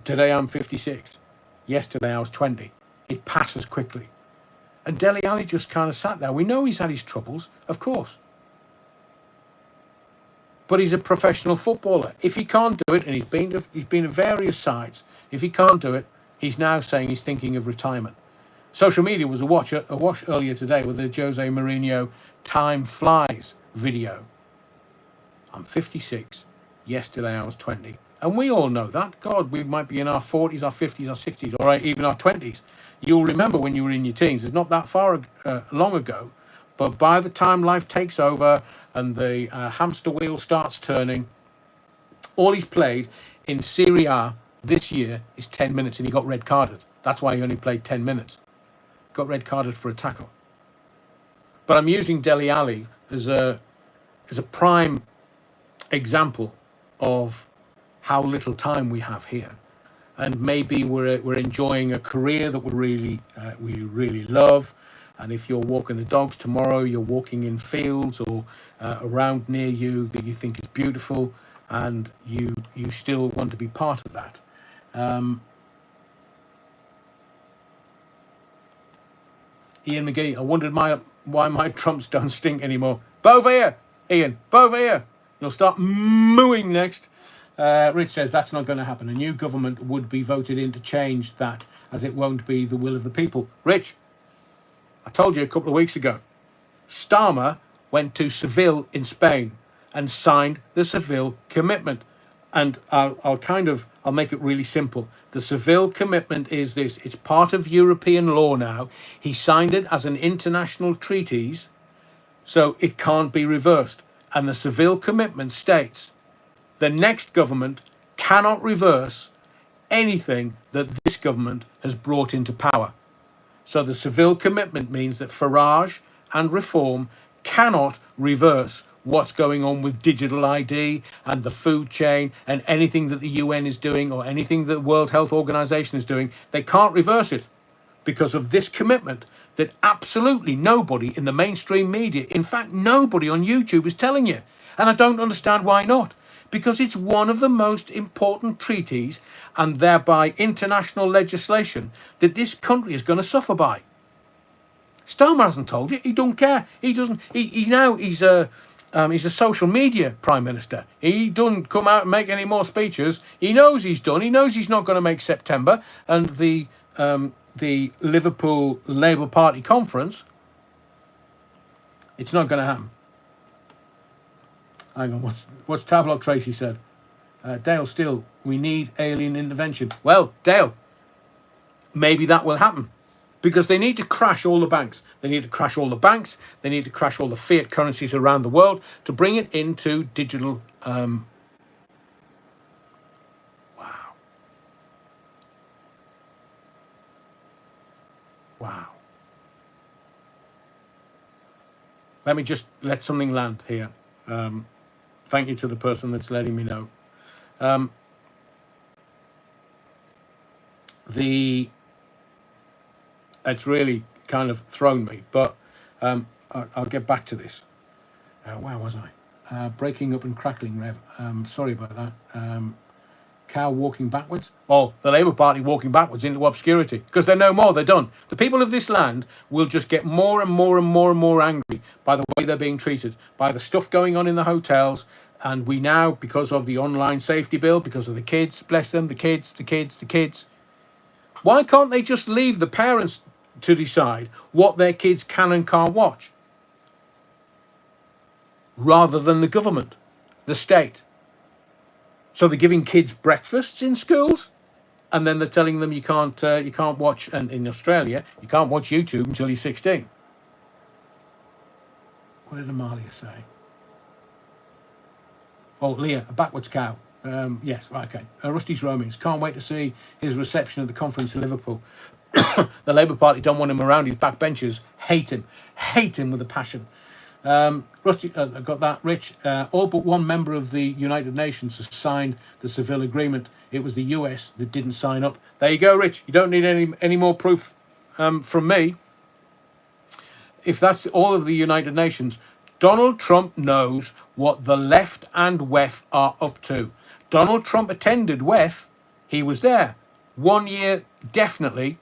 Speaker 1: today I'm 56. Yesterday I was 20. It passes quickly. And Dele Alli just kind of sat there. We know he's had his troubles, of course. But he's a professional footballer. If he can't do it, and he's been at various sides, if he can't do it, he's now saying he's thinking of retirement. Social media was a watch earlier today with the Jose Mourinho Time Flies video. I'm 56. Yesterday I was 20. And we all know that. God, we might be in our 40s, our 50s, our 60s, or even our 20s. You'll remember when you were in your teens. It's not that far long ago. But by the time life takes over and the hamster wheel starts turning, all he's played in Serie A this year is 10 minutes, and he got red carded. That's why he only played 10 minutes. Got red carded for a tackle. But I'm using Dele Alli as a prime example of how little time we have here, and maybe we're enjoying a career that we really love. And if you're walking the dogs tomorrow, you're walking in fields or around near you that you think is beautiful, and you still want to be part of that. Ian McGee, I wondered why my trumps don't stink anymore. Both here, Ian, both here. You'll start mooing next. Rich says that's not going to happen. A new government would be voted in to change that, as it won't be the will of the people. Rich, I told you a couple of weeks ago, Starmer went to Seville in Spain and signed the Seville Commitment. And I'll make it really simple. The Seville Commitment is this. It's part of European law now. He signed it as an international treaties, so it can't be reversed. And the Seville Commitment states the next government cannot reverse anything that this government has brought into power. So the Seville Commitment means that Farage and Reform cannot reverse what's going on with digital ID and the food chain and anything that the UN is doing or anything that the World Health Organization is doing. They can't reverse it because of this commitment that absolutely nobody in the mainstream media, in fact, nobody on YouTube is telling you. And I don't understand why not. Because it's one of the most important treaties and thereby international legislation that this country is going to suffer by. Starmer hasn't told you. He don't care. He doesn't. He's a social media prime minister. He doesn't come out and make any more speeches. He knows he's done. He knows he's not going to make September and the Liverpool Labour Party conference. It's not going to happen. Hang on, what's Tablock Tracy said? Dale Steele, we need alien intervention. Well, Dale, maybe that will happen. Because they need to crash all the banks. They need to crash all the banks. They need to crash all the fiat currencies around the world to bring it into digital. Wow. Wow. Let me just let something land here. Thank you to the person that's letting me know. It's really kind of thrown me, but I'll get back to this. Where was I? Breaking up and crackling, Rev. Sorry about that. Cow walking backwards. Oh, the Labour Party walking backwards into obscurity because they're no more. They're done. The people of this land will just get more and more and more and more angry by the way they're being treated, by the stuff going on in the hotels. And we now, because of the online safety bill, because of the kids, bless them, the kids. Why can't they just leave the parents to decide what their kids can and can't watch? Rather than the government, the state. So they're giving kids breakfasts in schools, and then they're telling them you can't watch. And in Australia, you can't watch YouTube until you're 16. What did Amalia say? Oh, Leah, a backwards cow. Yes, right, okay. Rusty's Roamings. Can't wait to see his reception at the conference in Liverpool. The Labour Party don't want him around. His backbenchers hate him with a passion. Rusty, I got that. Rich, all but one member of the United Nations has signed the Seville Agreement. It was the US that didn't sign up. There you go, Rich. You don't need any more proof from me. If that's all of the United Nations, Donald Trump knows what the left and WEF are up to. Donald Trump attended WEF. He was there 1 year, definitely.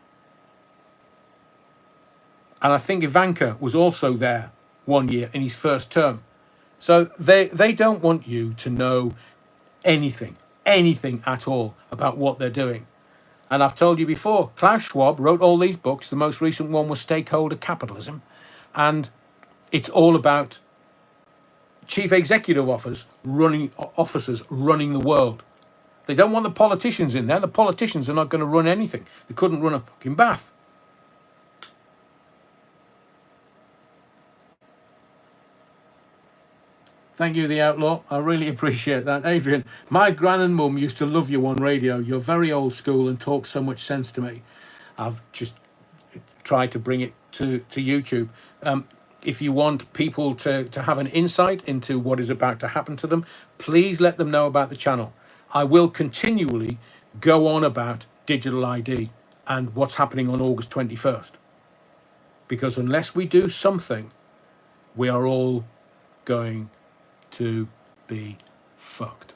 Speaker 1: And I think Ivanka was also there 1 year in his first term. So they don't want you to know anything at all about what they're doing. And I've told you before, Klaus Schwab wrote all these books. The most recent one was Stakeholder Capitalism. And it's all about chief executive officers running the world. They don't want the politicians in there. The politicians are not going to run anything. They couldn't run a fucking bath. Thank you, The Outlaw. I really appreciate that. Adrian, my gran and mum used to love you on radio. You're very old school and talk so much sense to me. I've just tried to bring it to YouTube. If you want people to have an insight into what is about to happen to them, please let them know about the channel. I will continually go on about digital ID and what's happening on August 21st. Because unless we do something, we are all going to be fucked.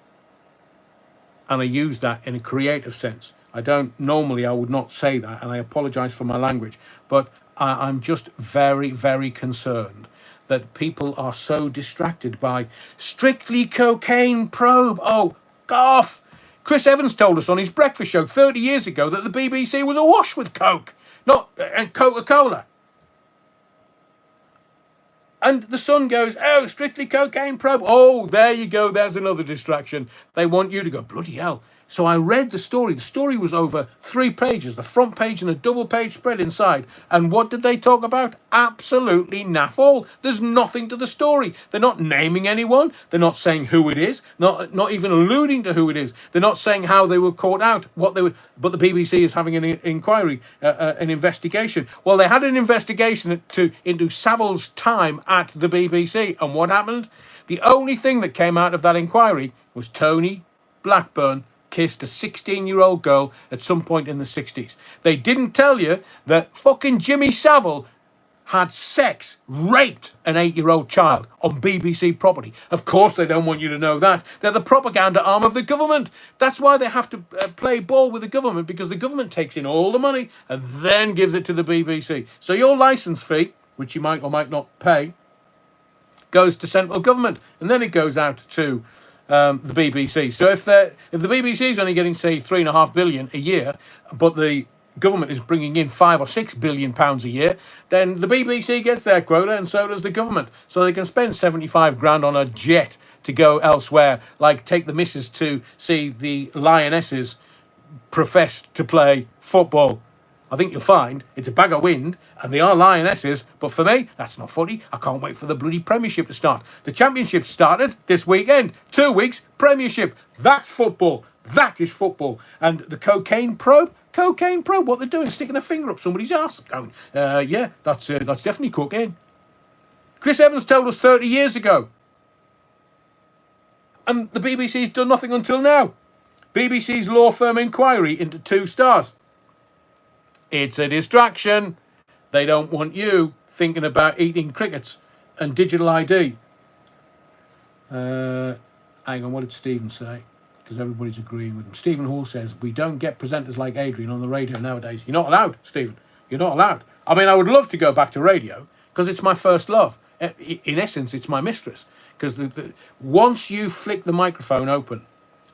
Speaker 1: And I use that in a creative sense. I would not say that, and I apologize for my language, but I'm just very, very concerned that people are so distracted by strictly cocaine probe. Oh, off. Chris Evans told us on his breakfast show 30 years ago that the BBC was awash with coke, not and Coca-Cola. And the Sun goes, oh, strictly cocaine probe. Oh, there you go. There's another distraction. They want you to go, bloody hell. So I read the story. The story was over 3 pages, the front page and a double page spread inside. And what did they talk about? Absolutely naff all. There's nothing to the story. They're not naming anyone. They're not saying who it is. Not even alluding to who it is. They're not saying how they were caught out, what they were. But the BBC is having an inquiry, an investigation. Well, they had an investigation into Savile's time at the BBC. And what happened? The only thing that came out of that inquiry was Tony Blackburn kissed a 16-year-old girl at some point in the 60s. They didn't tell you that fucking Jimmy Savile had raped an 8-year-old child on BBC property. Of course they don't want you to know that. They're the propaganda arm of the government. That's why they have to play ball with the government, because the government takes in all the money and then gives it to the BBC. So your licence fee, which you might or might not pay, goes to central government, and then it goes out to the BBC. So if the BBC is only getting, say, £3.5 billion a year, but the government is bringing in £5 or £6 billion a year, then the BBC gets their quota, and so does the government. So they can spend 75 grand on a jet to go elsewhere, like take the missus to see the Lionesses profess to play football. I think you'll find it's a bag of wind, and they are Lionesses, but for me, that's not footy. I can't wait for the bloody Premiership to start. The Championship started this weekend. 2 weeks, Premiership. That's football. That is football. And the cocaine probe, what they're doing, sticking their finger up somebody's ass, going, yeah, that's definitely cocaine. Chris Evans told us 30 years ago. And the BBC's done nothing until now. BBC's law firm inquiry into 2 stars. It's a distraction. They don't want you thinking about eating crickets and digital ID. Hang on, what did Stephen say? Because everybody's agreeing with him. Stephen Hall says, we don't get presenters like Adrian on the radio nowadays. You're not allowed, Stephen. You're not allowed. I mean, I would love to go back to radio because it's my first love. In essence, it's my mistress. Because once you flick the microphone open,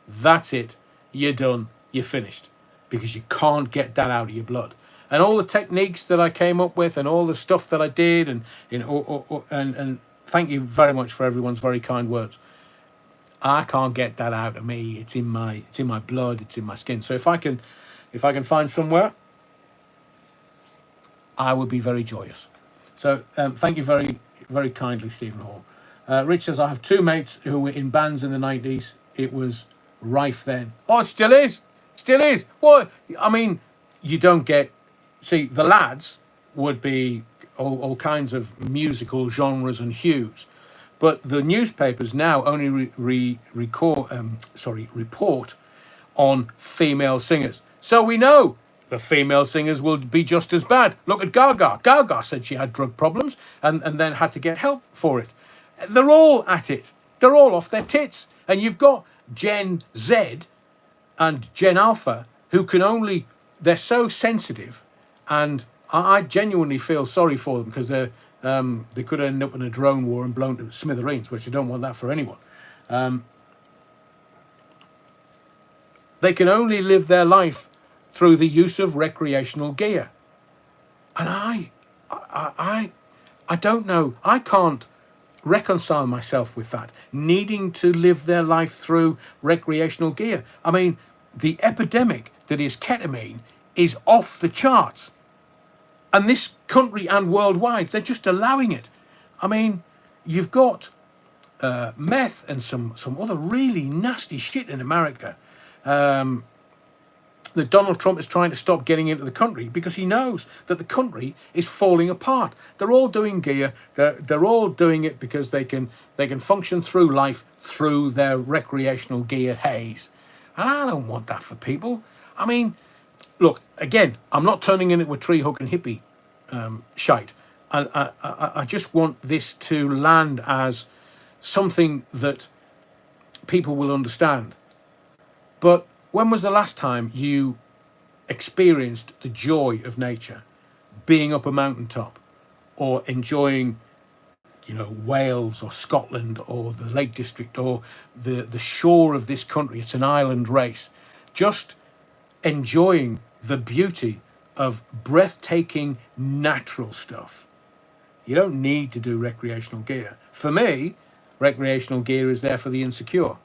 Speaker 1: that's it. You're done. You're finished. Because you can't get that out of your blood. And all the techniques that I came up with, and all the stuff that I did, and thank you very much for everyone's very kind words. I can't get that out of me. It's in my blood. It's in my skin. So if I can find somewhere, I would be very joyous. So thank you very, very kindly, Stephen Hall. Rich says, I have 2 mates who were in bands in the 90s. It was rife then. Oh, it still is. Still is. What? I mean, you don't get... See, the lads would be all kinds of musical genres and hues. But the newspapers now only report on female singers. So we know the female singers will be just as bad. Look at Gaga. Gaga said she had drug problems and then had to get help for it. They're all at it. They're all off their tits. And you've got Gen Z and Gen Alpha who can only... They're so sensitive, and I genuinely feel sorry for them, because they could end up in a drone war and blown to smithereens, which I don't want that for anyone. They can only live their life through the use of recreational gear. And I don't know. I can't reconcile myself with that, needing to live their life through recreational gear. I mean, the epidemic that is ketamine is off the charts. And this country and worldwide, they're just allowing it. I mean, you've got meth and some other really nasty shit in America that Donald Trump is trying to stop getting into the country, because he knows that the country is falling apart. They're all doing gear. They're all doing it because they can function through life through their recreational gear haze. And I don't want that for people. I mean, look, again, I'm not turning into a tree hooking hippie shite. I just want this to land as something that people will understand. But when was the last time you experienced the joy of nature, being up a mountaintop, or enjoying, Wales or Scotland or the Lake District or the shore of this country? It's an island race. Just enjoying the beauty of breathtaking natural stuff. You don't need to do recreational gear. For me, recreational gear is there for the insecure.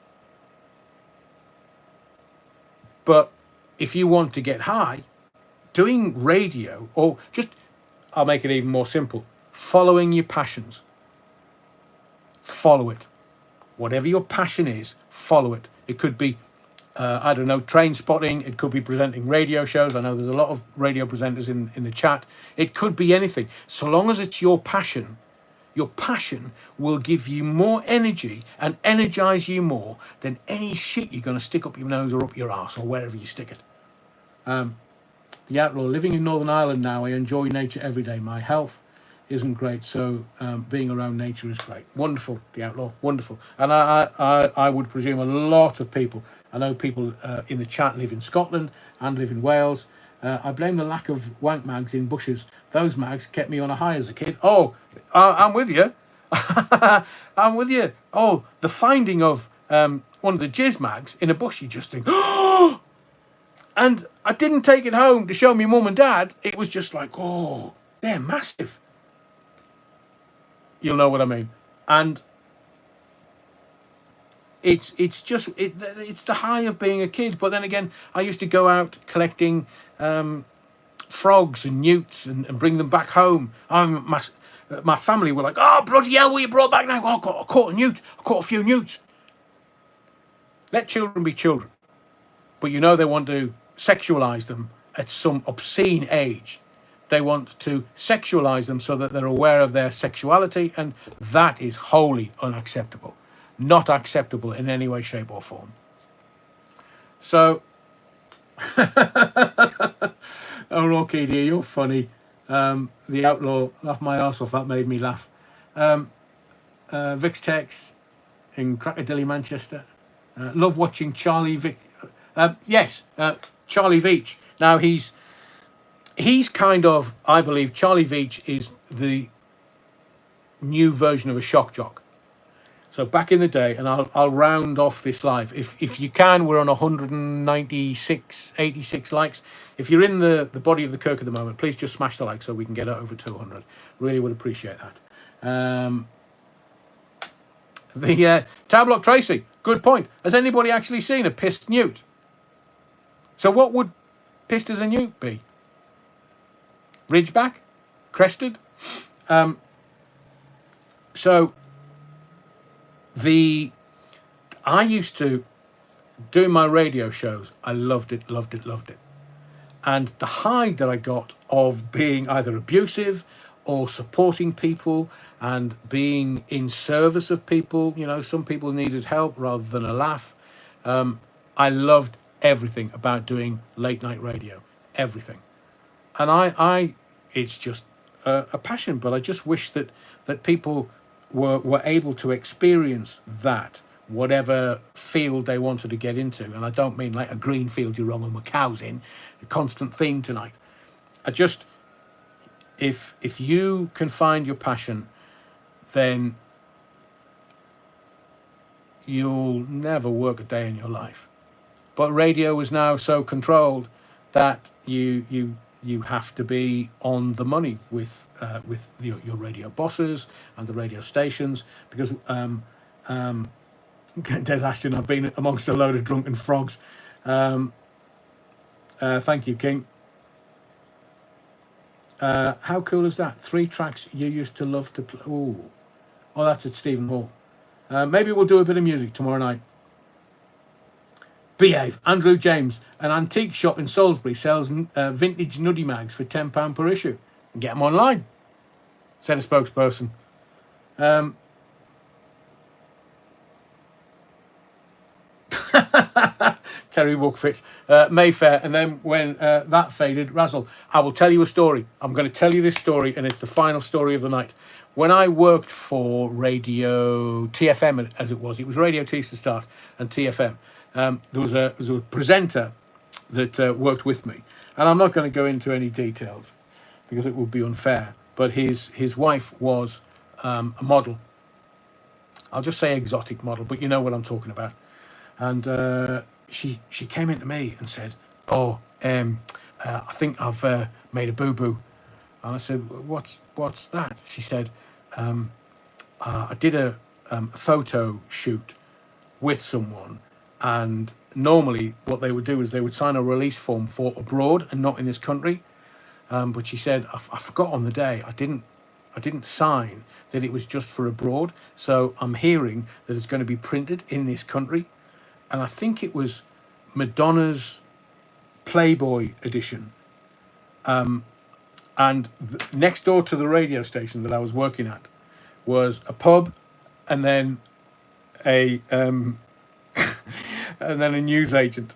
Speaker 1: But if you want to get high, doing radio, or just, I'll make it even more simple, following your passions. Follow it. Whatever your passion is, follow it. It could be, train spotting. It could be presenting radio shows. I know there's a lot of radio presenters in the chat. It could be anything. So long as it's your passion will give you more energy and energize you more than any shit you're going to stick up your nose or up your arse or wherever you stick it. The Outlaw, living in Northern Ireland now, I enjoy nature every day. My health isn't great, so being around nature is great. Wonderful, The Outlaw, wonderful. And I would presume a lot of people, I know people in the chat live in Scotland and live in Wales. I blame the lack of wank mags in bushes. Those mags kept me on a high as a kid. Oh, I'm with you. I'm with you. Oh, the finding of one of the jizz mags in a bush, you just think, oh! And I didn't take it home to show me mum and dad. It was just like, oh, they're massive. You'll know what I mean. And it's the high of being a kid. But then again, I used to go out collecting frogs and newts and bring them back home. My family were like, oh, bloody hell, what you brought back now? Oh, I caught a newt. I caught a few newts. Let children be children. But they want to sexualize them at some obscene age. They want to sexualize them so that they're aware of their sexuality, and that is wholly unacceptable. Not acceptable in any way, shape or form. So, oh, Rocky, dear, you're funny. The Outlaw, laugh my arse off, that made me laugh. Vix Tex in Crackadilly, Manchester. Love watching Charlie Vic. Yes, Charlie Veach. Now he's kind of, I believe, Charlie Veach is the new version of a shock jock. So back in the day, and I'll round off this live. If you can, we're on 196, 86 likes. If you're in the body of the Kirk at the moment, please just smash the like so we can get it over 200. Really would appreciate that. The Tablock Tracy, good point. Has anybody actually seen a pissed newt? So what would pissed as a newt be? Ridgeback? Crested? So I used to doing my radio shows, I loved it, loved it, loved it. And the high that I got of being either abusive or supporting people and being in service of people, you know, some people needed help rather than a laugh. I loved everything about doing late night radio, everything. And it's just a passion, but I just wish that people were able to experience that, whatever field they wanted to get into. And I don't mean like a green field you're wrong and with cows in, a constant theme tonight. I just, if you can find your passion, then you'll never work a day in your life. But radio is now so controlled that you have to be on the money with your radio bosses and the radio stations, because Des Ashton, I've been amongst a load of drunken frogs. Thank you, King. How cool is that? 3 tracks you used to love to play. Oh, that's at Stephen Hall. Maybe we'll do a bit of music tomorrow night. Behave. Andrew James, an antique shop in Salisbury sells vintage nuddy mags for £10 per issue. And get them online, said a spokesperson. Terry Wookfit, Mayfair, and then when that faded, Razzle. I will tell you a story. I'm going to tell you this story, and it's the final story of the night. When I worked for Radio TFM, as it was Radio T to start, and TFM, there was a presenter that worked with me, and I'm not going to go into any details because it would be unfair. But his wife was a model. I'll just say exotic model, but you know what I'm talking about. And she came into me and said, I think I've made a boo-boo. And I said, what's that? She said, I did a photo shoot with someone, and normally what they would do is they would sign a release form for abroad and not in this country. But she said, I forgot on the day, I didn't sign that it was just for abroad. So I'm hearing that it's going to be printed in this country. And I think it was Madonna's Playboy edition. And next door to the radio station that I was working at was a pub, and then a and then a newsagent.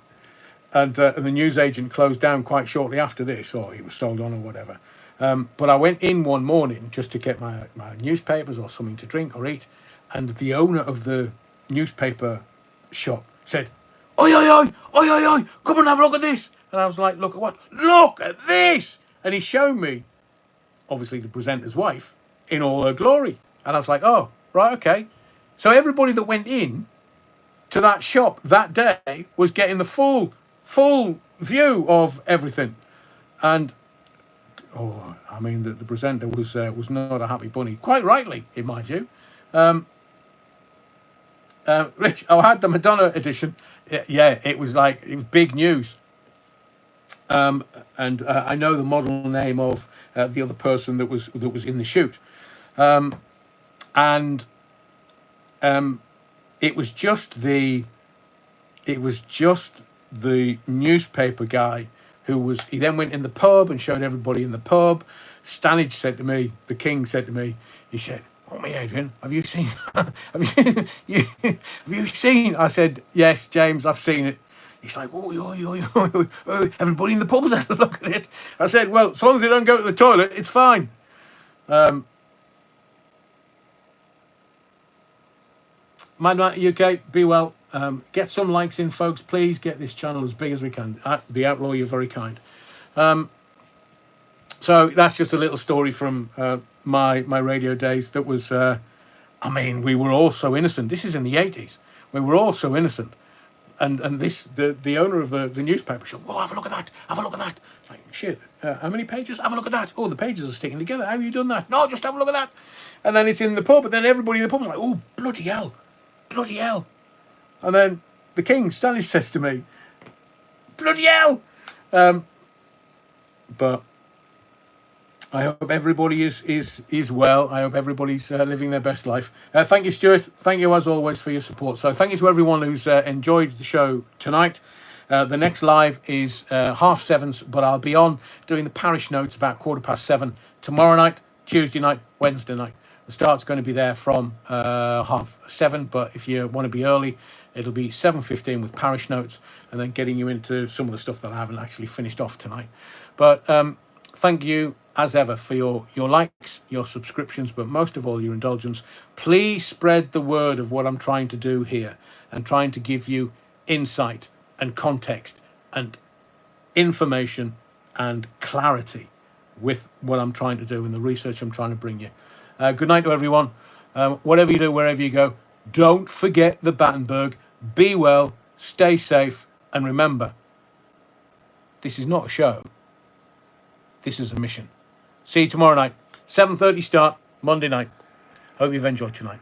Speaker 1: And the newsagent closed down quite shortly after this, or he was sold on or whatever. But I went in one morning just to get my newspapers or something to drink or eat, and the owner of the newspaper shop said, "Oi, oi, oi, oi, oi, oi, come and have a look at this." And I was like, "Look at what?" "Look at this!" And he showed me, obviously, the presenter's wife in all her glory. And I was like, "Oh, right, okay." So everybody that went in to that shop that day was getting the full view of everything. And I mean, the presenter was not a happy bunny, quite rightly, in my view. Rich, I had the Madonna edition. Yeah, it was big news. And I know the model name of the other person that was in the shoot. And it was just the newspaper guy he then went in the pub and showed everybody in the pub. Stanage said to me, the King said to me, he said, "Oh, me, Adrian, have you seen? have you seen?" I said, "Yes, James, I've seen it." He's like, "Oh, everybody in the pub's had a look at it." I said, "Well, as long as they don't go to the toilet, it's fine." Mad Matter UK, be well. Get some likes in, folks. Please get this channel as big as we can. The Outlaw, you're very kind. So that's just a little story from my radio days. That was, we were all so innocent. This is in the 80s. We were all so innocent. And this, the owner of the newspaper said, "Oh, have a look at that. Have a look at that." Like, shit, how many pages? Have a look at that. Oh, the pages are sticking together. How have you done that? No, just have a look at that. And then it's in the pub, and then everybody in the pub's like, "Oh, bloody hell. Bloody hell." And then the King, Stanley, says to me, "Bloody hell." But I hope everybody is well. I hope everybody's living their best life. Thank you, Stuart. Thank you, as always, for your support. So thank you to everyone who's enjoyed the show tonight. The next live is 7:30, but I'll be on doing the parish notes about 7:15 tomorrow night, Tuesday night, Wednesday night. The start's going to be there from 7:30, but if you want to be early, it'll be 7:15 with parish notes, and then getting you into some of the stuff that I haven't actually finished off tonight. But thank you, as ever, for your likes, your subscriptions, but most of all, your indulgence. Please spread the word of what I'm trying to do here and trying to give you insight and context and information and clarity with what I'm trying to do and the research I'm trying to bring you. Good night to everyone. Whatever you do, wherever you go, don't forget the Battenberg. Be well, stay safe, and remember, this is not a show. This is a mission. See you tomorrow night, 7:30 start, Monday night. Hope you've enjoyed tonight.